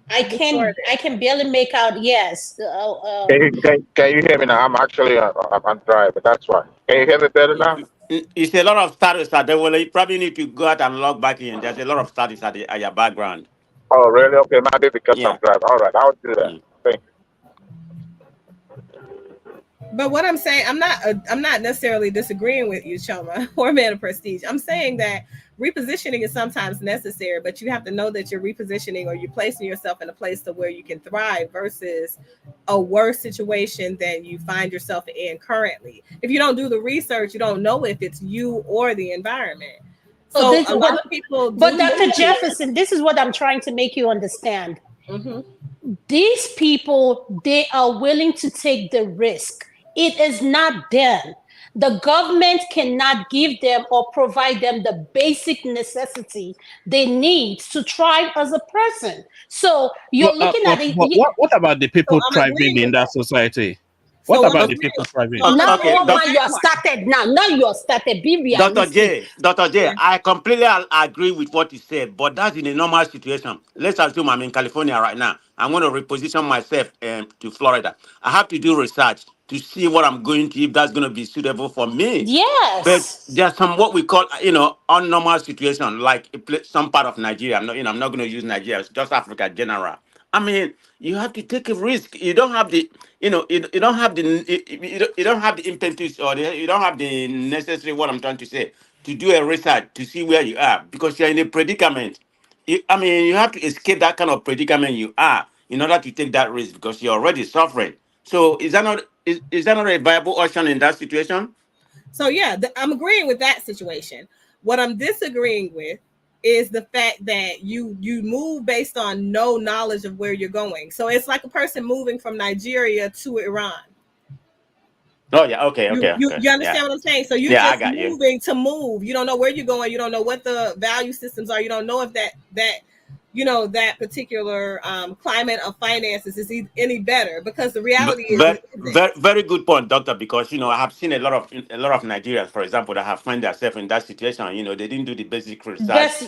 distorted. I can barely make out. Yes. can you hear me now? I'm actually I'm driving. That's why. Can you hear me better now? It's a lot of status at the well. You probably need to go out and log back in. There's a lot of status at your background. Oh, really? Okay, maybe because I'm Yeah. driving. All right, I'll do that. Mm. Thank But what I'm saying, I'm not necessarily disagreeing with you, Choma, or Man of Prestige. I'm saying that repositioning is sometimes necessary, but you have to know that you're repositioning or you're placing yourself in a place to where you can thrive versus a worse situation than you find yourself in currently. If you don't do the research, you don't know if it's you or the environment. So So this, a lot of people but do Dr. move here. Jefferson, this is what I'm trying to make you understand. Mhm. These people, they are willing to take the risk. It is not them. The government cannot give them or provide them the basic necessity they need to thrive as a person. So you're looking at it. What about the So people I'm thriving agreeing in with that that. society? So What what I'm about the saying, people so thriving? I'm Now, Okay, agreeing with woman, that you are part. started now. Now you are started. Be realistic. Dr. J, Yeah. I completely agree with what you said, but that's in a normal situation. Let's assume I'm in California right now. I'm going to reposition myself to Florida. I have to do research to see what I'm going to, if that's going to be suitable for me. But Yes. there's some what we call, unnormal situation, like some part of Nigeria. I'm not going to use Nigeria, it's just Africa general. I mean, you have to take a risk. You don't have the, you don't have the, you don't have the impetus or you don't have the necessary. What I'm trying to say, to do a research to see where you are because you're in a predicament. I mean, you have to escape that kind of predicament you are in order to take that risk because you're already suffering. So is that not a viable option in that situation? So yeah, I'm agreeing with that situation. What I'm disagreeing with is the fact that you move based on no knowledge of where you're going. So it's like a person moving from Nigeria to Iran. Oh yeah, okay, You okay, you okay. you Yeah. understand what I'm saying? So you're Yeah, I just got you. moving to move. You don't know where you're going. You don't know what the value systems are. You don't know if that particular climate of finances is any better because the reality is Very, it isn't. very, very good point, doctor. Because I have seen a lot of Nigerians, for example, that have found themselves in that situation. They didn't do the basic research. That's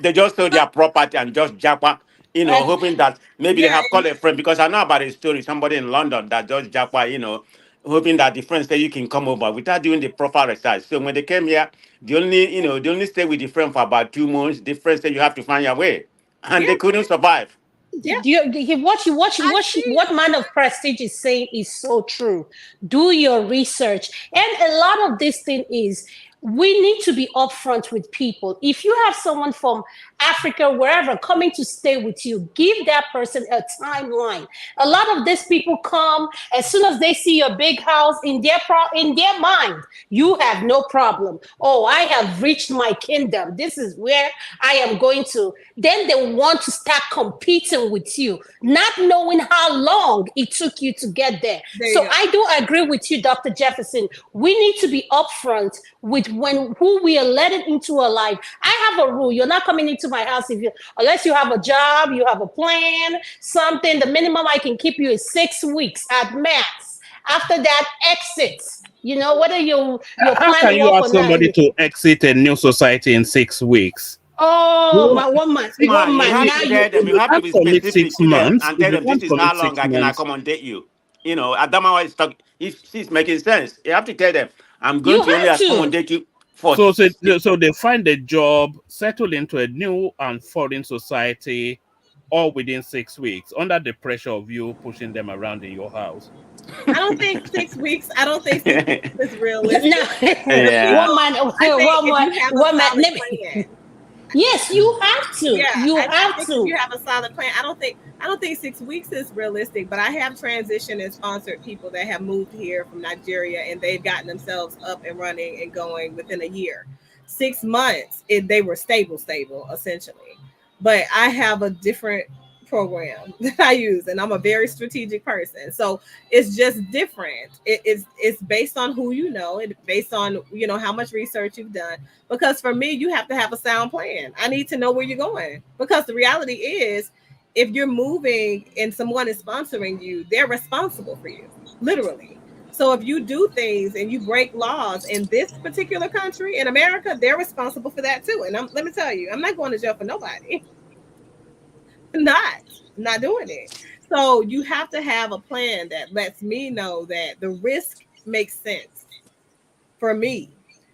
They just sold their property and just japa. and Hoping that maybe they Yeah, have called a friend because I know about a story. Somebody in London that just japa. Hoping that the friend say you can come over without doing the proper research. So when they came here, they only stay with the friend for about 2 months. The friend said you have to find your way, and yeah, they couldn't survive. yeah. I see. what man of prestige is saying is so true. Do your research. And a lot of this thing is we need to be upfront with people. If you have someone from Africa, wherever, coming to stay with you, give that person a timeline. A lot of these people come as soon as they see your big house in their mind. You have no problem. Oh, I have reached my kingdom. This is where I am going to. Then they want to start competing with you, not knowing how long it took you to get there. There you So go. I do agree with you, Dr. Jefferson. We need to be upfront with who we are letting into our life. I have a rule. You're not coming into my house unless you have a job, you have a plan, something. The minimum I can keep you is 6 weeks at max. After that, exits. Whether your How plan can you work ask or not. somebody to exit a new society in 6 weeks? Oh, You my 1 month. Come 1 on, you month. have Now to you tell them. You have to can't be commit specific 6 to them months. and If tell you them this can't is commit how long six I can months, accommodate you. You know, Adamawa is talking. If she's making sense, you have to tell them, I'm going you to only have to. accommodate you for. so they find a job, settle into a new and foreign society, all within 6 weeks, under the pressure of you pushing them around in your house. I don't think 6 weeks. I don't think 6 weeks is realistic No, for Yeah. 1 month. people. I think if you have a 1 month. solid plan, Yes, you have to. yeah, You I have think if to. you have a solid plan, I don't think 6 weeks is realistic, but I have transitioned and sponsored people that have moved here from Nigeria and they've gotten themselves up and running and going within a year. 6 months, they were stable essentially. But I have a different program that I use, and I'm a very strategic person. So it's just different. It's based on who you know, it's based on how much research you've done, because for me, you have to have a sound plan. I need to know where you're going, because the reality is, if you're moving and someone is sponsoring you, they're responsible for you, literally. So if you do things and you break laws in this particular country, in America, they're responsible for that too. And let me tell you, I'm not going to jail for nobody. not not doing it. So you have to have a plan that lets me know that the risk makes sense for me.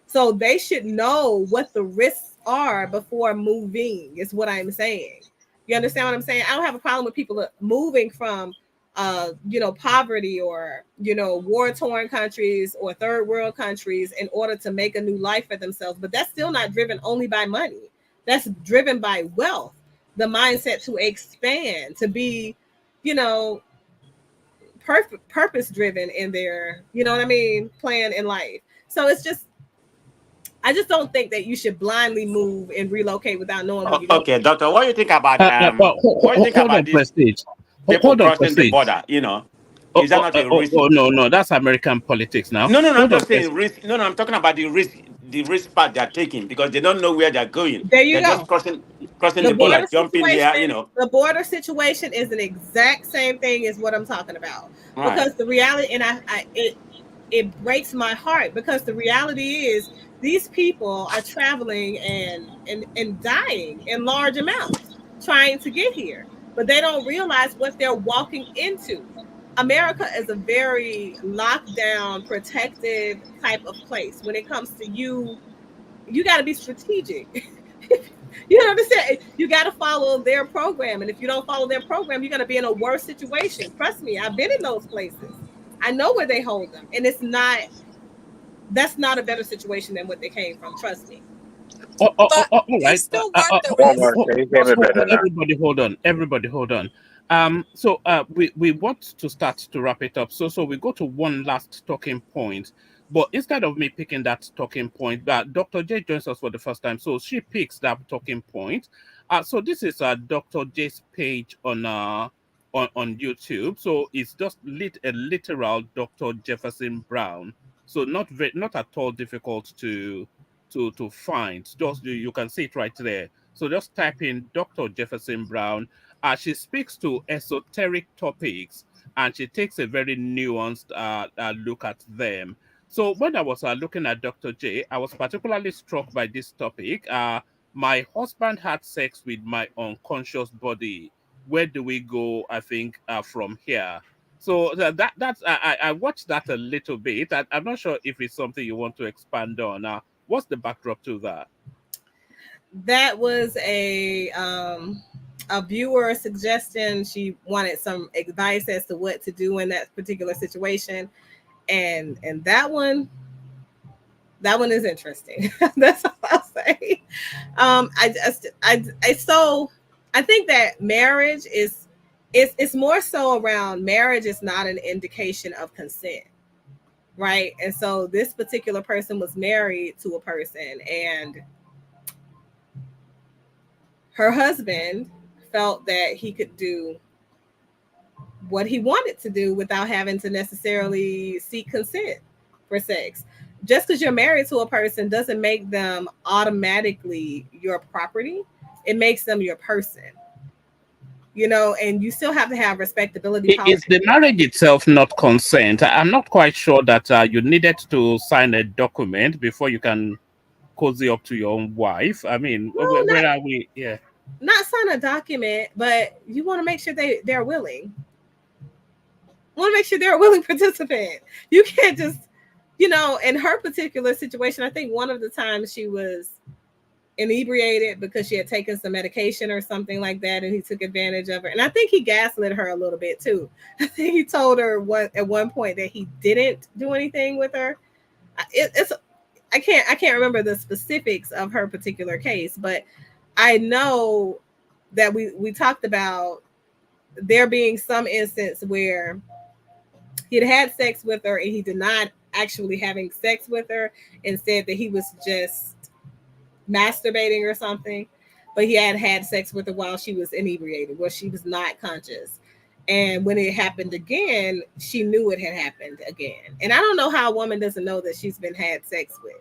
So they should know what the risks are before moving, is what I'm saying. You understand what I'm saying? I don't have a problem with people moving from poverty, or war-torn countries or third world countries, in order to make a new life for themselves. But that's still not driven only by money. That's driven by wealth, the mindset to expand, to be, you know, purpose driven in their, plan in life. So I just don't think that you should blindly move and relocate without knowing where you're going. Okay, doctor, what do you think about what do you think Hold about on, these Prestige. people Hold on, crossing the Prestige. border? Is that not a risk? No, that's American politics now. No, I'm Hold on, just saying risk. No, I'm talking about the risk part they're taking, because they don't know where they're going. There you They're just go. crossing The the border, border jumping here, situation, the border situation is an exact same thing as what I'm talking about. Right. Because the reality, and it breaks my heart, because the reality is, these people are traveling and dying in large amounts trying to get here, but they don't realize what they're walking into. America is a very locked down, protective type of place. When it comes to you got to be strategic. You know what I'm saying? You got to follow their program, and if you don't follow their program, you're going to be in a worse situation. Trust me, I've been in those places. I know where they hold them, and that's not a better situation than what they came from. Trust me. But all right. it's still worth the One risk. more. Can you hear me better now? Everybody hold on. Everybody hold on. So we want to start to wrap it up. So we go to one last talking point. But instead of me picking that talking point, Dr. J joins us for the first time. So she picks that talking point. So this is Dr. J's page on YouTube. So it's just a literal Dr. Jefferson Brown. So not at all difficult to find. Just you can see it right there. So just type in Dr. Jefferson Brown. She speaks to esoteric topics, and she takes a very nuanced look at them. So when I was looking at Dr. J, I was particularly struck by this topic. My husband had sex with my unconscious body. Where do we go? I think from here. So I watched that a little bit. I'm not sure if it's something you want to expand on. What's the backdrop to that? That was a viewer suggestion. She wanted some advice as to what to do in that particular situation, and that one is interesting. That's all I'll say. I think that marriage is, it's more so around, marriage is not an indication of consent, right? And so this particular person was married to a person, and her husband felt that he could do what he wanted to do without having to necessarily seek consent for sex. Just because you're married to a person doesn't make them automatically your property. It makes them your person, and you still have to have respectability Is policy. the marriage itself not consent? I'm not quite sure that you needed to sign a document before you can cozy up to your own wife. I mean, No, where are we? Yeah. Not sign a document, but you want to make sure they're willing. Want to make sure they're a willing participant. You can't just, in her particular situation, I think one of the times she was inebriated because she had taken some medication or something like that, and he took advantage of her. And I think he gaslit her a little bit too. I think he told her at one point that he didn't do anything with her. I can't remember the specifics of her particular case, but I know that we talked about there being some instance where he'd had sex with her and he denied actually having sex with her and said that he was just masturbating or something, but he had sex with her while she was inebriated, where she was not conscious. And when it happened again, she knew it had happened again. And I don't know how a woman doesn't know that she's been had sex with.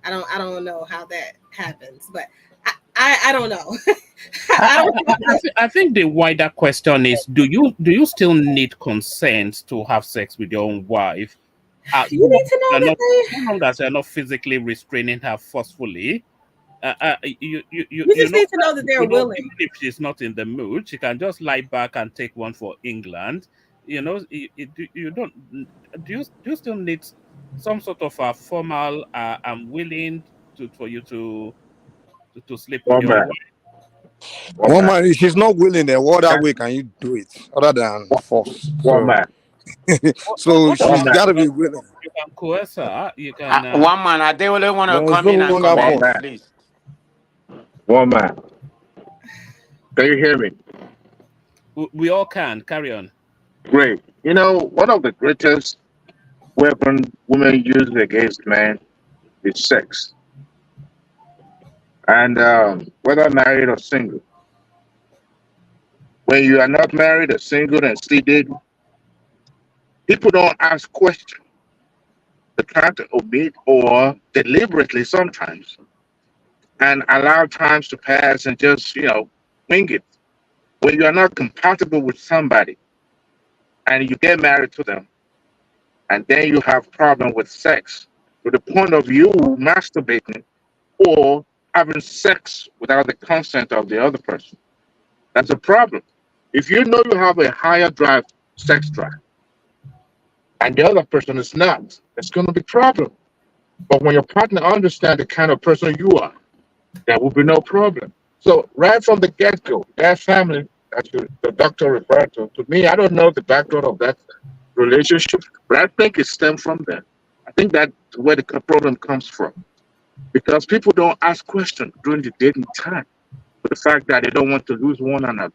I don't know how that happens, but I don't know. I think the wider question is: Do you still need consent to have sex with your own wife? You need to know that as long as you're not physically restraining her forcefully. You just need to know that they're willing. Even if she's not in the mood, she can just lie back and take one for England. You don't. Do you still need some sort of a formal? I'm willing for you to sleep with your wife. One man, if she's not willing, then what other way can you do it other than force? So she's got to be willing. You can coerce her. You can. One man, I they only want to come in and comment, please. One man. Can you hear me? We all can. Carry on. Great. One of the greatest weapons women use against men is sex. And whether married or single. When you are not married or single and still dating, people don't ask questions. They try to omit or deliberately sometimes and allow times to pass and just, wing it. When you are not compatible with somebody and you get married to them, and then you have problem with sex to the point of you masturbating or having sex without the consent of the other person. That's a problem. If you know you have a higher drive, sex drive, and the other person is not, it's going to be a problem. But when your partner understands the kind of person you are, there will be no problem. So right from the get-go, that family that the doctor referred to me, I don't know the background of that relationship, but I think it stems from that. I think that's where the problem comes from. Because people don't ask questions during the dating time. But the fact that they don't want to lose one another.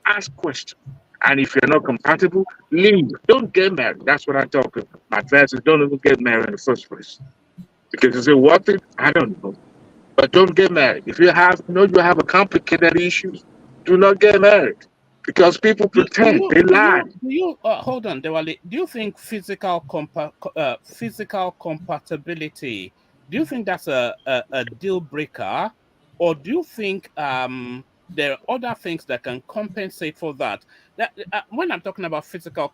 Ask questions. And if you're not compatible, leave. Don't get married. That's what I tell people. My advice is don't even get married in the first place. Because you say, what? I don't know. But don't get married. If you have a complicated issues, do not get married. Because people pretend, they lie. Hold on, Dewale. Do you think physical compatibility, do you think that's a deal breaker? Or do you think there are other things that can compensate for that? When I'm talking about physical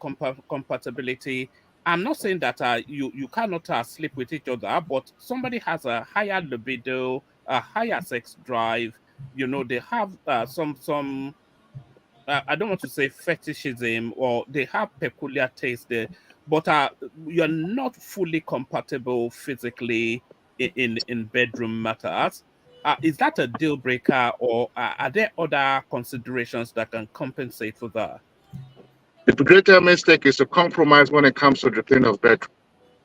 compatibility, I'm not saying that you cannot sleep with each other, but somebody has a higher libido, a higher sex drive. They have some. I don't want to say fetishism, or they have peculiar taste there, but you're not fully compatible physically in bedroom matters. Is that a deal breaker, or are there other considerations that can compensate for that? The greater mistake is to compromise when it comes to the thing of bedroom.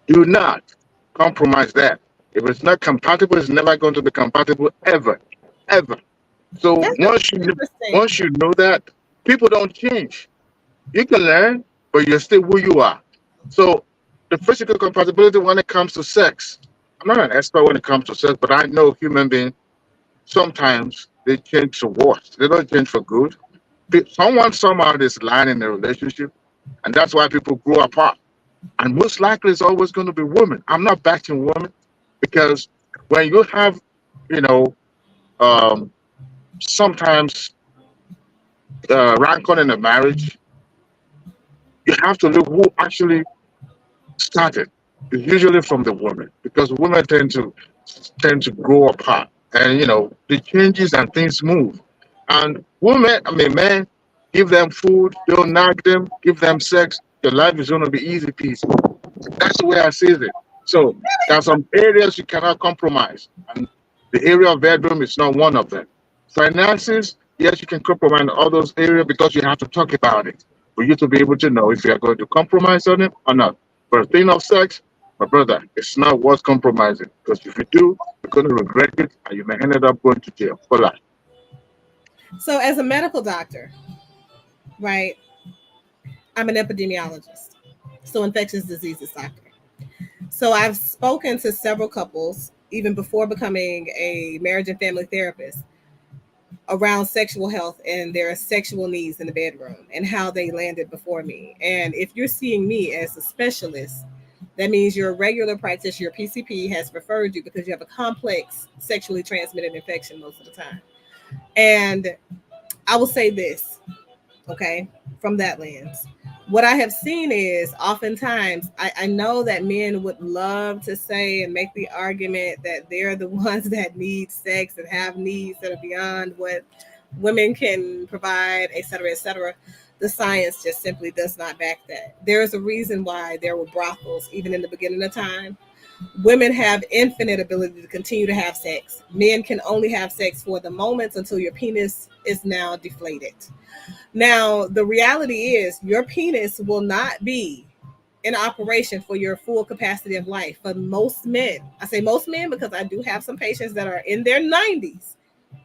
Do not compromise that. If it's not compatible, it's never going to be compatible ever. So once you know that, people don't change. You can learn, but you're still who you are. So the physical compatibility when it comes to sex, I'm not an expert when it comes to sex, but I know human beings, sometimes they change for worse. They don't change for good. Someone somehow is lying in a relationship, and that's why people grow apart. And most likely it's always going to be women. I'm not bashing women, because when you have, sometimes rancor in a marriage, you have to look who actually started. is usually from the women, because women tend to grow apart, and the changes and things move. And women, I mean men, give them food, don't nag them, give them sex, your life is going to be easy peasy. That's the way I see it. So there are some areas you cannot compromise, and the area of bedroom is not one of them. Finances, yes, you can compromise in all those areas because you have to talk about it for you to be able to know if you are going to compromise on it or not. But the thing of sex, my brother, it's not worth compromising, because if you do, you're going to regret it and you may end up going to jail for life. So, as a medical doctor, right, I'm an epidemiologist, so infectious diseases doctor. So I've spoken to several couples, even before becoming a marriage and family therapist, around sexual health and their sexual needs in the bedroom and how they landed before me. And if you're seeing me as a specialist, that means your regular practitioner, your PCP, has referred you because you have a complex sexually transmitted infection most of the time. And I will say this, okay, from that lens. What I have seen is oftentimes I know that men would love to say and make the argument that they're the ones that need sex and have needs that are beyond what women can provide, et cetera, et cetera. The science just simply does not back that. There is a reason why there were brothels even in the beginning of time. Women have infinite ability to continue to have sex. Men can only have sex for the moments until your penis is now deflated. Now, the reality is your penis will not be in operation for your full capacity of life. For most men, I say most men because I do have some patients that are in their 90s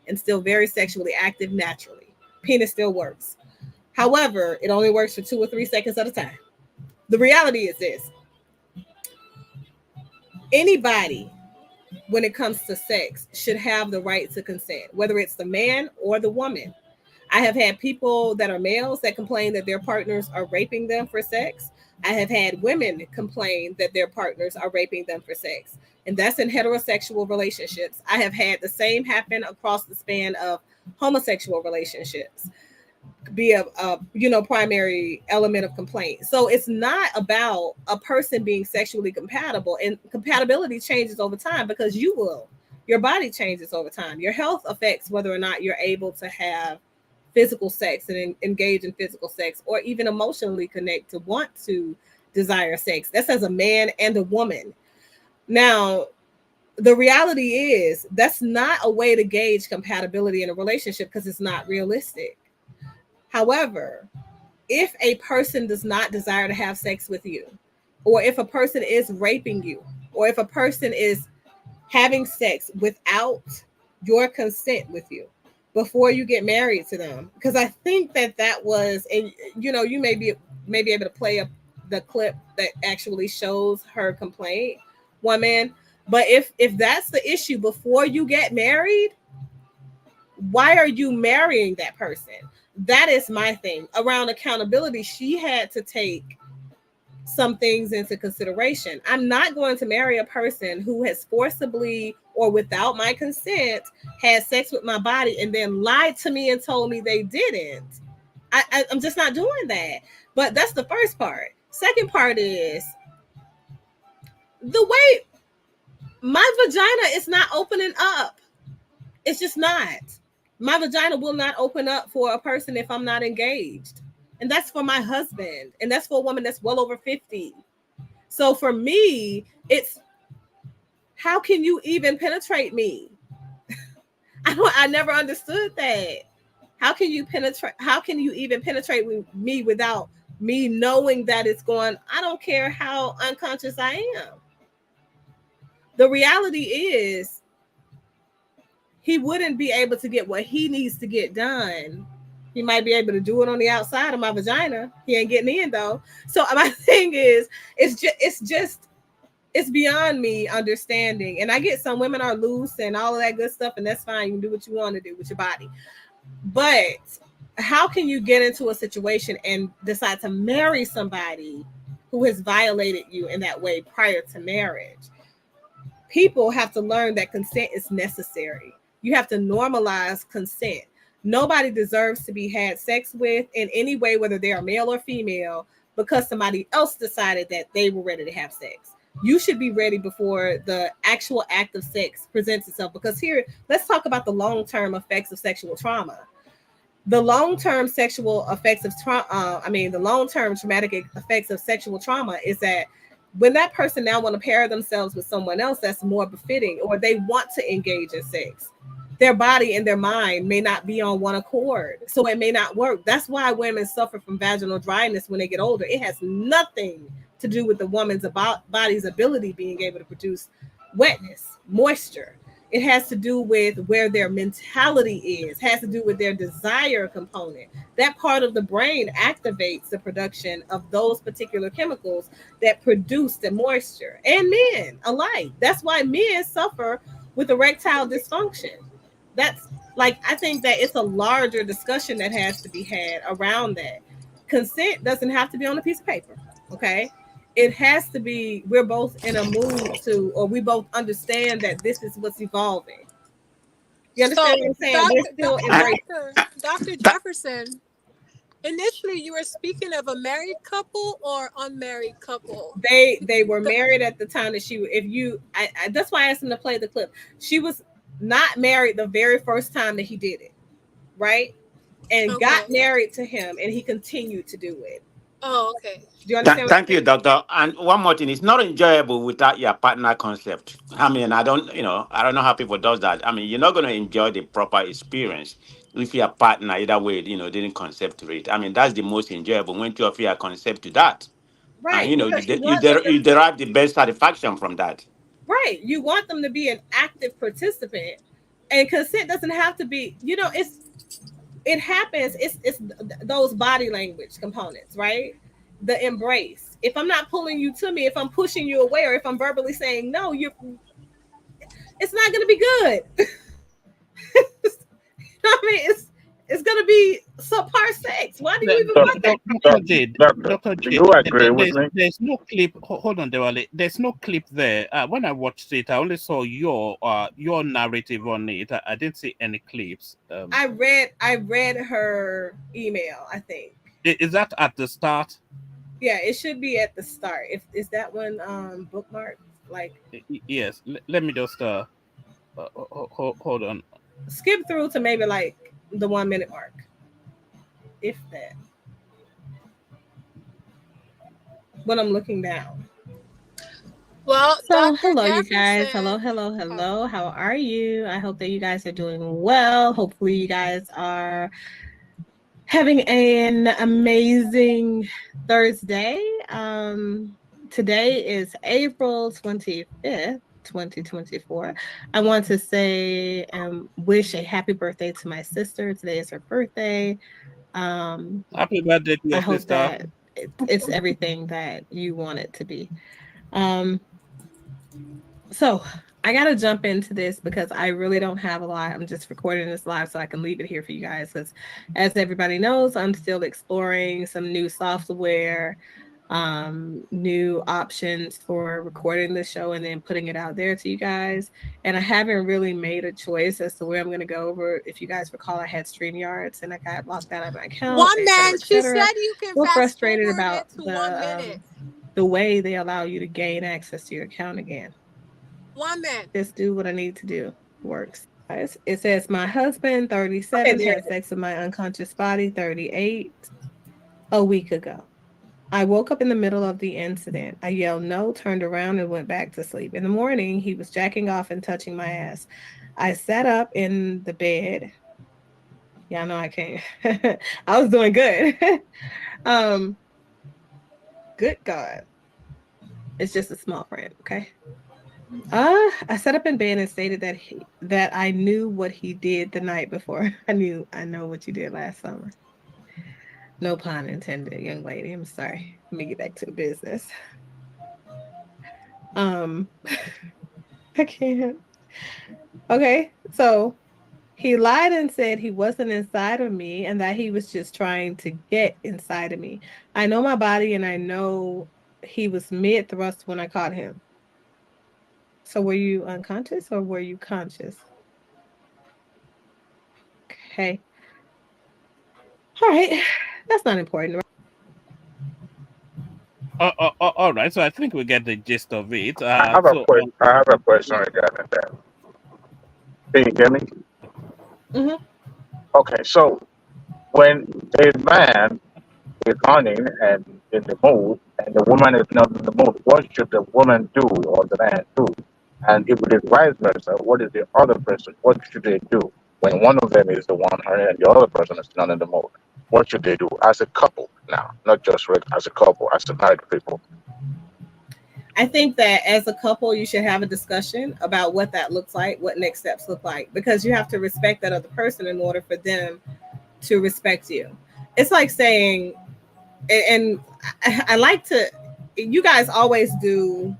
and still very sexually active naturally. Penis still works. However, it only works for 2 or 3 seconds at a time. The reality is this. Anybody, when it comes to sex, should have the right to consent, whether it's the man or the woman. I have had people that are males that complain that their partners are raping them for sex. I have had women complain that their partners are raping them for sex. And that's in heterosexual relationships. I have had the same happen across the span of homosexual relationships, be a primary element of complaint. So it's not about a person being sexually compatible, and compatibility changes over time because your body changes over time. Your health affects whether or not you're able to have physical sex and engage in physical sex, or even emotionally connect to want to desire sex. That's as a man and a woman. Now, the reality is that's not a way to gauge compatibility in a relationship because it's not realistic. However, if a person does not desire to have sex with you, or if a person is raping you, or if a person is having sex without your consent with you before you get married to them, because I think that was, and you may be able to play up the clip that actually shows her complaint, woman. But if that's the issue before you get married, why are you marrying that person? That is my thing around accountability. She had to take some things into consideration. I'm not going to marry a person who has forcibly or without my consent had sex with my body and then lied to me and told me they didn't. I'm just not doing that. But that's the first part. Second part is the way my vagina is not opening up. It's just not. My vagina will not open up for a person if I'm not engaged. And that's for my husband. And that's for a woman that's well over 50. So for me, it's how can you even penetrate me? I never understood that. How can you even penetrate me without me knowing that it's going? I don't care how unconscious I am. The reality is he wouldn't be able to get what he needs to get done. He might be able to do it on the outside of my vagina. He ain't getting in though. So my thing is, it's beyond me understanding. And I get some women are loose and all of that good stuff, and that's fine. You can do what you want to do with your body. But how can you get into a situation and decide to marry somebody who has violated you in that way prior to marriage? People have to learn that consent is necessary. You have to normalize consent. Nobody deserves to be had sex with in any way, whether they are male or female, because somebody else decided that they were ready to have sex. You should be ready before the actual act of sex presents itself. Because here, let's talk about the long-term effects of sexual trauma. The long-term sexual effects of trauma, the long-term traumatic effects of sexual trauma is that when that person now want to pair themselves with someone else that's more befitting, or they want to engage in sex, their body and their mind may not be on one accord, so it may not work. That's why women suffer from vaginal dryness when they get older. It has nothing to do with the woman's body's ability being able to produce wetness, moisture. It has to do with where their mentality is, has to do with their desire component. That part of the brain activates the production of those particular chemicals that produce the moisture, and men alike. That's why men suffer with erectile dysfunction. That's like, I think that it's a larger discussion that has to be had around that. Consent doesn't have to be on a piece of paper, okay? It has to be, we're both in a mood to, or we both understand that this is what's evolving. You understand So, what I'm saying? We're still embracing. Dr. Jefferson, initially you were speaking of a married couple or unmarried couple. They were married at the time that she, if you, I that's why I asked him to play the clip. She was not married the very first time that he did it, right? And got married to him, and he continued to do it. Oh, okay. Do you understand? Thank you, doctor. And one more thing, it's not enjoyable without your partner concept. I mean, I don't know how people does that. I mean, you're not going to enjoy the proper experience if your partner, either way, didn't concept to it. I mean, that's the most enjoyable when two of you are concept to that. And, Right, because you you want them you to, derive the best satisfaction from that. right. You want them to be an active participant, and consent doesn't have to be. It happens. It's those body language components, right? The embrace. If I'm not pulling you to me, if I'm pushing you away, or if I'm verbally saying no, it's not going to be good. I mean, it's going to be subpar sex. Why do you even want that? Dr. Do J, you agree with me? there's no clip. Hold on, Dewale. There's no clip there. When I watched it, I only saw your narrative on it. I didn't see any clips. I read her email, I think. Is that at the start? Yeah, it should be at the start. If is that one bookmark? Like, Yes. Let me just hold on. skip through to maybe like the 1 minute mark, if that. When I'm looking down. Well, so Dr. hello, you Jefferson. guys. Hello. How are you? I hope that you guys are doing well. Hopefully, you guys are having an amazing Thursday. Today is April 25th. 2024. I want to say and wish a happy birthday to my sister. Today is her birthday. Happy birthday to your I hope sister. that it's everything that you want it to be. So I gotta jump into this because I really don't have a lot. I'm just recording this live so I can leave it here for you guys. Because as everybody knows, I'm still exploring some new software, new options for recording the show and then putting it out there to you guys. And I haven't really made a choice as to where I'm gonna go over. If you guys recall, I had StreamYards and I got locked out of my account. One man, she said you can We're fast frustrated forward about it to 1 minute. the way they allow you to gain access to your account again. 1 minute. Just do what I need to do. Works. It says my husband, 37, had sex with my unconscious body, 38, a week ago. I woke up in the middle of the incident. I yelled no, turned around, and went back to sleep. In the morning, he was jacking off and touching my ass. I sat up in the bed. Y'all know I can't. I was doing good. Good God. It's just a small print, okay? I sat up in bed and stated that I knew what he did the night before. I know what you did last summer. No pun intended, young lady. I'm sorry. Let me get back to the business. I can't. Okay, so he lied and said he wasn't inside of me and that he was just trying to get inside of me. I know my body and I know he was mid-thrust when I caught him. So were you unconscious or were you conscious? Okay. All right. That's not important. All right, so I think we get the gist of it. I have a I have a question regarding that. Can you hear me? Mm-hmm. Okay, so when a man is earning and in the mood, and the woman is not in the mood, what should the woman do or the man do? And if it is vice versa, what is the other person? What should they do when one of them is the one earning and the other person is not in the mood? What should they do as a couple now, not just as a couple, as a married people? I think that as a couple, you should have a discussion about what that looks like, what next steps look like, because you have to respect that other person in order for them to respect you. It's like saying, and I like to, you guys always do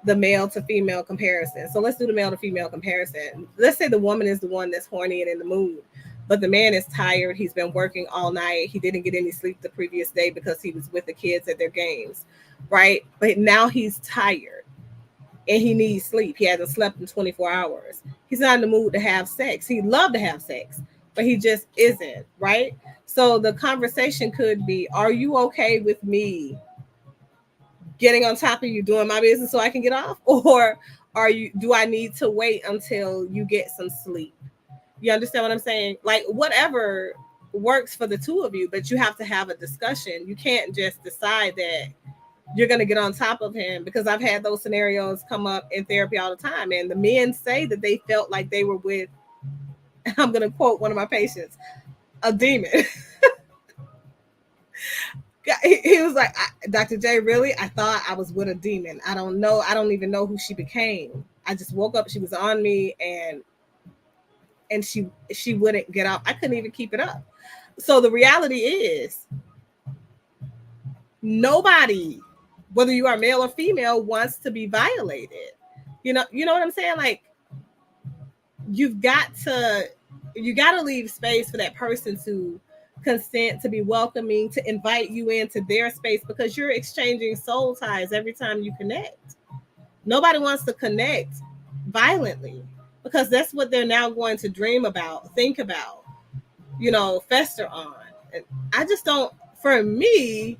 the male to female comparison. So let's do the male to female comparison. Let's say the woman is the one that's horny and in the mood, but the man is tired. He's been working all night. He didn't get any sleep the previous day because he was with the kids at their games, right? But now he's tired and he needs sleep. He hasn't slept in 24 hours. He's not in the mood to have sex. He'd love to have sex, but he just isn't, right? So the conversation could be, are you okay with me getting on top of you, doing my business so I can get off? Or do I need to wait until you get some sleep? You understand what I'm saying? Like, whatever works for the two of you, but you have to have a discussion. You can't just decide that you're going to get on top of him, because I've had those scenarios come up in therapy all the time. And the men say that they felt like they were with, I'm going to quote one of my patients, a demon. He was like, Dr. J, really? I thought I was with a demon. I don't know. I don't even know who she became. I just woke up. She was on me and she wouldn't get off. I couldn't even keep it up. So the reality is, nobody, whether you are male or female, wants to be violated. You know what I'm saying? Like, you got to leave space for that person to consent, to be welcoming, to invite you into their space, because you're exchanging soul ties every time you connect. Nobody wants to connect violently, because that's what they're now going to dream about, think about, fester on. And I just don't, for me,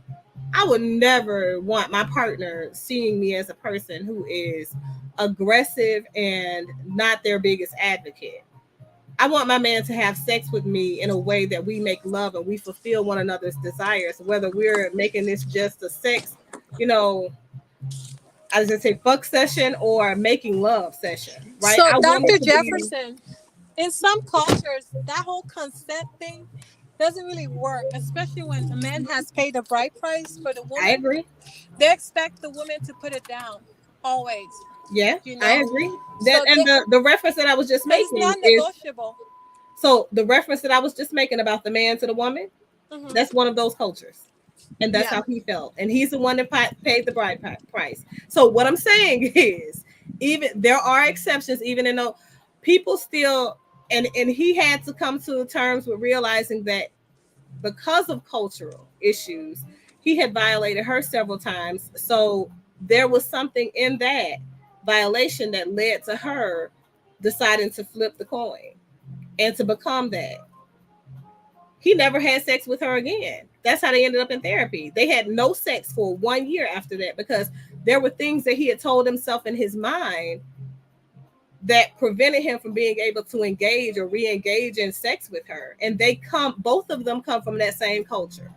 I would never want my partner seeing me as a person who is aggressive and not their biggest advocate. I want my man to have sex with me in a way that we make love and we fulfill one another's desires, whether we're making this just a sex, I was gonna say fuck session or making love session, right? So, I want Dr. it to be. Jefferson, in some cultures, that whole consent thing doesn't really work, especially when a man has paid a bride price for the woman. I agree. They expect the woman to put it down always. Yeah, I agree. The reference that I was just making is non-negotiable. So the reference that I was just making about the man to the woman, that's one of those cultures. And that's how he felt. And he's the one that paid the bride price. So what I'm saying is, even there are exceptions, even in though people still, and he had to come to terms with realizing that because of cultural issues, he had violated her several times. So there was something in that violation that led to her deciding to flip the coin and to become that. He never had sex with her again. That's how they ended up in therapy. They had no sex for 1 year after that, because there were things that he had told himself in his mind that prevented him from being able to engage or re-engage in sex with her. And both of them come from that same culture.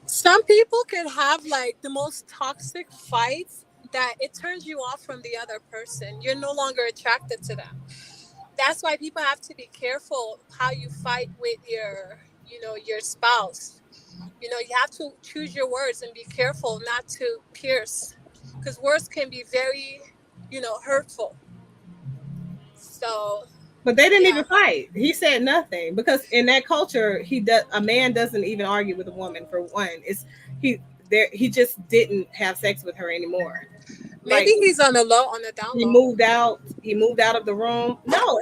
Some people can have like the most toxic fights that it turns you off from the other person. You're no longer attracted to them. That's why people have to be careful how you fight with your spouse. You have to choose your words and be careful not to pierce, because words can be very, hurtful. So, but they didn't even fight. He said nothing, because in that culture, a man doesn't even argue with a woman. For one, he just didn't have sex with her anymore. Maybe he's on the down low. He moved out of the room. No,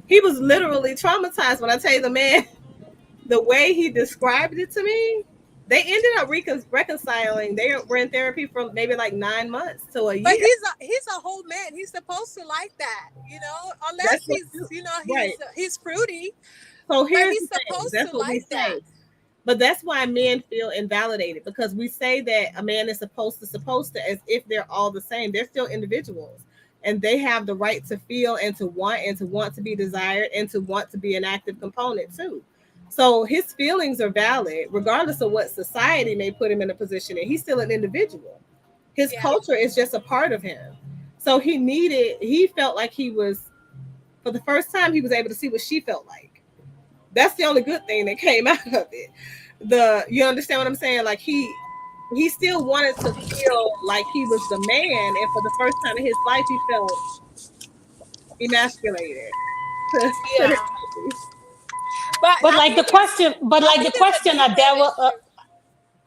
he was literally traumatized. When I tell you, the man, the way he described it to me, they ended up reconciling. They were in therapy for maybe like 9 months to a year. But he's a whole man. He's supposed to like that, unless he's fruity. So he's supposed to like that. But that's why men feel invalidated, because we say that a man is supposed to, as if they're all the same. They're still individuals, and they have the right to feel and to want to be desired and to want to be an active component too. So his feelings are valid, regardless of what society may put him in a position in. He's still an individual. His culture is just a part of him. So he felt like he was, for the first time, he was able to see what she felt like. That's the only good thing that came out of it. You understand what I'm saying? Like he still wanted to feel like he was the man, and for the first time in his life, he felt emasculated. Yeah. But like the question, Adele.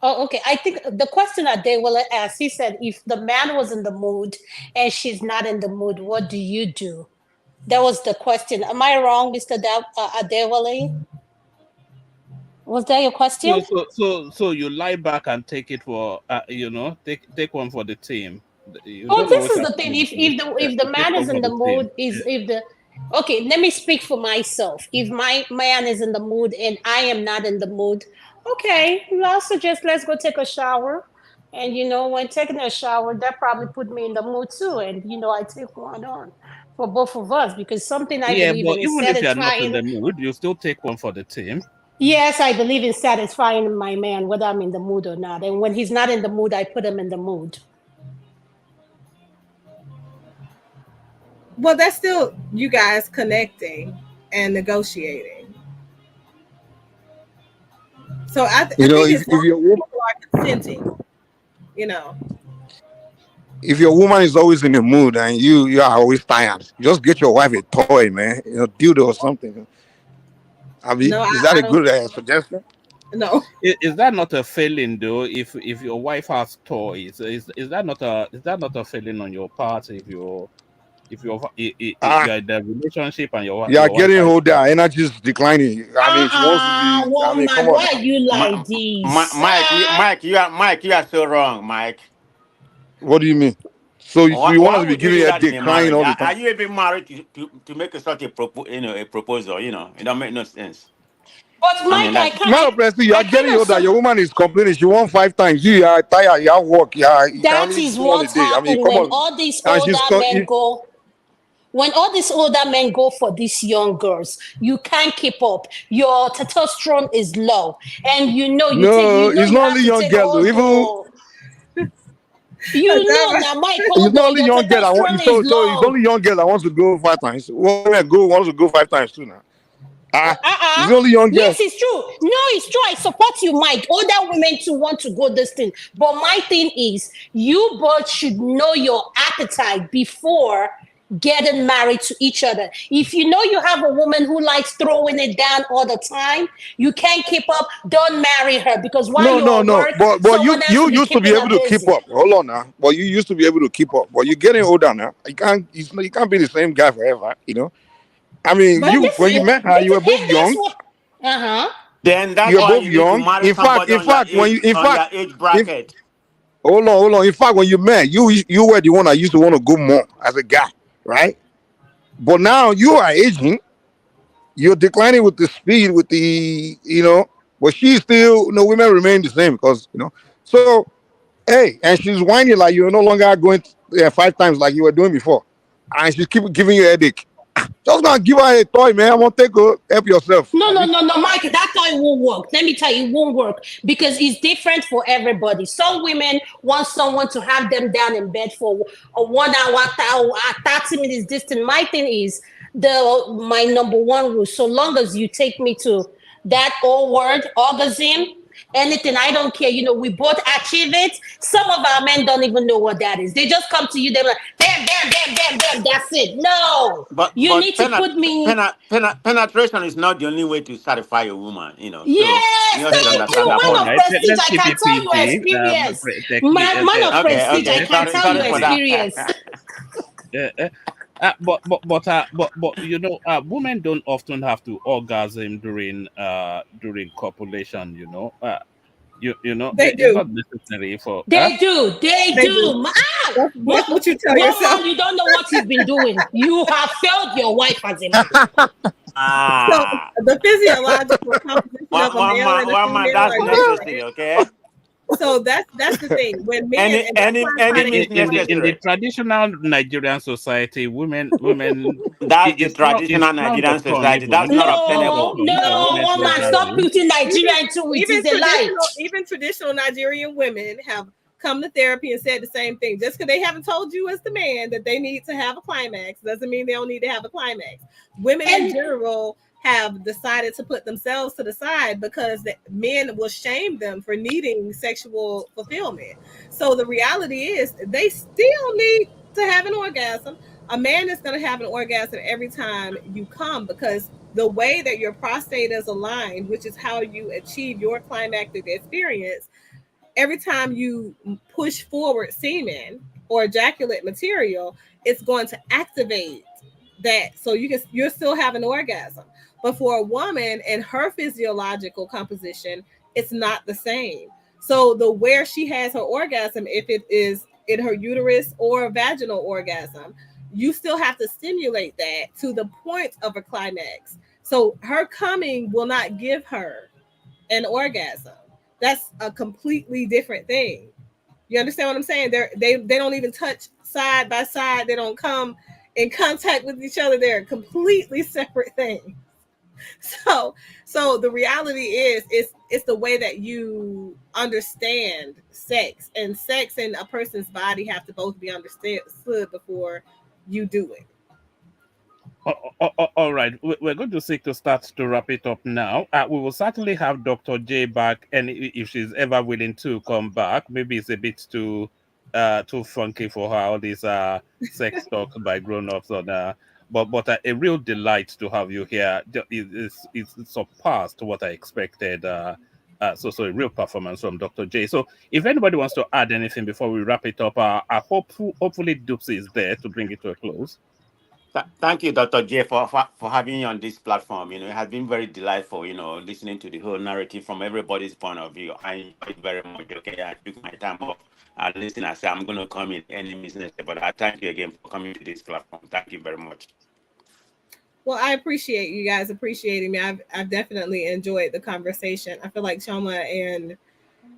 Oh, okay. I think the question that they will ask, he said, if the man was in the mood and she's not in the mood, what do you do? That was the question. Am I wrong, Mr. Adewale? Was that your question? So you lie back and take it for take one for the team. You Well, don't know this what is you're the thing. doing. If the Take man one is for in the the team. mood, okay, let me speak for myself. If my man is in the mood and I am not in the mood, okay, I'll suggest let's go take a shower. And when taking a shower, that probably put me in the mood too. And I take one on for both of us, because something I Yeah, believe but in is even if you're not in satisfying. the mood, you still take one for the team. Yes, I believe in satisfying my man, whether I'm in the mood or not. And when he's not in the mood, I put him in the mood. Well, that's still you guys connecting and negotiating. So I think if as long your as woman, people are consenting, if your woman is always in the mood and you are always tired, just get your wife a toy, man, dildo or something. I mean, no, is that I a don't. good suggestion? No. Is that not a failing though? If your wife has toys, is that not a failing on your part? If you're in the relationship and You are your wife getting has older, toys. energy is declining. I mean, she wants to be. I mean, come Woman, on why now. are you like this? Mike, you are so wrong, Mike. What do you mean? So you want Why us to be would you giving do her that in dick, a crying marriage? all the Are time? you even married to make a such a a proposal? It don't make no sense. But I mean Mike, I that. can't. Man, Presley, you I are getting kind of older. sub. Your woman is complaining. She won 5 times. You are tired. You have work. You can That only is do one a what day. I mean, happened come when on. all these And older men go. When all these older men go for these young girls, you can't keep up. Your testosterone is low, and no, it's you not have only to young take girls. all Even the. Now, Mike, it's hold not on. only Your young girl. testosterone is So it's low. only young girl that wants to go 5 times. Women wants to go 5 times too now. It's only young girl. Yes, it's true. No, it's true. I support you, Mike. Older women too want to go this thing. But my thing is, you both should know your appetite before getting married to each other. If you know you have a woman who likes throwing it down all the time, you can't keep up, don't marry her, because while you're at No. work, But someone else you will be used to be keeping able her to keep busy. up. Hold on now. But you used to be able to keep up. But you're getting older now. You can't be the same guy forever. I mean, But when you met her, you were both that's young. what. Uh-huh. Then that's You're why both you need to young. marry somebody In fact, when you, on your age if bracket. hold on. In fact, when you met, you were the one that used to want to go more as a guy, right? But now you are aging. You're declining with the speed, with but she's still, women remain the same because. So, hey, and she's whining like you're no longer going 5 times like you were doing before. And she keep giving you a headache. Just gonna give her a toy, man. I want to help yourself. No, Mike, that toy won't work. Let me tell you, it won't work because it's different for everybody. Some women want someone to have them down in bed for a 1 hour, 30 minutes distance. My thing is my number one rule. So long as you take me to that old word, orgasm, anything, I don't care. We both achieve it. Some of our men don't even know what that is. They just come to you, they're like, bam, bam, bam, bam, bam, that's it. No, But you need to put me. penetration is not the only way to satisfy a woman. So Yes, you have to thank understand you. that Man point. of prestige, Let's I keep can it tell you PG. experience. Man of prestige, I Okay. can tell you Sorry for that. experience. Women don't often have to orgasm during copulation. They It's do. not necessary for. They do. They They do. do. That's what you tell One yourself. man, you don't know what he's been doing. You have failed your wife as a man. So the physiological composition of a male and a female that's are necessary, different. okay? So that's the thing. When men and that's why I'm trying to means explain. in the necessary. traditional Nigerian society, women That's the it's traditional frowned Nigerian upon society. That's even. not It's frowned No, obtainable. upon for no, women to woman, enter stop room. putting Nigeria into it. It's a lie. Even traditional Nigerian women have come to therapy and said the same thing. Just because they haven't told you as the man that they need to have a climax doesn't mean they don't need to have a climax. Women in general have decided to put themselves to the side because the men will shame them for needing sexual fulfillment. So the reality is they still need to have an orgasm. A man is going to have an orgasm every time you come because the way that your prostate is aligned, which is how you achieve your climactic experience, every time you push forward semen or ejaculate material, it's going to activate that so you're still having an orgasm. But for a woman and her physiological composition, it's not the same. So the where she has her orgasm, if it is in her uterus or a vaginal orgasm, you still have to stimulate that to the point of a climax. So her coming will not give her an orgasm. That's a completely different thing. You understand what I'm saying? They don't even touch side by side. They don't come in contact with each other. They're completely separate things. So the reality is it's the way that you understand sex, and sex and a person's body have to both be understood before you do it. All right, we're going to seek to start to wrap it up now. We will certainly have Dr. J back, and if she's ever willing to come back, maybe it's a bit too funky for her, all these sex talk by grown-ups on but a real delight to have you here. It's surpassed what I expected. So a real performance from Dr. J. So if anybody wants to add anything before we wrap it up, I hopefully Dupsy is there to bring it to a close. Thank you, Dr. J, for having me on this platform. It has been very delightful, listening to the whole narrative from everybody's point of view. I enjoyed it very much. Okay, I took my time off and listen. I said, I'm going to come in any business, but I thank you again for coming to this platform. Thank you very much. Well, I appreciate you guys appreciating me. I've definitely enjoyed the conversation. I feel like Choma and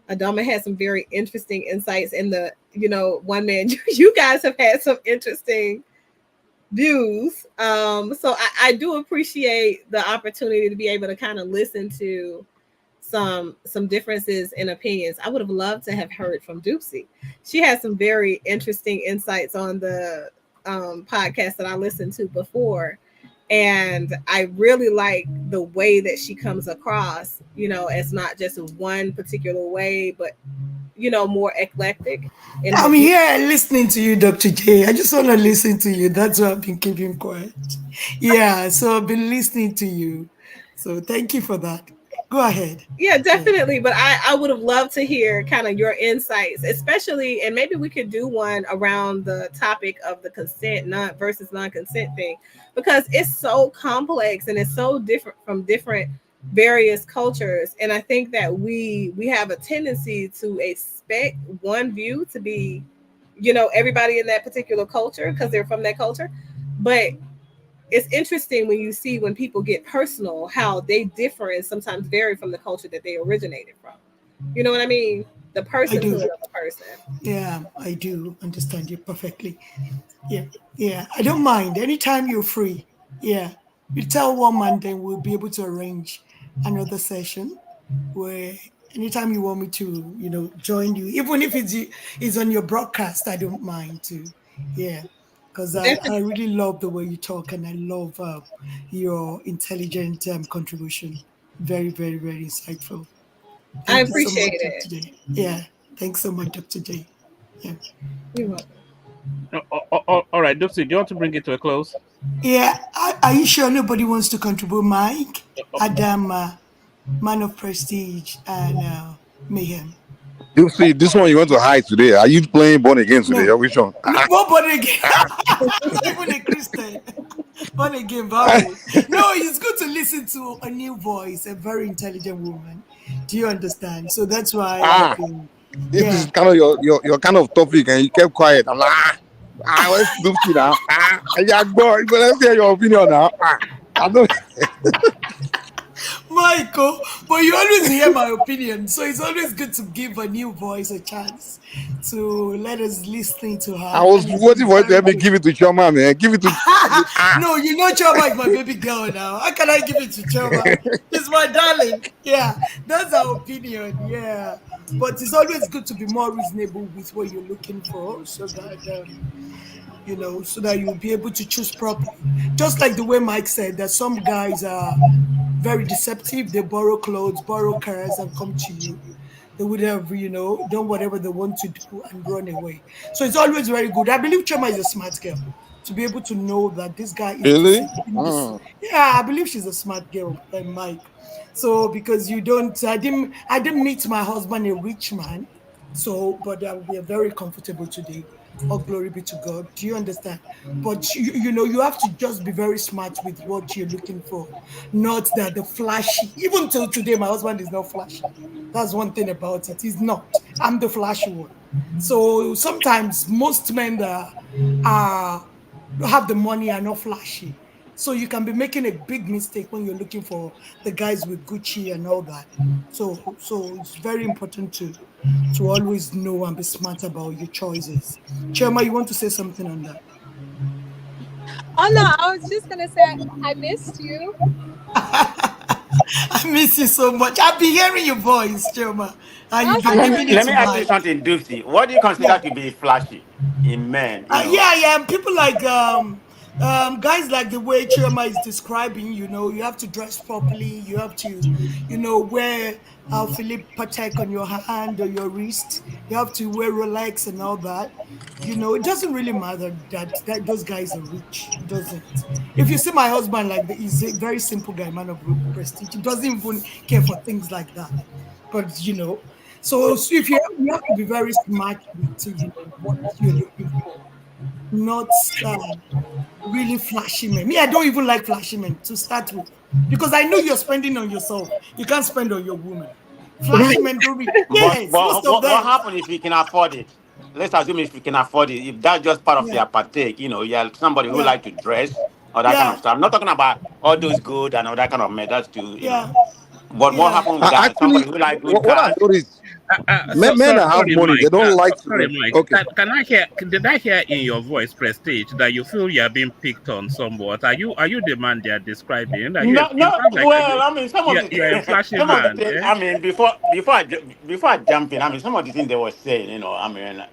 Adama had some very interesting insights in the, one man. You guys have had some interesting views. So I do appreciate the opportunity to be able to kind of listen to some differences in opinions. I would have loved to have heard from Dupsy. She had some very interesting insights on the podcast that I listened to before. And I really like the way that she comes across, as not just one particular way, but more eclectic. I'm here listening to you, Dr. J. I just want to listen to you. That's why I've been keeping quiet. Yeah, so I've been listening to you. So thank you for that. Go ahead. Yeah, definitely. But I would have loved to hear kind of your insights, especially, and maybe we could do one around the topic of the consent versus non-consent thing, because it's so complex and it's so different from different various cultures. And I think that we have a tendency to expect one view to be, everybody in that particular culture because they're from that culture. But it's interesting when people get personal, how they differ and sometimes vary from the culture that they originated from. You know what I mean? The personhood of a person. Yeah, I do understand you perfectly. Yeah. I don't mind. Anytime you're free. Yeah. You tell one man, then we'll be able to arrange another session where anytime you want me to, join you, even if it's on your broadcast, I don't mind to. Yeah. Because I really love the way you talk, and I love your intelligent contribution. Very, very, very insightful. I Thank you so much, appreciate it. Dr. J. Yeah. Thanks so much, Dr. J. Yeah. You're welcome. All right, Dupsy, do you want to bring it to a close? Yeah. Are you sure nobody wants to contribute? Mike, Adam, Man of Prestige, and Mayhem. You see, this one you want to hide today. Are you playing Born Again today? No. Which one? Not Born Again. Even a Christian. Born Again, Bible. No, it's good to listen to a new voice, a very intelligent woman. Do you understand? So that's why I've been. This is kind of your kind of topic, and you kept quiet. I'm like, let's do it now. Yeah, boy, but let's hear your opinion now. I don't. Michael, but you always hear my opinion, so it's always good to give a new voice a chance to let us listen to I her, was and it's waiting for you to very help me good. give it to Choma, man. Give it to. No, you know Choma is my baby girl now. How can I give it to Choma? She's my darling. Yeah, that's our opinion. Yeah, but it's always good to be more reasonable with what you're looking for, so that so that you'll be able to choose properly. Just like the way Mike said that some guys are very deceptive. They borrow clothes, borrow cars, and come to you. They would have, done whatever they want to do and run away. So it's always very good. I believe Choma is a smart girl to be able to know that this guy is Really? deceiving this. Yeah, I believe she's a smart girl, Mike. So because I didn't meet my husband a rich man. So, but we are very comfortable today. All glory be to God. Do you understand? But you have to just be very smart with what you're looking for, not that the flashy. Even till today, my husband is not flashy. That's one thing about it. He's not. I'm the flashy one. So sometimes most men that are have the money are not flashy. So you can be making a big mistake when you're looking for the guys with Gucci and all that. So it's very important to always know and be smart about your choices. Chema, you want to say something on that? Oh no, I was just gonna say I missed you. I miss you so much. I've been hearing your voice, Chema, and you've been Okay. giving it Let to me ask you Mike. something, Dupsy. What do you Yeah. consider to be flashy in men? Yeah. And people like guys like the way Chirma is describing, you have to dress properly, you have to, wear Philippe Patek on your hand or your wrist, you have to wear Rolex and all that. It doesn't really matter that those guys are rich. It doesn't. If you see my husband, he's a very simple guy, man of prestige. He doesn't even care for things like that. But so if you have to be very smart with what you're looking for, not really flashy men. Me, I don't even like flashy men to start with because I know you're spending on yourself. You can't spend on your woman. Flashy Right. men don't really. But Yes, most but of what them. happens if we can afford it? Let's assume if we can afford it, if that's just part of Yeah, their partake, you're somebody who yeah, like to dress or that kind of yeah, stuff. I'm not talking about all those good and all that kind of men. That's too. yeah, But what yeah. happens with that? Actually, Somebody who like good what I cars. noticed, So, men so that have sorry, money, they Mike. don't like Sorry, to. Mike. Okay. Can I hear? Did I hear in your voice, Prestige, that you feel you are being picked on somewhat? Are you the man they are describing? Are you? No, It no. sounds like Well, I mean, some of you're a the flashy some of the man. things. Eh? I mean, before I jump in, I mean, some of the things they were saying. I mean,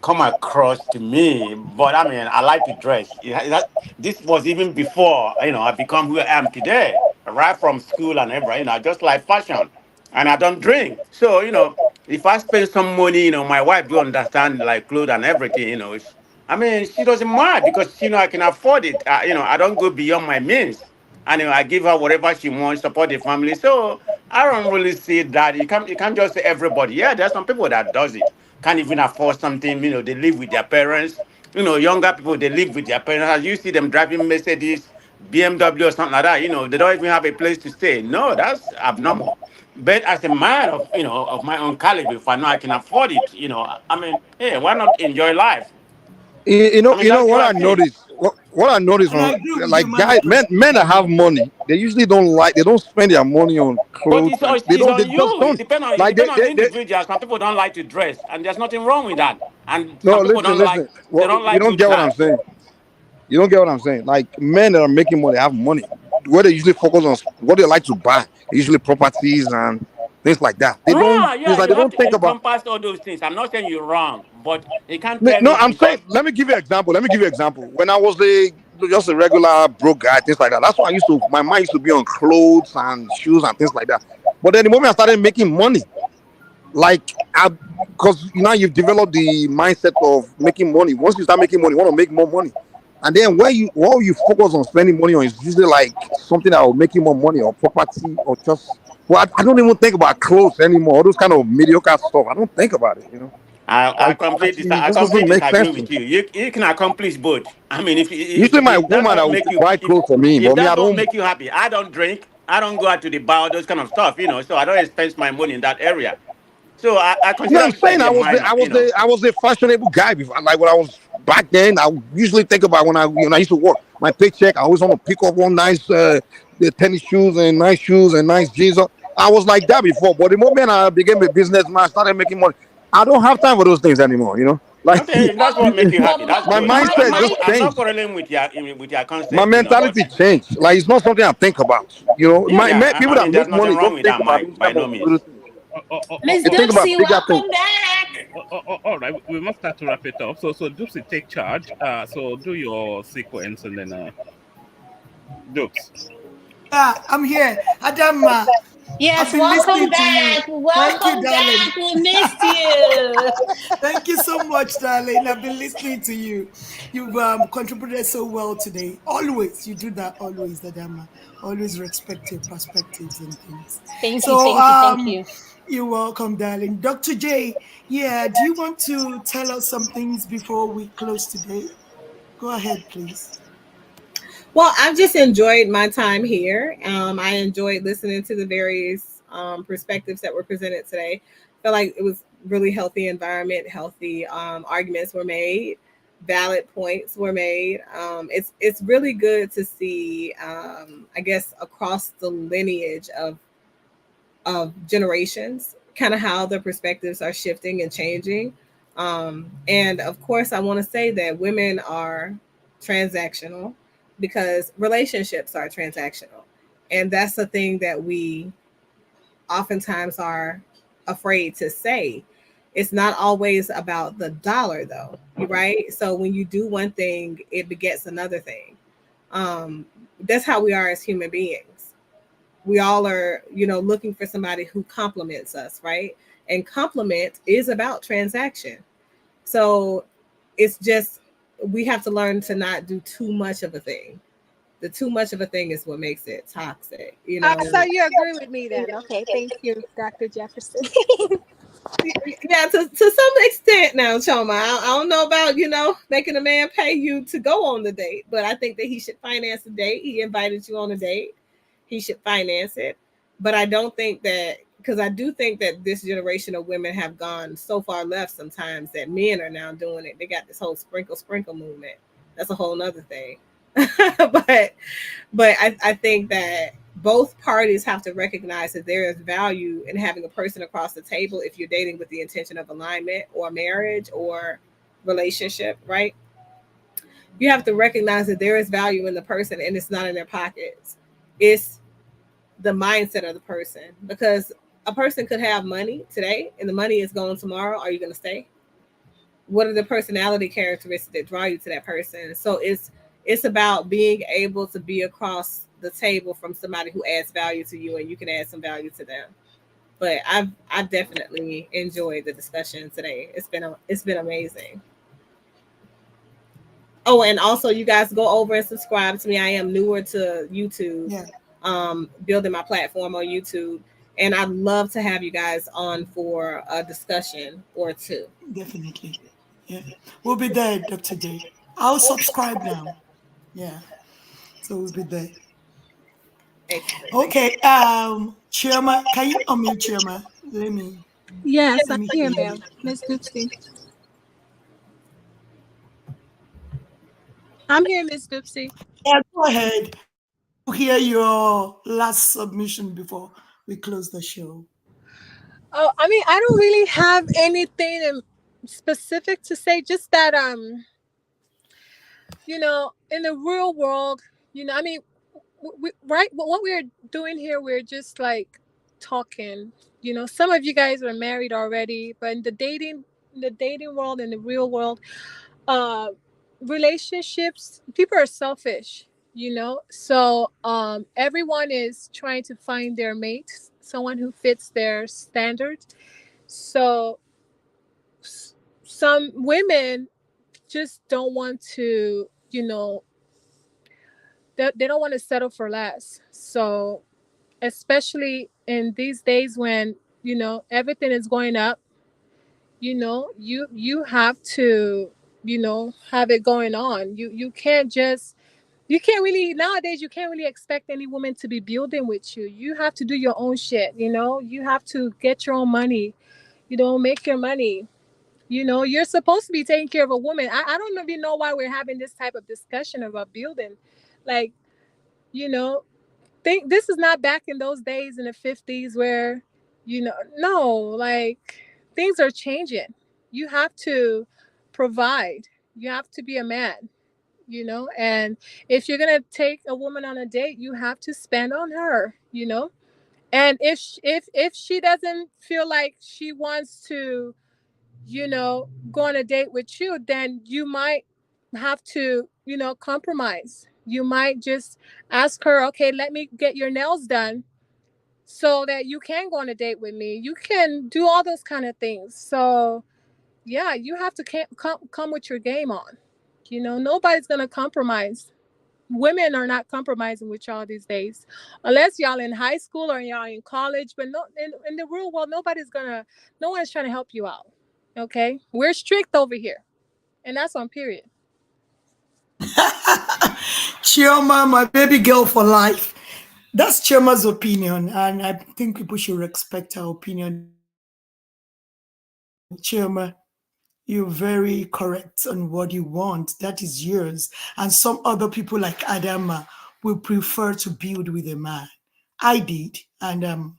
come across to me. But I mean, I like to dress. This was even before I become who I am today. Right from school and everything, I just like fashion, and I don't drink. So if I spend some money, my wife do understand like clothes and everything. I mean, she doesn't mind because I can afford it. I don't go beyond my means. And I give her whatever she wants, support the family. So I don't really see that. You can't just say everybody. Yeah, there's some people that does it. Can't even afford something, they live with their parents. Younger people, they live with their parents. As you see them driving Mercedes, BMW or something like that, they don't even have a place to stay. No, that's abnormal. But as a man of my own caliber, if I know I can afford it, I mean, hey, why not enjoy life? I mean, You know that's the what way I I see it. noticed. What I noticed And I on agree with you, like man of guys, men prestige. that have money, they usually don't like. They don't spend their money on But clothes, it's, and they it's don't. They on just you. It don't depends on it like. depends on the individual. Some people don't like to dress, and there's nothing wrong with that. And No, some people listen, don't like listen. they Well, don't you like don't good get what I'm cars. saying. You don't get what I'm saying. Like men that are making money have money. Where they usually focus on what they like to buy, usually properties and things like that. They don't. Yeah, It's yeah, like you they have don't to think about. encompass all those things. I'm not saying you're wrong, but you can't tell No, me I'm saying. because Let me give you an example. Let me give you an example. When I was just a regular broke guy, things like that. That's why I used to. My mind used to be on clothes and shoes and things like that. But then the moment I started making money, like because now you've developed the mindset of making money. Once you start making money, you want to make more money. And then what you focus on spending money on is usually like something that will make you more money or property or just well, I don't even think about clothes anymore. All those kind of mediocre stuff. I don't think about it. I Like completely it I just doesn't completely make disagree sense to me. with you. You can accomplish both. I mean, Usually my if that woman that don't will make you buy clothes for me, if but me, that I don't don't. make you happy, I don't drink. I don't go out to the bar, those kind of stuff. So I don't expense my money in that area. So I Yeah, consider I'm myself saying a minor. I was a fashionable guy before. Like when I was back then, I usually think about when I used to work my paycheck. I always want to pick up one nice the tennis shoes and nice jeans. I was like that before, but the moment I became a businessman, I started making money. I don't have time for those things anymore. Like Okay, if that's what make you happy. That's my good. mindset just I'm not changed. quarreling with your My concept, but mentality changed. Like it's not something I think about. yeah. People I that mean, there's make nothing money wrong don't with think that, about Mike, those by type no of means. little things. Miss They think about Dupsy, bigger things. welcome back. All right, we must start to wrap it up. So Dupsy, take charge. So do your sequence and then Dupes. I'm here. Adama, I've Yes, been welcome listening to you. back. Thank you, Welcome darling. back. We missed you. Thank you so much, darling. I've been listening to you. You've contributed so well today. Always, you do that. Always, Adama. Always respect your perspectives and things. Thank you, So, thank you, thank you. you're welcome, darling. Dr. J, yeah, do you want to tell us some things before we close today? Go ahead, please. Well, I've just enjoyed my time here. I enjoyed listening to the various perspectives that were presented today. I feel like it was really healthy environment, healthy arguments were made, valid points were made. It's really good to see, I guess, across the lineage of generations, kind of how the perspectives are shifting and changing. And of course, I want to say that women are transactional because relationships are transactional. And that's the thing that we oftentimes are afraid to say. It's not always about the dollar, though, right? So when you do one thing, it begets another thing. That's how we are as human beings. We all are, looking for somebody who compliments us, right? And compliment is about transaction. So it's just we have to learn to not do too much of a thing. The too much of a thing is what makes it toxic, So you agree with me then? Okay, thank you, Dr. Jefferson. Yeah, to some extent now, Choma. I don't know about, making a man pay you to go on the date, but I think that he should finance the date. He invited you on a date. He should finance it. But I don't think that, because I do think that this generation of women have gone so far left sometimes that men are now doing it. They got this whole sprinkle movement. That's a whole nother thing. but I think that both parties have to recognize that there is value in having a person across the table if you're dating with the intention of alignment or marriage or relationship, right? You have to recognize that there is value in the person and it's not in their pockets. It's the mindset of the person, because a person could have money today and the money is gone tomorrow. Are you going to stay? What are the personality characteristics that draw you to that person? So it's about being able to be across the table from somebody who adds value to you and you can add some value to them. But I've definitely enjoyed the discussion today. It's been amazing. Oh, and also you guys go over and subscribe to me. I am newer to YouTube. Yeah. Building my platform on YouTube. And I'd love to have you guys on for a discussion or two. Definitely. Yeah. We'll be there, Dr. J. I'll subscribe now. Yeah. So we'll be there. Excellent. Okay. Chirma, can you unmute Chirma? Yes, Let I'm me here, hear ma'am. you. Miss Dupsy. I'm here, Miss Dupsy. Yeah, go ahead. We'll hear your last submission before we close the show. Oh, I mean, I don't really have anything specific to say. Just that, in the real world, I mean, right? What we're doing here, we're just like talking. Some of you guys are married already, but in the dating world, in the real world, uh, relationships, people are selfish. So everyone is trying to find their mate, someone who fits their standards. So some women just don't want to, they don't want to settle for less. So especially in these days when everything is going up, you have to have it going on. You can't really nowadays, you can't really expect any woman to be building with you. You have to do your own shit. You have to get your own money, make your money. You know, you're supposed to be taking care of a woman. I don't even know why we're having this type of discussion about building. Like, you know, think this is not back in those days in the 50s where, no, like things are changing. You have to provide. You have to be a man, and if you're going to take a woman on a date, you have to spend on her. And if she doesn't feel like she wants to go on a date with you, then you might have to, compromise. You might just ask her, okay, let me get your nails done so that you can go on a date with me. You can do all those kind of things. So, yeah, you have to come with your game on. Nobody's going to compromise. Women are not compromising with y'all these days, unless y'all in high school or y'all in college. But no, in the real world, no one's trying to help you out. Okay, we're strict over here, and that's on period. Chioma, my baby girl for life. That's Chioma's opinion, and I think people should respect her opinion. Chioma, you're very correct on what you want. That is yours. And some other people like Adama will prefer to build with a man. I did, and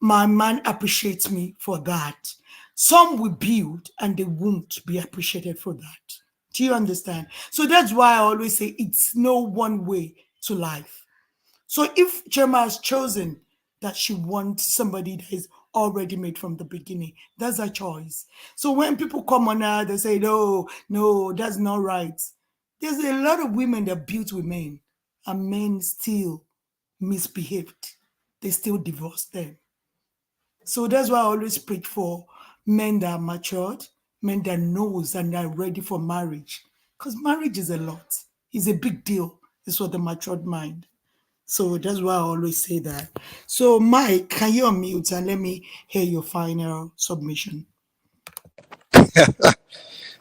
my man appreciates me for that. Some will build and they won't be appreciated for that. Do you understand? So that's why I always say it's no one way to life. So if Chema has chosen that she wants somebody that is already made from the beginning, that's her choice. So when people come on her, they say, no, no, that's not right. There's a lot of women that built with men, and men still misbehaved. They still divorce them. So that's why I always preach for men that are matured, men that knows and are ready for marriage. Because marriage is a lot. It's a big deal. It's for the matured mind. So that's why I always say that. So Mike, can you unmute and let me hear your final submission?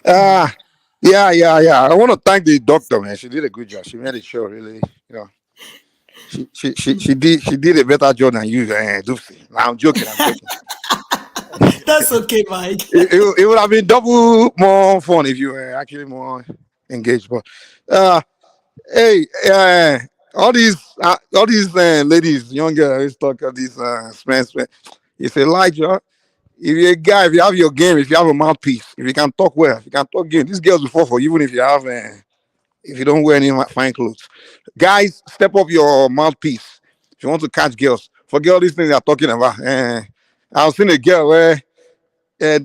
Ah, yeah. I want to thank the doctor, man. She did a good job. She made it show really, you know. She did a better job than you, Doopsy. Nah, I'm joking. That's okay, Mike. It would have been double more fun if you were actually more engaged. But uh, hey, all these ladies, young girls, talk of these spend. It's Elijah. If you're a guy, if you have your game, if you have a mouthpiece, if you can talk well, if you can talk game, these girls will fall for you, even if you have if you don't wear any fine clothes. Guys, step up your mouthpiece if you want to catch girls. Forget all these things they're talking about. I've seen a girl where uh,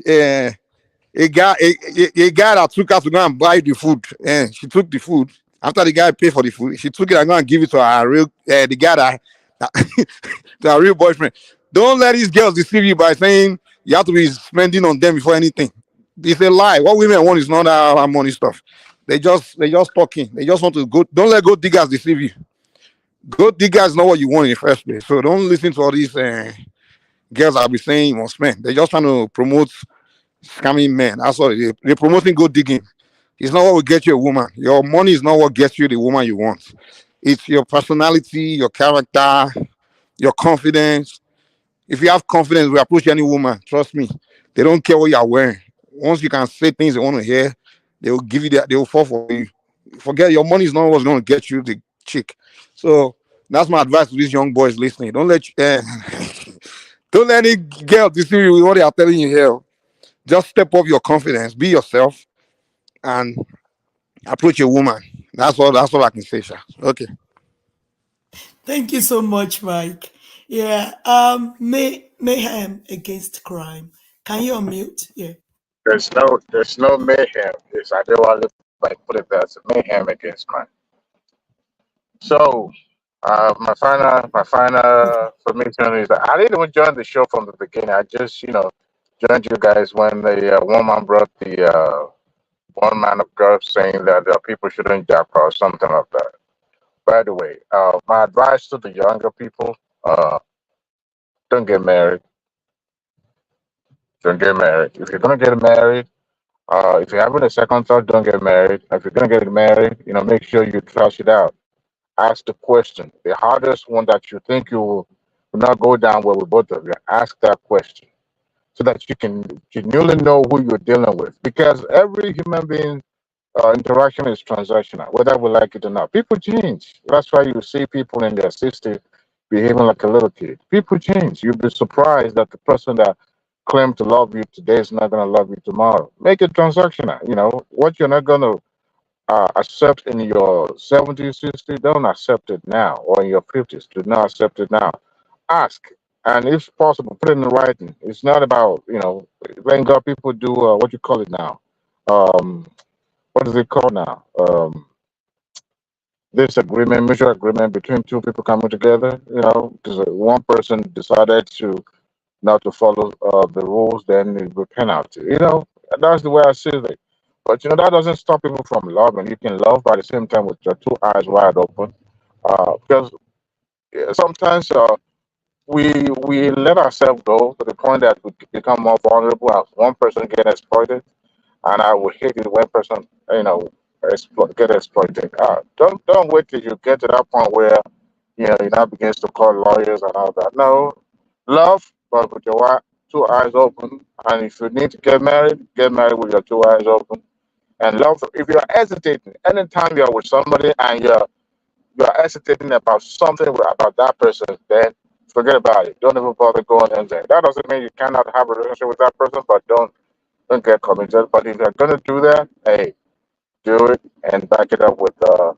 a guy that took her to go and buy the food, and she took the food. After the guy paid for the food, she took it and go and give it to her real the guy that to her real boyfriend. Don't let these girls deceive you by saying you have to be spending on them before anything. It's a lie. What women want is not that money stuff. They just talking. They just want to go. Don't let gold diggers deceive you. Gold diggers know what you want in the first place. So don't listen to all these girls that be saying you must spend. They're just trying to promote scamming men. That's what they're promoting gold digging. It's not what will get you a woman. Your money is not what gets you the woman you want. It's your personality, your character, your confidence. If you have confidence, we approach any woman. Trust me, they don't care what you are wearing. Once you can say things they want to hear, they will give you that. They will fall for you. Forget your money is not what's going to get you the chick. So that's my advice to these young boys listening. Don't let any girl deceive you with what they are telling you here. Just step up your confidence, be yourself, and approach a woman. That's all I can say, sir. Okay. Thank you so much, Mike. Yeah. Mayhem against crime. Can you unmute? Yeah. There's no mayhem. It's I do want to like put it as mayhem against crime. So, my final submission is that I didn't even join the show from the beginning. I just joined you guys when the woman brought the one man of God saying that people shouldn't jump or something like that. By the way, my advice to the younger people: don't get married. Don't get married. If you're gonna get married, if you're having a second thought, don't get married. If you're gonna get married, make sure you trash it out. Ask the question. The hardest one that you think you will not go down well with both of you. Ask that question. so that you can genuinely know who you're dealing with. Because every human being interaction is transactional, whether we like it or not. People change. That's why you see people in their 60s behaving like a little kid. People change. You'll be surprised that the person that claimed to love you today is not going to love you tomorrow. Make it transactional. You know, what you're not going to accept in your 70s, 60s, don't accept it now, or in your 50s. Do not accept it now. Ask. And if possible, put it in writing. It's not about, thank God people do what you call it now. Um, what is it called now? This agreement, mutual agreement between two people coming together, because one person decided to not to follow the rules, then it will be penalty. That's the way I see it. But that doesn't stop people from loving. You can love, but at the same time with your two eyes wide open. Because sometimes we let ourselves go to the point that we become more vulnerable as one person gets exploited, and I would hate it when person get exploited. Don't wait till you get to that point where you now begins to call lawyers and all that. No, love, but with your two eyes open. And if you need to get married with your two eyes open. And love, if you're hesitating, anytime you're with somebody and you're hesitating about something about that person, then forget about it. Don't even bother going in there. That doesn't mean you cannot have a relationship with that person, but don't get committed. But if you're gonna do that, hey, do it and back it up with the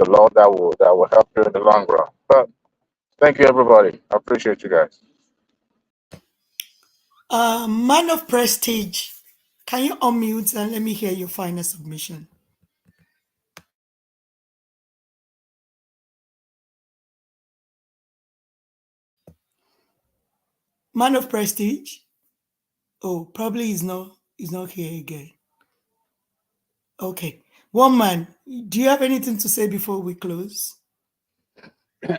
law that will help you in the long run. But thank you, everybody. I appreciate you guys. Man of Prestige, can you unmute and let me hear your final submission? Man of Prestige? Oh, probably he's not here again. Okay. One man, do you have anything to say before we close?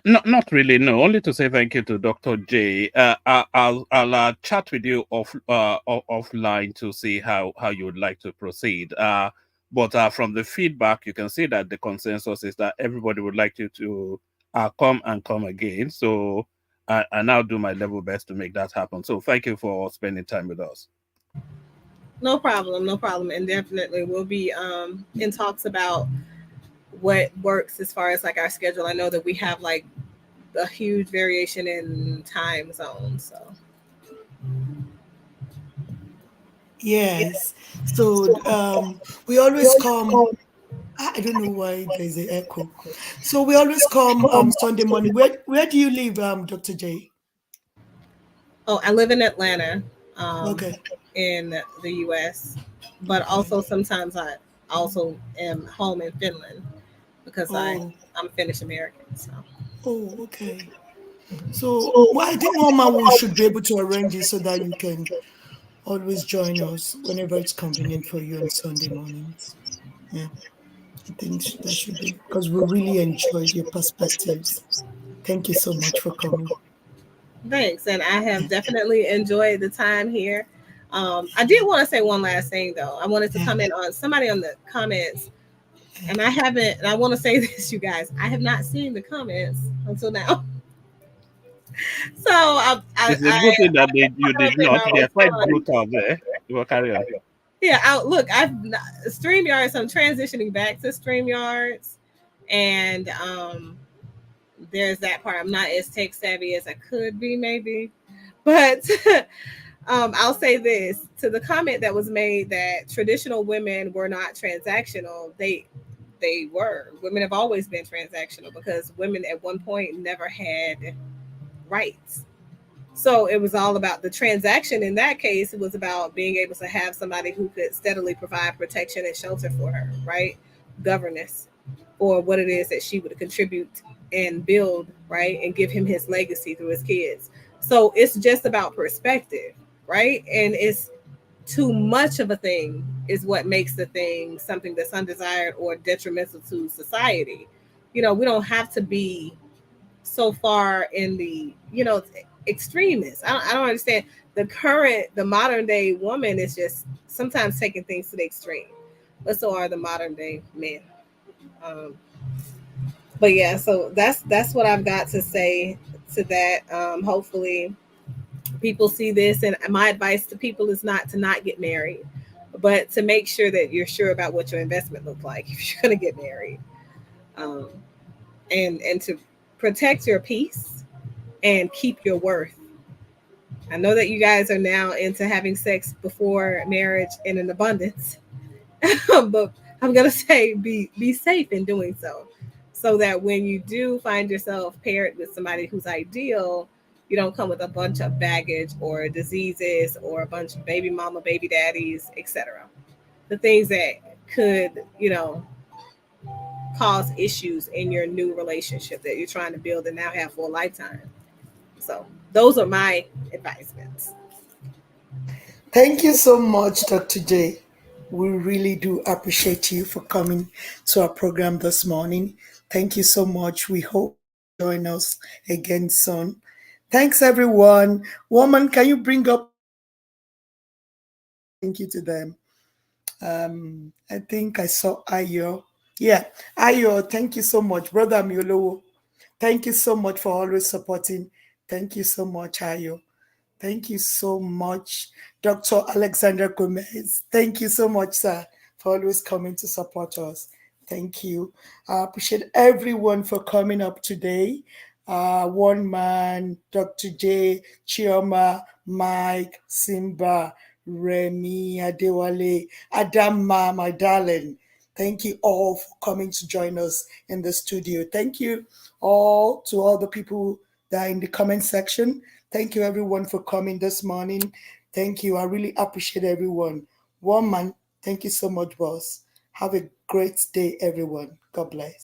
Not really. No, only to say thank you to Dr. J. I'll chat with you offline to see how you would like to proceed. But from the feedback, you can see that the consensus is that everybody would like you to come and come again. So I now do my level best to make that happen. So thank you for spending time with us. No problem. And definitely we'll be in talks about what works as far as like our schedule. I know that we have like a huge variation in time zones. So yes. So we always come. I don't know why there's an echo. So we always come Sunday morning. Where do you live, Dr. J? Oh, I live in Atlanta, Okay. in the US, but also sometimes I also am home in Finland because I'm Finnish American. So. Oh, okay. So I think Mama we should be able to arrange it so that you can always join us whenever it's convenient for you on Sunday mornings. Yeah, I think that should be because we really enjoyed your perspectives. Thank you so much for coming. Thanks, and I have definitely enjoyed the time here. I did want to say one last thing though. I wanted to comment on somebody on the comments, and I haven't. And I want to say this, you guys. I have not seen the comments until now. So it's a good thing that you did not. They are quite brutal there. You will carry on. Yeah, look, StreamYards. I'm transitioning back to StreamYards, and there's that part. I'm not as tech savvy as I could be, maybe, but I'll say this to the comment that was made that traditional women were not transactional. They were. Women have always been transactional because women at one point never had rights. So it was all about the transaction. In that case, it was about being able to have somebody who could steadily provide protection and shelter for her, right? Governess, or what it is that she would contribute and build, right? And give him his legacy through his kids. So it's just about perspective, right? And it's too much of a thing is what makes the thing something that's undesired or detrimental to society. We don't have to be so far in the extremists. I don't understand the modern day woman is just sometimes taking things to the extreme, but so are the modern day men. But yeah, so that's what I've got to say to that. Hopefully people see this, and my advice to people is not to not get married, but to make sure that you're sure about what your investment looks like if you're going to get married, um, and to protect your peace and keep your worth. I know that you guys are now into having sex before marriage in an abundance, but I'm gonna say be safe in doing so, so that when you do find yourself paired with somebody who's ideal, you don't come with a bunch of baggage or diseases or a bunch of baby mama, baby daddies, etc. The things that could, cause issues in your new relationship that you're trying to build and now have for a lifetime. So those are my advisements. Thank you so much, Dr. J. We really do appreciate you for coming to our program this morning. Thank you so much. We hope you join us again soon. Thanks, everyone. Woman, can you bring up? Thank you to them. I think I saw Ayo. Yeah, Ayo, thank you so much. Brother Miolowo, thank you so much for always supporting. Thank you so much, Ayo. Thank you so much, Dr. Alexander Gomez. Thank you so much, sir, for always coming to support us. Thank you. I appreciate everyone for coming up today. One Man, Dr. J, Chioma, Mike, Simba, Remy, Adewale, Adama, my darling. Thank you all for coming to join us in the studio. Thank you all to all the people that are in the comment section. Thank you, everyone, for coming this morning. Thank you. I really appreciate everyone. One Man, thank you so much, boss. Have a great day, everyone. God bless.